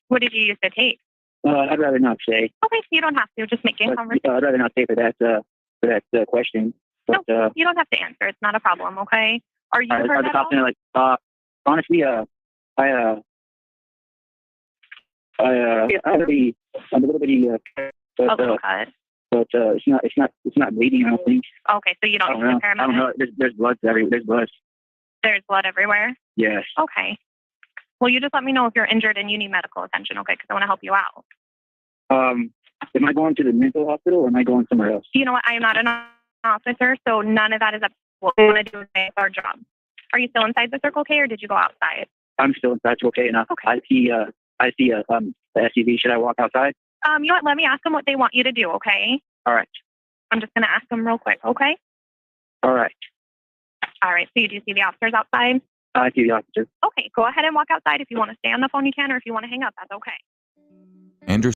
What did you used to take? I'd rather not say. Okay, you don't have to. Just making conversation. I'd rather not say for that question. But, no, you don't have to answer. It's not a problem, okay? Are you hurt at all? Like, honestly, I'm a little bit, but it's not bleeding. I don't think. Okay, so you don't need a paramedic. I don't know. There's blood everywhere. There's blood. There's blood everywhere. Yes. Okay. Well, you just let me know if you're injured and you need medical attention, okay? Because I want to help you out. Am I going to the mental hospital or am I going somewhere else? You know what? I am not an officer, so none of that is up. What we want to do is our job. Are you still inside the Circle K or did you go outside? I'm still inside Circle K, and I see the SUV. Should I walk outside? You know what? Let me ask them what they want you to do, okay? All right. I'm just going to ask them real quick, okay? All right. All right. So you do see the officers outside? I see the officer. Okay. Go ahead and walk outside. If you want to stay on the phone, you can, or if you want to hang up, that's okay. Andrew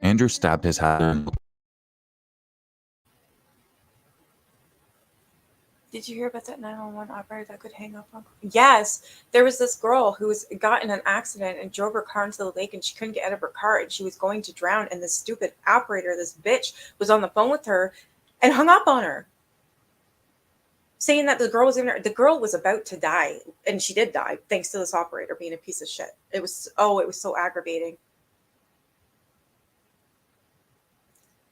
Andrew stabbed his hat. Did you hear about that 911 operator that could hang up on? Yes, there was this girl who got in an accident and drove her car into the lake, and she couldn't get out of her car, and she was going to drown. And this stupid operator, this bitch, was on the phone with her and hung up on her, saying that the girl was about to die, and she did die thanks to this operator being a piece of shit. It was so aggravating.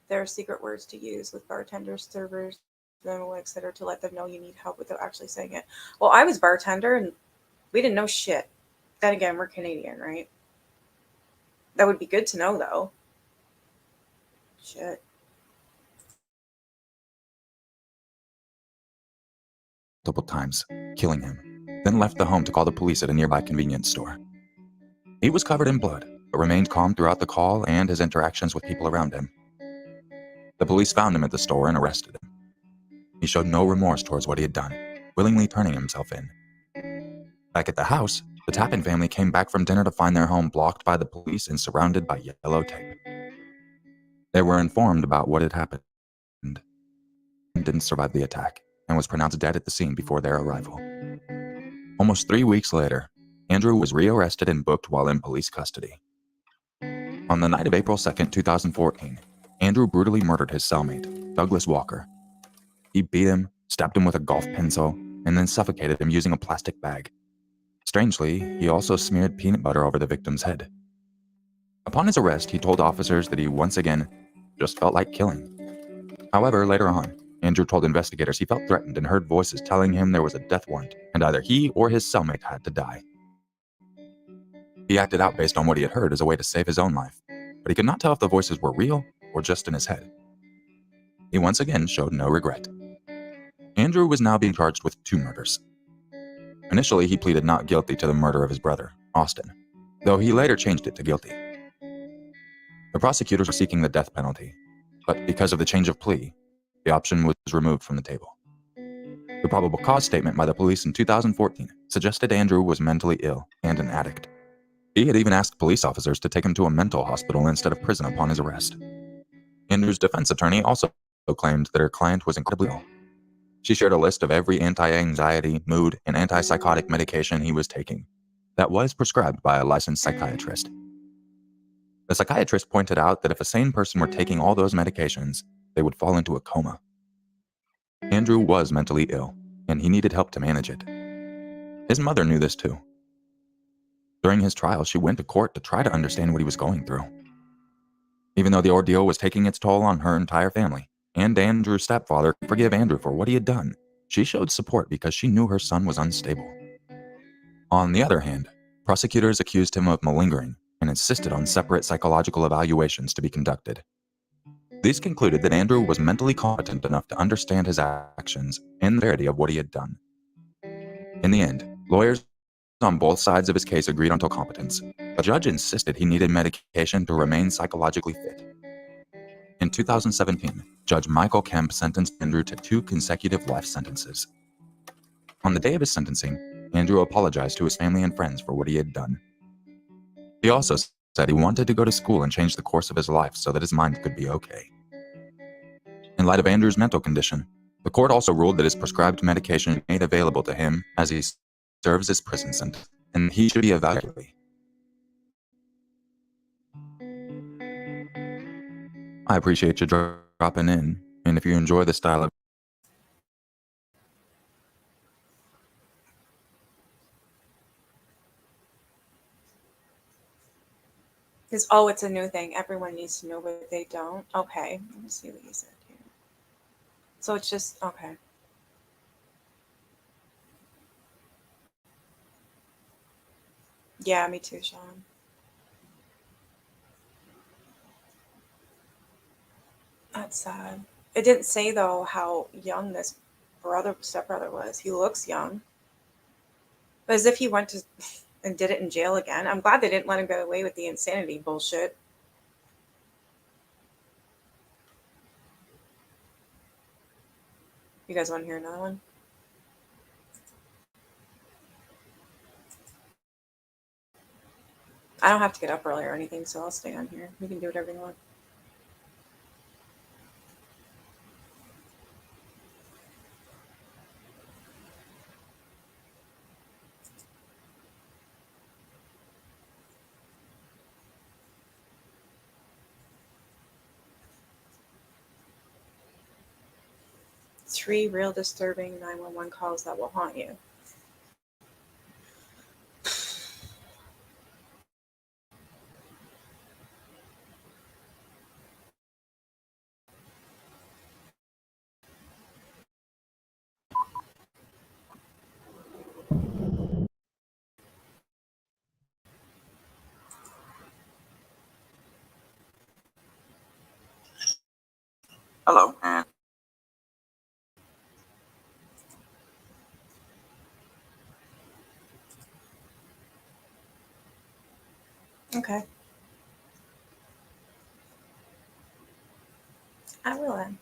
There are secret words to use with bartenders, servers, etc. to let them know you need help without actually saying it. Well, I was bartender and we didn't know shit. Then again, we're Canadian, right? That would be good to know, though. Shit. Multiple times, killing him, then left the home to call the police at a nearby convenience store. He was covered in blood, but remained calm throughout the call and his interactions with people around him. The police found him at the store and arrested him. He showed no remorse towards what he had done, willingly turning himself in. Back at the house, the Tappan family came back from dinner to find their home blocked by the police and surrounded by yellow tape. They were informed about what had happened. He didn't survive the attack and was pronounced dead at the scene before their arrival. Almost 3 weeks later, Andrew was rearrested and booked while in police custody. On the night of April 2nd, 2014, Andrew brutally murdered his cellmate, Douglas Walker. He beat him, stabbed him with a golf pencil, and then suffocated him using a plastic bag. Strangely, he also smeared peanut butter over the victim's head. Upon his arrest, he told officers that he once again just felt like killing. However, later on, Andrew told investigators he felt threatened and heard voices telling him there was a death warrant and either he or his cellmate had to die. He acted out based on what he had heard as a way to save his own life, but he could not tell if the voices were real or just in his head. He once again showed no regret. Andrew was now being charged with 2 murders. Initially, he pleaded not guilty to the murder of his brother, Austin, though he later changed it to guilty. The prosecutors were seeking the death penalty, but because of the change of plea, the option was removed from the table. The probable cause statement by the police in 2014 suggested Andrew was mentally ill and an addict. He had even asked police officers to take him to a mental hospital instead of prison upon his arrest. Andrew's defense attorney also claimed that her client was incredibly ill. She shared a list of every anti-anxiety, mood, and antipsychotic medication he was taking that was prescribed by a licensed psychiatrist. The psychiatrist pointed out that if a sane person were taking all those medications, they would fall into a coma. Andrew was mentally ill, and he needed help to manage it. His mother knew this too. During his trial, she went to court to try to understand what he was going through. Even though the ordeal was taking its toll on her entire family, and Andrew's stepfather could forgive Andrew for what he had done, she showed support because she knew her son was unstable. On the other hand, prosecutors accused him of malingering and insisted on separate psychological evaluations to be conducted. These concluded that Andrew was mentally competent enough to understand his actions and the severity of what he had done. In the end, lawyers on both sides of his case agreed on competence. A judge insisted he needed medication to remain psychologically fit. In 2017, Judge Michael Kemp sentenced Andrew to 2 consecutive life sentences. On the day of his sentencing, Andrew apologized to his family and friends for what he had done. He also said he wanted to go to school and change the course of his life so that his mind could be okay. In light of Andrew's mental condition, the court also ruled that his prescribed medication be made available to him as he serves his prison sentence, and he should be evaluated. I appreciate you dropping in, and if you enjoy the style of Because, oh, it's a new thing. Everyone needs to know, but they don't. Okay, let me see what you said here. So it's just, okay. Yeah, me too, Sean. That's sad. It didn't say, though, how young this stepbrother was. He looks young. But as if he went to and did it in jail again. I'm glad they didn't let him get away with the insanity bullshit. You guys want to hear another one? I don't have to get up early or anything, so I'll stay on here. You can do whatever you want. Three real disturbing 911 calls that will haunt you. hello, and Okay. I will then.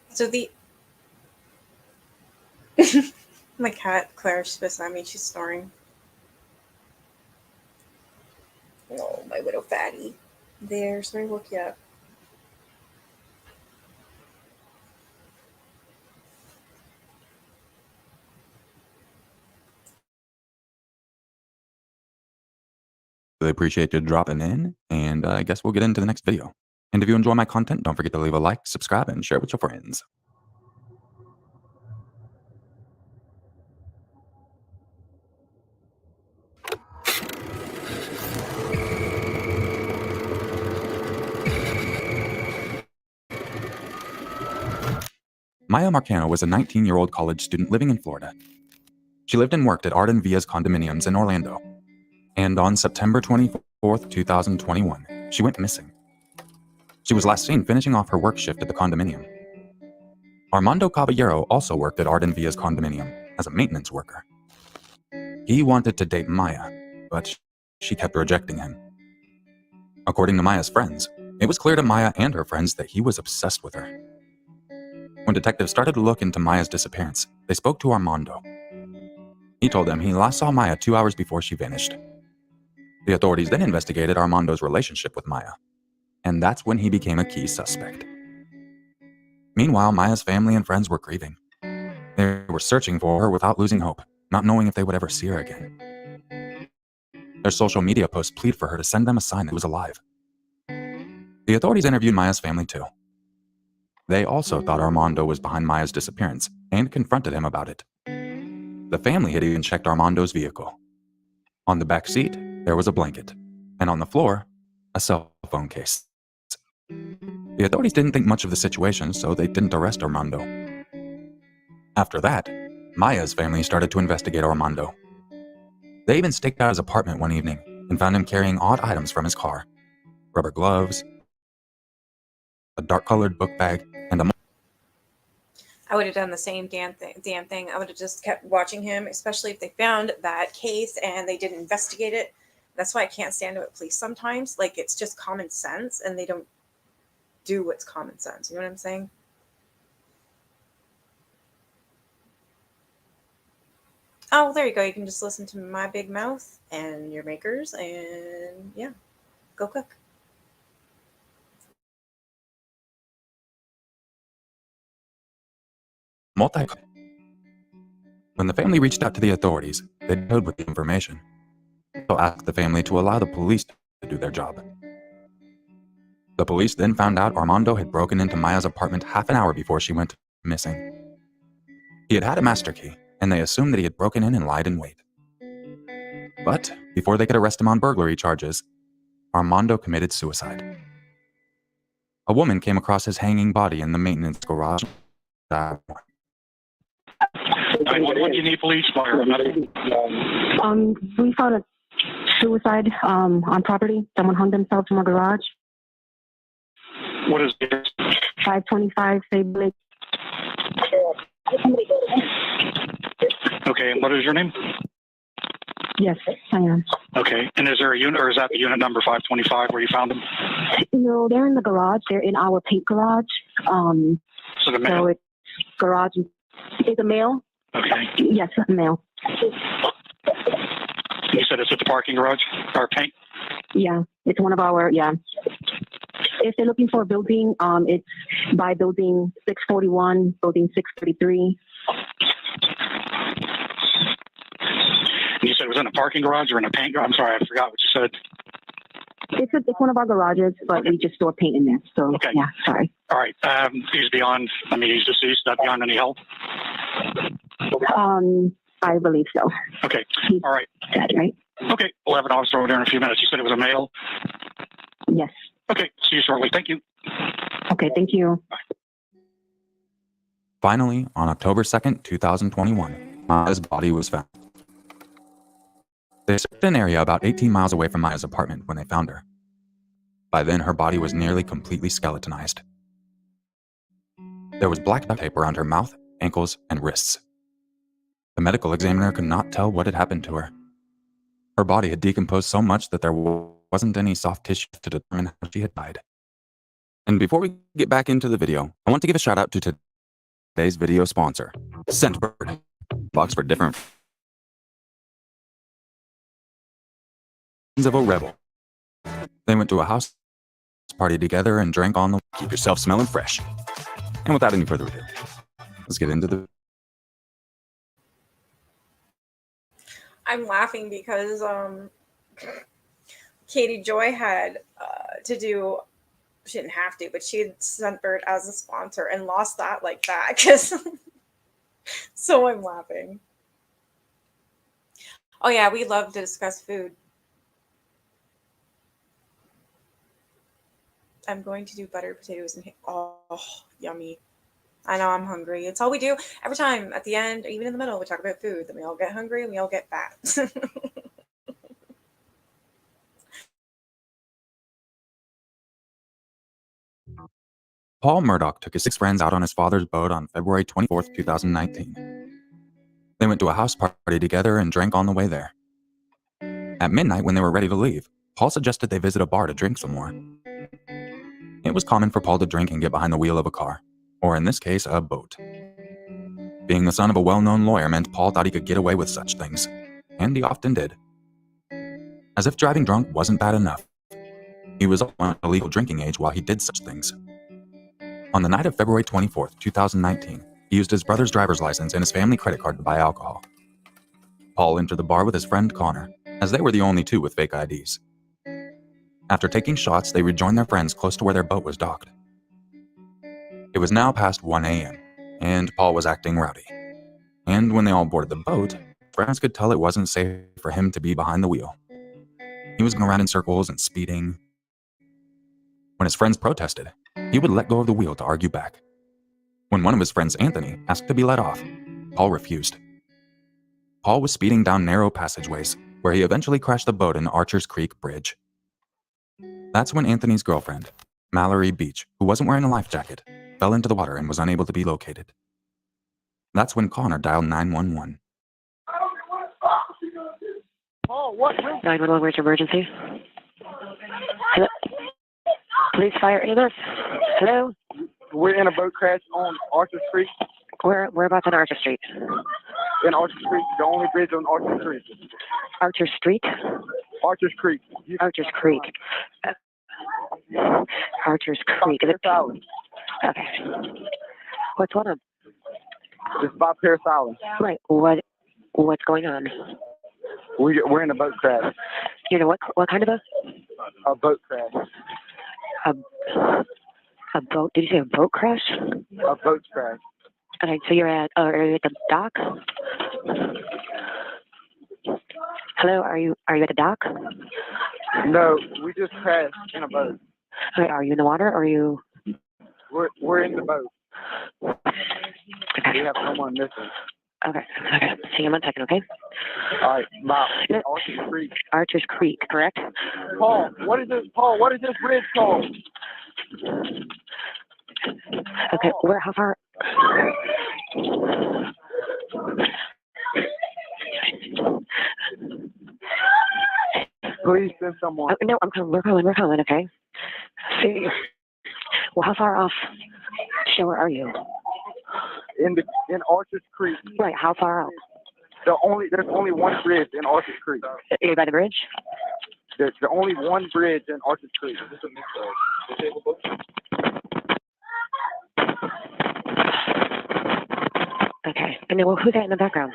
So the my cat Claire, she's beside me. She's snoring. Oh, my little fatty. There, so I woke you up. I appreciate you dropping in, and I guess we'll get into the next video. And if you enjoy my content, don't forget to leave a like, subscribe, and share with your friends. Maya Marcano was a 19-year-old college student living in Florida. She lived and worked at Arden Villa's condominiums in Orlando. And on September 24th, 2021, she went missing. She was last seen finishing off her work shift at the condominium. Armando Caballero also worked at Arden Villa's condominium as a maintenance worker. He wanted to date Maya, but she kept rejecting him. According to Maya's friends, it was clear to Maya and her friends that he was obsessed with her. When detectives started to look into Maya's disappearance, they spoke to Armando. He told them he last saw Maya 2 hours before she vanished. The authorities then investigated Armando's relationship with Maya, and that's when he became a key suspect. Meanwhile, Maya's family and friends were grieving. They were searching for her without losing hope, not knowing if they would ever see her again. Their social media posts plead for her to send them a sign that he was alive. The authorities interviewed Maya's family too. They also thought Armando was behind Maya's disappearance and confronted him about it. The family had even checked Armando's vehicle. On the back seat, there was a blanket, and on the floor, a cell phone case. The authorities didn't think much of the situation, so they didn't arrest Armando. After that, Maya's family started to investigate Armando. They even staked out his apartment one evening and found him carrying odd items from his car: rubber gloves, a dark-colored book bag, and a I would have done the same damn thing. I would have just kept watching him, especially if they found that case and they didn't investigate it. That's why I can't stand it with police sometimes. Like, it's just common sense, and they don't do what's common sense. You know what I'm saying? Oh, there you go. You can just listen to my big mouth and your makers, and yeah. Go cook. Multi. When the family reached out to the authorities, they dealt with the information. So asked the family to allow the police to do their job. The police then found out Armando had broken into Maya's apartment half an hour before she went missing. He had had a master key, and they assumed that he had broken in and lied in wait. But before they could arrest him on burglary charges, Armando committed suicide. A woman came across his hanging body in the maintenance garage. 911, you need police, fire, medical. We found a suicide on property. Someone hung themselves in a garage. What is it? 525 Sable Lake. Okay, and what is your name? Yes, I am. Okay, and is there a unit, or is that the unit number 525 where you found them? No, they're in the garage. They're in our paint garage. So the male? So it's garage. It's a male? Okay. Yes, a male. You said it's at the parking garage, or paint? Yeah, it's one of our, yeah. If they're looking for a building, it's by building 641, building 633. You said it was in a parking garage or in a paint garage? I'm sorry, I forgot what you said. It's one of our garages, but Okay. we just store paint in there. So, Okay. yeah, sorry. All right, he's beyond, he's deceased, not beyond any help? I believe so. Okay, He's all right. dead, right? Okay, we'll have an officer over there in a few minutes. You said it was a male? Yes. Okay, see you shortly. Thank you. Okay, thank you. Finally, on October 2nd, 2021, Maya's body was found. They searched an area about 18 miles away from Maya's apartment when they found her. By then, her body was nearly completely skeletonized. There was black duct tape around her mouth, ankles, and wrists. The medical examiner could not tell what had happened to her. Her body had decomposed so much that there wasn't any soft tissue to determine how she had died. And before we get back into the video, I want to give a shout out to today's video sponsor, Scentbird. Box for different of a rebel. They went to a house party together and drank on the keep yourself smelling fresh. And without any further ado, let's get into the I'm laughing because Katie Joy had to do, she didn't have to, but she had Scentbird as a sponsor and lost that like that. Cause so I'm laughing. Oh yeah, we love to discuss food. I'm going to do buttered potatoes and oh, yummy. I know I'm hungry. It's all we do every time at the end, even in the middle, we talk about food. Then we all get hungry and we all get fat. Paul Murdoch took his 6 friends out on his father's boat on February 24th, 2019. They went to a house party together and drank on the way there. At midnight, when they were ready to leave, Paul suggested they visit a bar to drink some more. It was common for Paul to drink and get behind the wheel of a car, or in this case, a boat. Being the son of a well-known lawyer meant Paul thought he could get away with such things, and he often did. As if driving drunk wasn't bad enough, he was on a legal drinking age while he did such things. On the night of February 24th, 2019, he used his brother's driver's license and his family credit card to buy alcohol. Paul entered the bar with his friend Connor, as they were the only two with fake IDs. After taking shots, they rejoined their friends close to where their boat was docked. It was now past 1 a.m., and Paul was acting rowdy. And when they all boarded the boat, friends could tell it wasn't safe for him to be behind the wheel. He was going around in circles and speeding. When his friends protested, he would let go of the wheel to argue back. When one of his friends, Anthony, asked to be let off, Paul refused. Paul was speeding down narrow passageways, where he eventually crashed the boat in Archer's Creek Bridge. That's when Anthony's girlfriend, Mallory Beach, who wasn't wearing a life jacket, fell into the water and was unable to be located. That's when Connor dialed 911. 911, where's your emergency? Hello? Police, fire, ambulance? Hello? We're in a boat crash on Archer Street. Whereabouts on Archer Street? In Archer Street, the only bridge on Archer Street. Archer Street? Archer's Creek. Archer's Creek. Archer's Creek. Is it? Okay. What's going on? It's by Pierce Island. Right. What's going on? We're in a boat crash. You know what kind of A boat crash. a boat? Did you say a boat crash? A boat crash. Okay, so you're at the dock? Hello, are you at the dock? No, we just crashed in a boat. Okay, are you in the water or are you? We're in the boat. Okay. We have someone missing. Okay. Hang on 1 second, okay? All right, Bob. Archer's Creek. Archer's Creek, correct? Paul, what is this bridge called? Okay, how far? Please send someone. No, we're calling, okay? See, well, how far off shore are you? In Archer's Creek. Right, how far out? There's only one bridge in Archer's Creek. You're by the bridge? There's only one bridge in Archer's Creek. Okay, and then who's that in the background?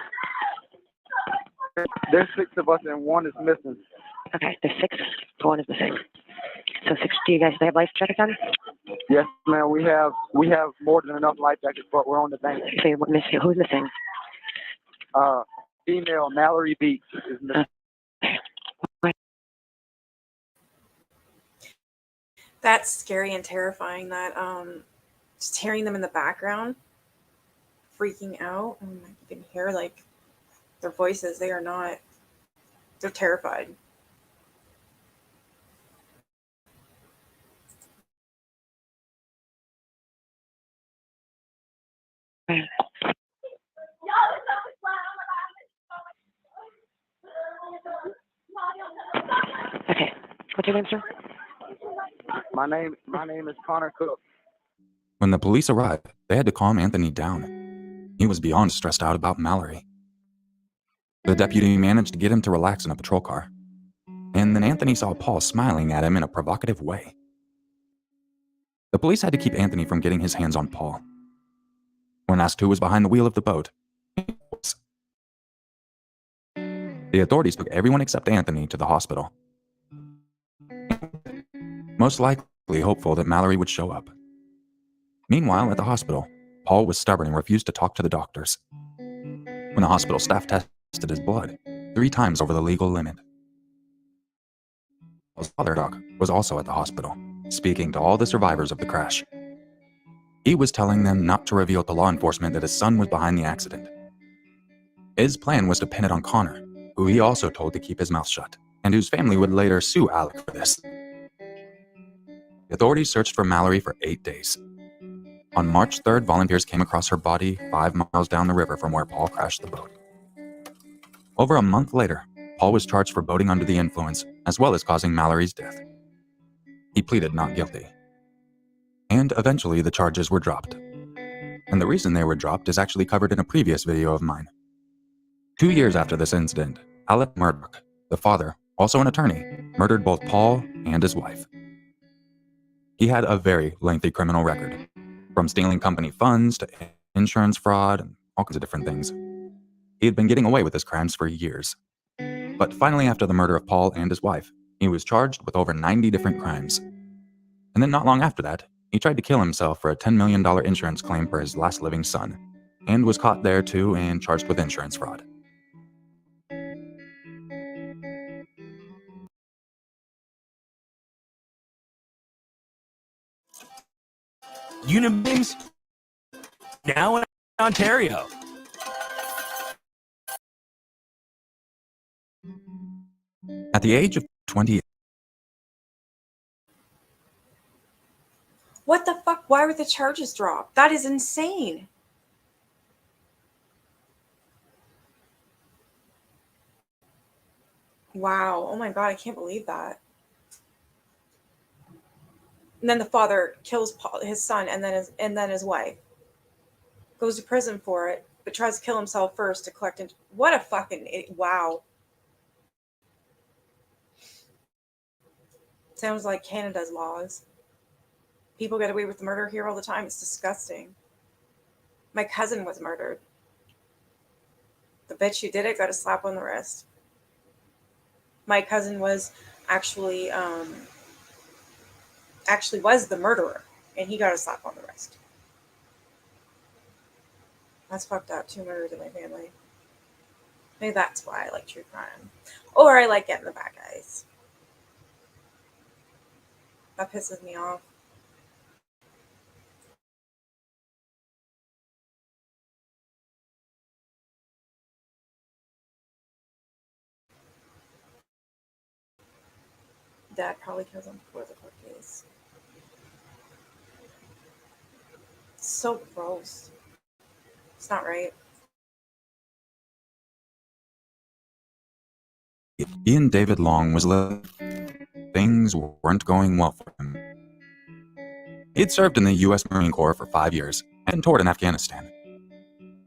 There's 6 of us and one is missing. Okay, there's 6, one is missing. So 6, do you guys have life jackets on? Yes, ma'am. We have more than enough life jackets, but we're on the bank. So you're missing, who's missing? Female Mallory Beats is missing. That's scary and terrifying. That just hearing them in the background, freaking out, and you can hear like their voices. They're terrified. Okay, what's your name, sir? My name is Connor Cook. When the police arrived, they had to calm Anthony down. He was beyond stressed out about Mallory. The deputy managed to get him to relax in a patrol car. And then Anthony saw Paul smiling at him in a provocative way. The police had to keep Anthony from getting his hands on Paul. When asked who was behind the wheel of the boat, the authorities took everyone except Anthony to the hospital, most likely hopeful that Mallory would show up. Meanwhile, at the hospital, Paul was stubborn and refused to talk to the doctors. When the hospital staff tested his blood, 3 times over the legal limit. Paul's father, Doc, was also at the hospital, speaking to all the survivors of the crash. He was telling them not to reveal to law enforcement that his son was behind the accident. His plan was to pin it on Connor, who he also told to keep his mouth shut, and whose family would later sue Alec for this. The authorities searched for Mallory for 8 days. On March 3rd, volunteers came across her body 5 miles down the river from where Paul crashed the boat. Over a month later, Paul was charged for boating under the influence, as well as causing Mallory's death. He pleaded not guilty. And eventually the charges were dropped. And the reason they were dropped is actually covered in a previous video of mine. 2 years after this incident, Alec Murdoch, the father, also an attorney, murdered both Paul and his wife. He had a very lengthy criminal record, from stealing company funds to insurance fraud and all kinds of different things. He had been getting away with his crimes for years. But finally, after the murder of Paul and his wife, he was charged with over 90 different crimes. And then not long after that, he tried to kill himself for a $10 million insurance claim for his last living son, and was caught there too and charged with insurance fraud. Unibeams now in Ontario. At the age of 20, What the fuck? Why were the charges dropped? That is insane. Wow. Oh my God, I can't believe that. And then the father kills Paul, his son, and then his wife. Goes to prison for it, but tries to kill himself first to collect. What a fucking wow. Sounds like Canada's laws. People get away with murder here all the time. It's disgusting. My cousin was murdered. The bitch who did it got a slap on the wrist. My cousin was actually was the murderer, and he got a slap on the wrist. That's fucked up. 2 murders in my family. Maybe that's why I like true crime. Or I like getting the bad guys. That pisses me off. Dad probably kills him before the court case. It's so gross. It's not right. Ian David Long was living. Things weren't going well for him. He had served in the U.S. Marine Corps for 5 years and toured in Afghanistan.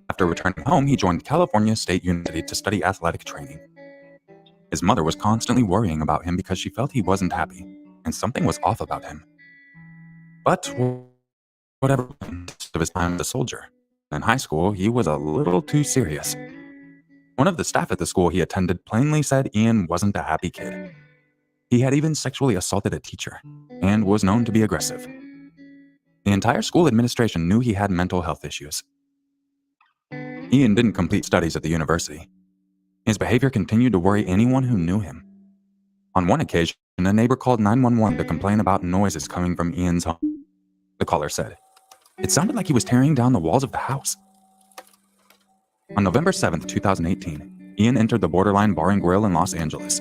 After returning home, he joined California State University to study athletic training. His mother was constantly worrying about him because she felt he wasn't happy, and something was off about him. But whatever of his time as a soldier, in high school, he was a little too serious. One of the staff at the school he attended plainly said Ian wasn't a happy kid. He had even sexually assaulted a teacher, and was known to be aggressive. The entire school administration knew he had mental health issues. Ian didn't complete studies at the university. His behavior continued to worry anyone who knew him. On one occasion, a neighbor called 911 to complain about noises coming from Ian's home. The caller said, "It sounded like he was tearing down the walls of the house." On November 7th, 2018, Ian entered the Borderline Bar and Grill in Los Angeles.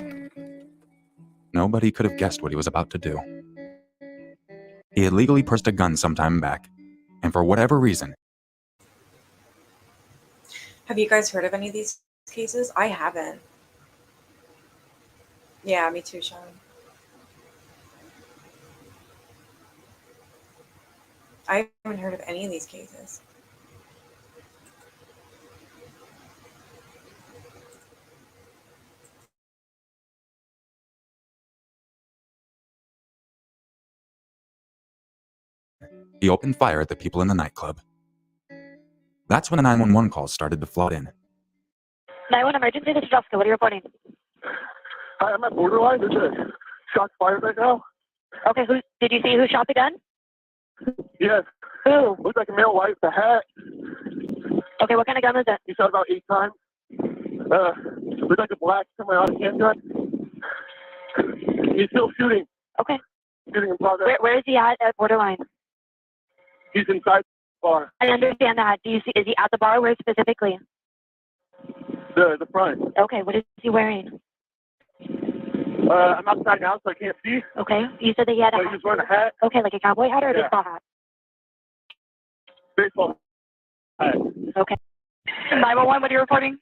Nobody could have guessed what he was about to do. He had legally purchased a gun some time back, and for whatever reason... Have you guys heard of any of these cases? I haven't. Yeah, me too, Sean. I haven't heard of any of these cases. He opened fire at the people in the nightclub. That's when the 911 calls started to flood in. 911 emergency, this is Jessica. What are you reporting? Hi, I'm at Borderline. There's a shots fired right now. Okay, did you see who shot the gun? Yes. Who? Looks like a male white with a hat. Okay, what kind of gun is it? He shot about 8 times. Looks like a black semi-auto handgun. He's still shooting. Okay. Shooting in progress. Where is he at Borderline? He's inside the bar. I understand that. Is he at the bar? Where specifically? The front. Okay, what is he wearing? I'm outside now, so I can't see. Okay, you said that he had a hat. He's wearing a hat. Okay, like a cowboy hat or a Yeah. baseball hat? Baseball hat. Okay. 911, what are you reporting?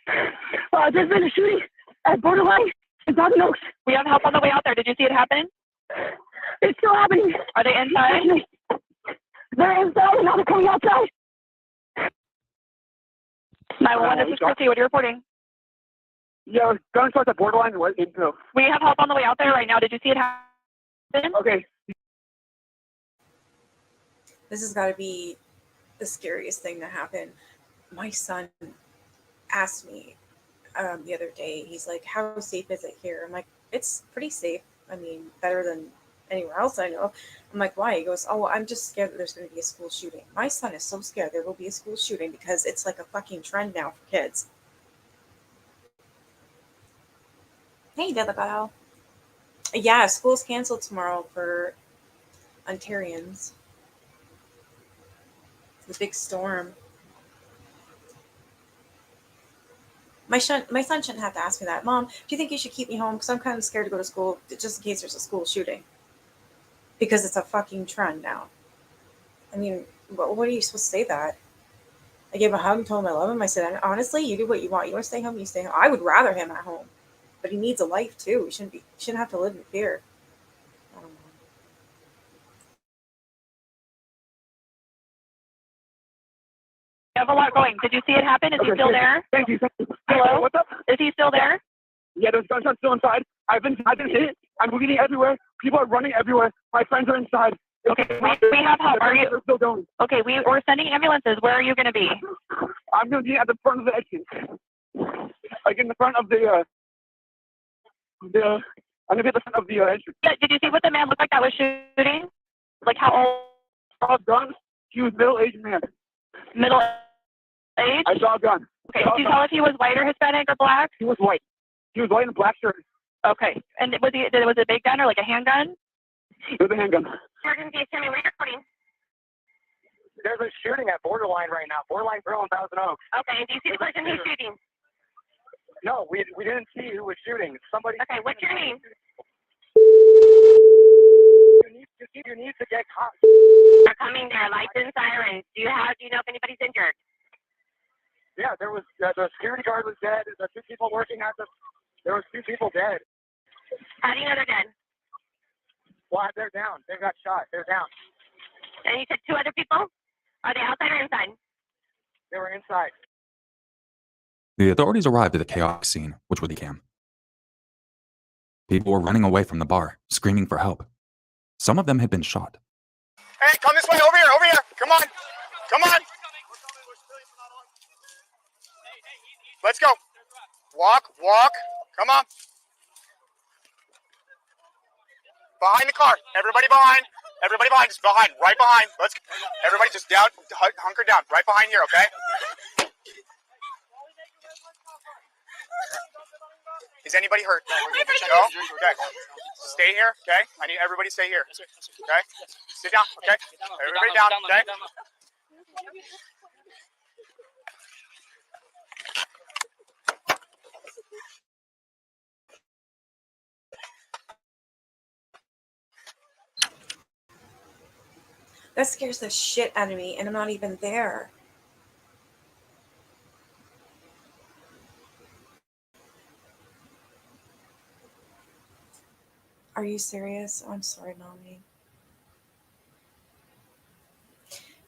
There's been a shooting at Borderline in Thousand Oaks. We have help on the way out there. Did you see it happen? It's still happening. Are they inside? They're inside and now they're coming outside. 911, this is Christy. What are you reporting? Yeah, gunshots at Borderline. We have help on the way out there right now. Did you see it happen? Okay. This has got to be the scariest thing to happen. My son asked me the other day, he's like, how safe is it here? I'm like, it's pretty safe. I mean, better than anywhere else I know. I'm like, why? He goes, oh, well, I'm just scared that there's going to be a school shooting. My son is so scared there will be a school shooting because it's like a fucking trend now for kids. Hey, Delicado. Yeah, school's canceled tomorrow for Ontarians. The big storm. My son shouldn't have to ask me that. Mom, do you think you should keep me home? Because I'm kind of scared to go to school just in case there's a school shooting. Because it's a fucking trend now. I mean, what are you supposed to say that? I gave him a hug and told him I love him. I said, honestly, you do what you want. You want to stay home, you stay home. I would rather him at home. But he needs a life too. He shouldn't have to live in fear. I don't know. You have a lot going. Did you see it happen? Is he still there? Thank you. Hello? What's up? Is he still there? Yeah, there's gunshots still inside. I've been hit. I'm bleeding everywhere. People are running everywhere. My friends are inside. Okay, we have help. Are you? They're still going. Okay, we're sending ambulances. Where are you going to be? I'm going to be at the front of the exit. Like in the front of the I'm going to be at the front of the entrance. Yeah, did you see what the man looked like that was shooting? Like how old? I saw a gun. He was middle-aged man. Middle age? I saw a gun. Okay, can you tell if he was white or Hispanic or black? He was white. He was white in a black shirt. Okay, and was it a big gun or like a handgun? It was a handgun. Emergency, tell me where you're reporting. There's a shooting at Borderline right now. Borderline Grill in Thousand Oaks. Okay, do you see the person who's shooting? No, we didn't see who was shooting. Somebody. Okay, what's your name? You need to get caught. They're coming there, lights and sirens. Do you know if anybody's injured? Yeah, there was the security guard was dead. There were 2 people working at the. There was 2 people dead. How do you know they're dead? Well, they're down. They got shot. They're down. And you said 2 other people? Are they outside or inside? They were inside. The authorities arrived at the chaotic scene, which was the cam. People were running away from the bar, screaming for help. Some of them had been shot. Hey, come this way, over here, come on, come on. Let's go. Walk, come on. Behind the car, everybody behind, just behind, right behind. Let's, everybody just down, hunker down, right behind here, okay? Is anybody hurt? No? Okay. Stay here, okay? I need everybody to stay here. Okay? Sit down, okay? Everybody down, okay? That scares the shit out of me, and I'm not even there. Are you serious? I'm sorry, Mommy.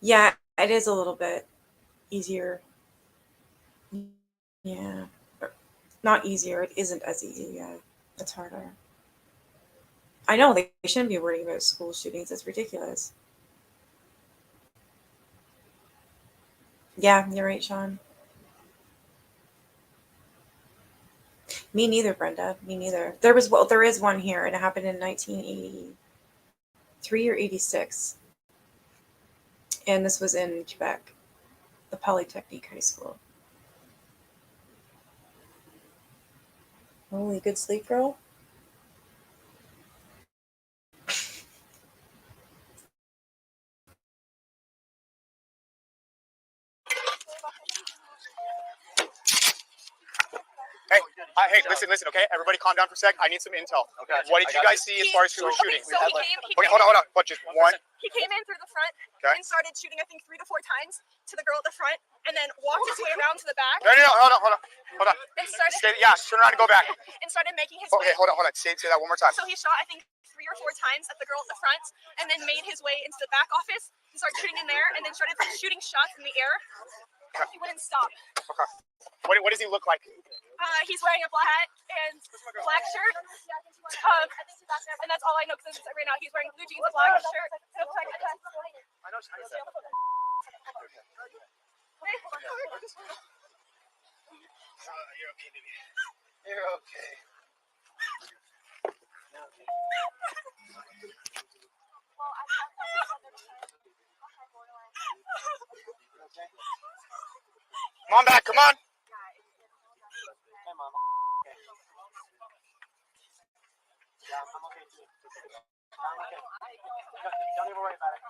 Yeah, it is a little bit easier. Yeah. Not easier. It isn't as easy. Yeah. It's harder. I know they shouldn't be worrying about school shootings. It's ridiculous. Yeah, you're right, Sean. Me neither, Brenda. Me neither. There is one here, and it happened in 1983 or 86. And this was in Quebec, the Polytechnique High School. Holy, good sleep, girl. Hey, listen, okay? Everybody calm down for a sec. I need some intel. Okay. What did you guys see as far as who was shooting? So Okay, hold on. But just one. He came in through the front Okay. and started shooting, I think, 3 to 4 times to the girl at the front, and then walked his way around to the back. No, hold on. And started, turn around and go back. and started making his Okay, way. hold on. Say that one more time. So he shot, I think, 3 or 4 times at the girl at the front, and then made his way into the back office and started shooting in there, and then started shooting shots in the air. Okay. He wouldn't stop. Okay. What does he look like? He's wearing a black hat and black shirt. And that's all I know because right now he's wearing blue jeans, a black shirt. I know. You're okay, baby. You're okay. Mom, back. Come on. Hey, Mom. Yeah, I'm okay too. I'm okay. Don't even worry about it.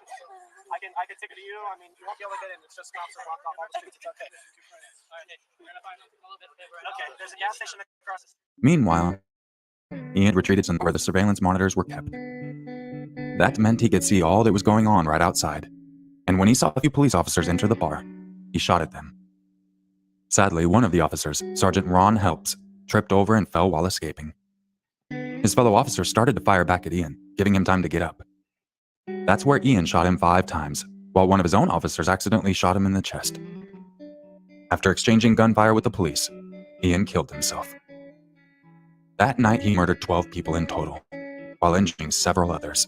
I can take it to you. I mean, you won't be able to get in. It's just cops are blocked off all the streets. It's okay. All right, hey, we're gonna find a little bit. Okay, there's a gas station across the street. Meanwhile, Ian retreated to where the surveillance monitors were kept. That meant he could see all that was going on right outside. And when he saw a few police officers enter the bar, he shot at them. Sadly, one of the officers, Sergeant Ron Helps, tripped over and fell while escaping. His fellow officers started to fire back at Ian, giving him time to get up. That's where Ian shot him 5 times, while one of his own officers accidentally shot him in the chest. After exchanging gunfire with the police, Ian killed himself. That night, he murdered 12 people in total. while injuring several others.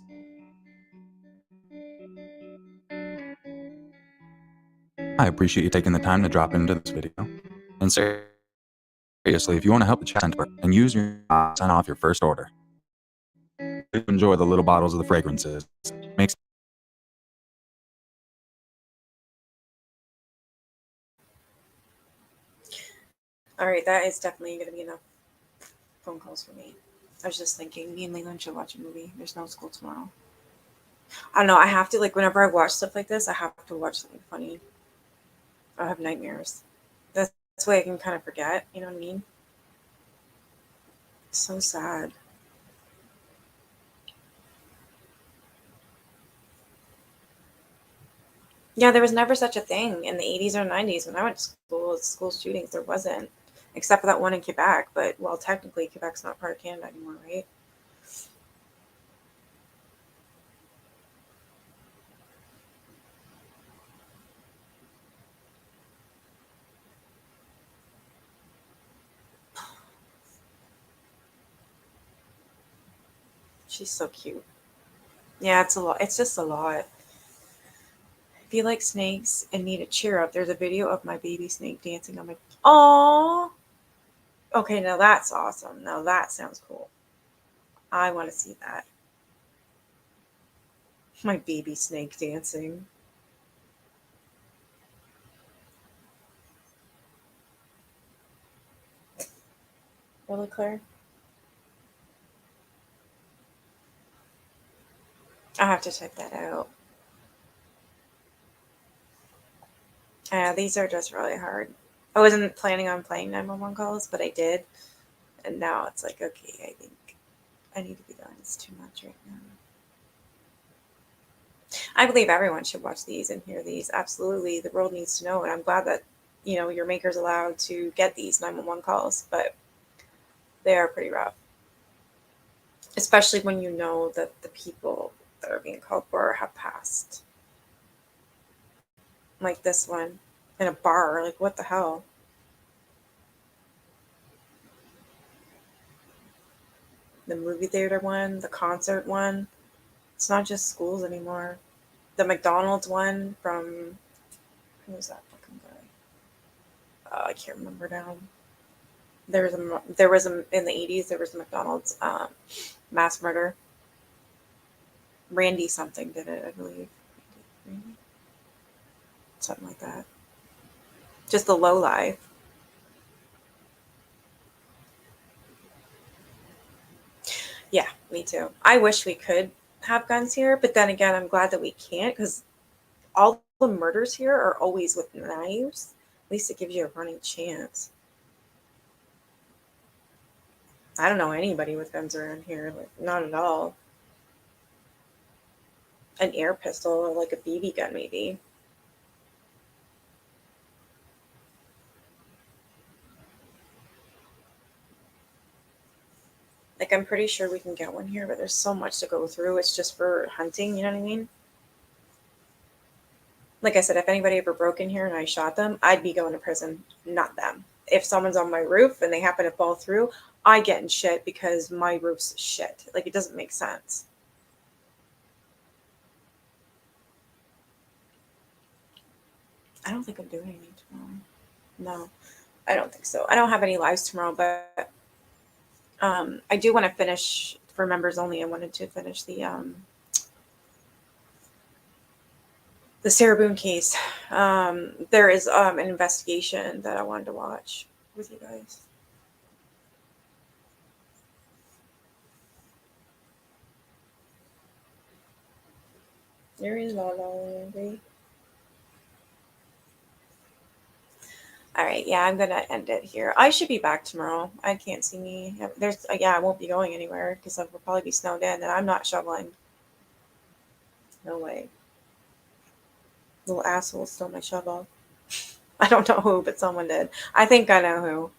I appreciate you taking the time to drop into this video. And seriously, if you want to help the center and use your sign off your first order, enjoy the little bottles of the fragrances. Makes All right, that is definitely going to be enough phone calls for me. I was just thinking, me and Leland should watch a movie. There's no school tomorrow. I don't know. I have to, like, whenever I watch stuff like this, I have to watch something funny. I have nightmares. That's why I can kind of forget. You know what I mean? It's so sad. Yeah, there was never such a thing in the 80s or 90s when I went to school shootings. There wasn't, except for that one in Quebec. But, well, technically, Quebec's not part of Canada anymore, right? She's so cute. Yeah, it's a lot. It's just a lot. If you like snakes and need a cheer up, there's a video of my baby snake dancing on my... Aww! Okay, now that's awesome. Now that sounds cool. I want to see that. My baby snake dancing. Really, Claire? I have to check that out. These are just really hard. I wasn't planning on playing 911 calls, but I did. And now it's like, okay, I think I need to be done. It's too much right now. I believe everyone should watch these and hear these. Absolutely. The world needs to know. And I'm glad that, you know, your maker's allowed to get these 911 calls, but they are pretty rough. Especially when you know that the people that are being called for have passed. Like this one in a bar. Like, what the hell? The movie theater one, the concert one. It's not just schools anymore. The McDonald's one from... Who was that fucking guy? I can't remember now. There was a in the 80s. There was a McDonald's mass murder. Randy something did it, I believe. Randy? Something like that. Just the low life. Yeah, me too. I wish we could have guns here, but then again, I'm glad that we can't because all the murders here are always with knives. At least it gives you a running chance. I don't know anybody with guns around here. Like, not at all. An air pistol or like a BB gun, maybe. Like, I'm pretty sure we can get one here, but there's so much to go through. It's just for hunting, you know what I mean? Like I said, if anybody ever broke in here and I shot them, I'd be going to prison, not them. If someone's on my roof and they happen to fall through, I get in shit because my roof's shit. Like, it doesn't make sense. I don't think I'm doing anything tomorrow. No, I don't think so. I don't have any lives tomorrow, but I do want to finish for members only. I wanted to finish the Sarah Boone case. There is an investigation that I wanted to watch with you guys. There is La La Land. All right, yeah, I'm gonna end it here. I should be back tomorrow. I can't see me. There's I won't be going anywhere because I will probably be snowed in, and I'm not shoveling. No way. Little asshole stole my shovel. I don't know who, but someone did. I think I know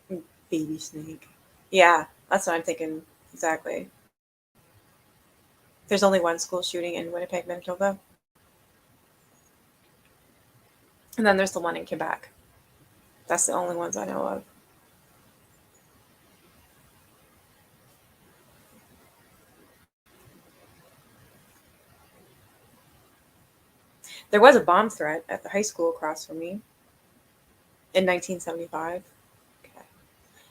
who. Baby snake. Yeah, that's what I'm thinking. Exactly. There's only one school shooting in Winnipeg, Manitoba. And then there's the one in Quebec. That's the only ones I know of. There was a bomb threat at the high school across from me in 1975. Okay.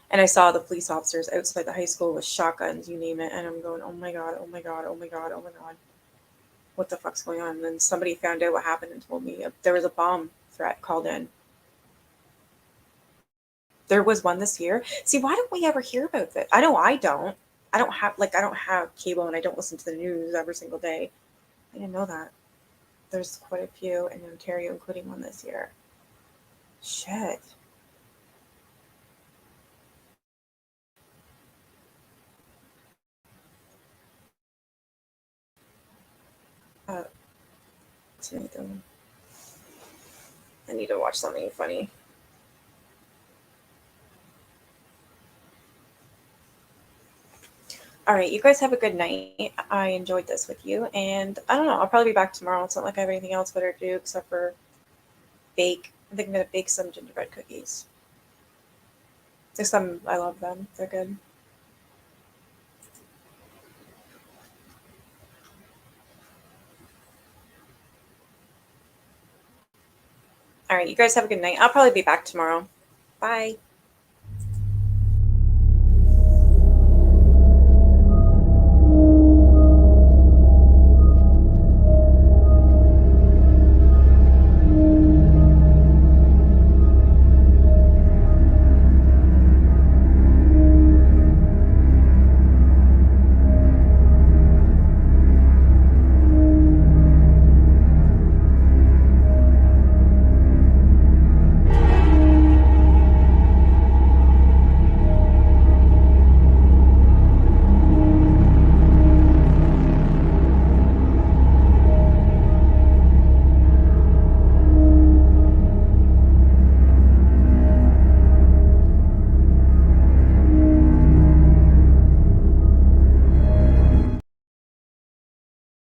And I saw the police officers outside the high school with shotguns, you name it. And I'm going, oh my God, oh my God, oh my God, oh my God. What the fuck's going on? And then somebody found out what happened and told me there was a bomb threat called in. There was one this year. See, why don't we ever hear about this? I know I don't. I don't have cable and I don't listen to the news every single day. I didn't know that. There's quite a few in Ontario, including one this year. Shit. I need to watch something funny. All right, you guys have a good night. I enjoyed this with you, and I don't know. I'll probably be back tomorrow. It's not like I have anything else better to do except for bake. I think I'm gonna bake some gingerbread cookies. There's some. I love them. They're good. All right, you guys have a good night. I'll probably be back tomorrow. Bye.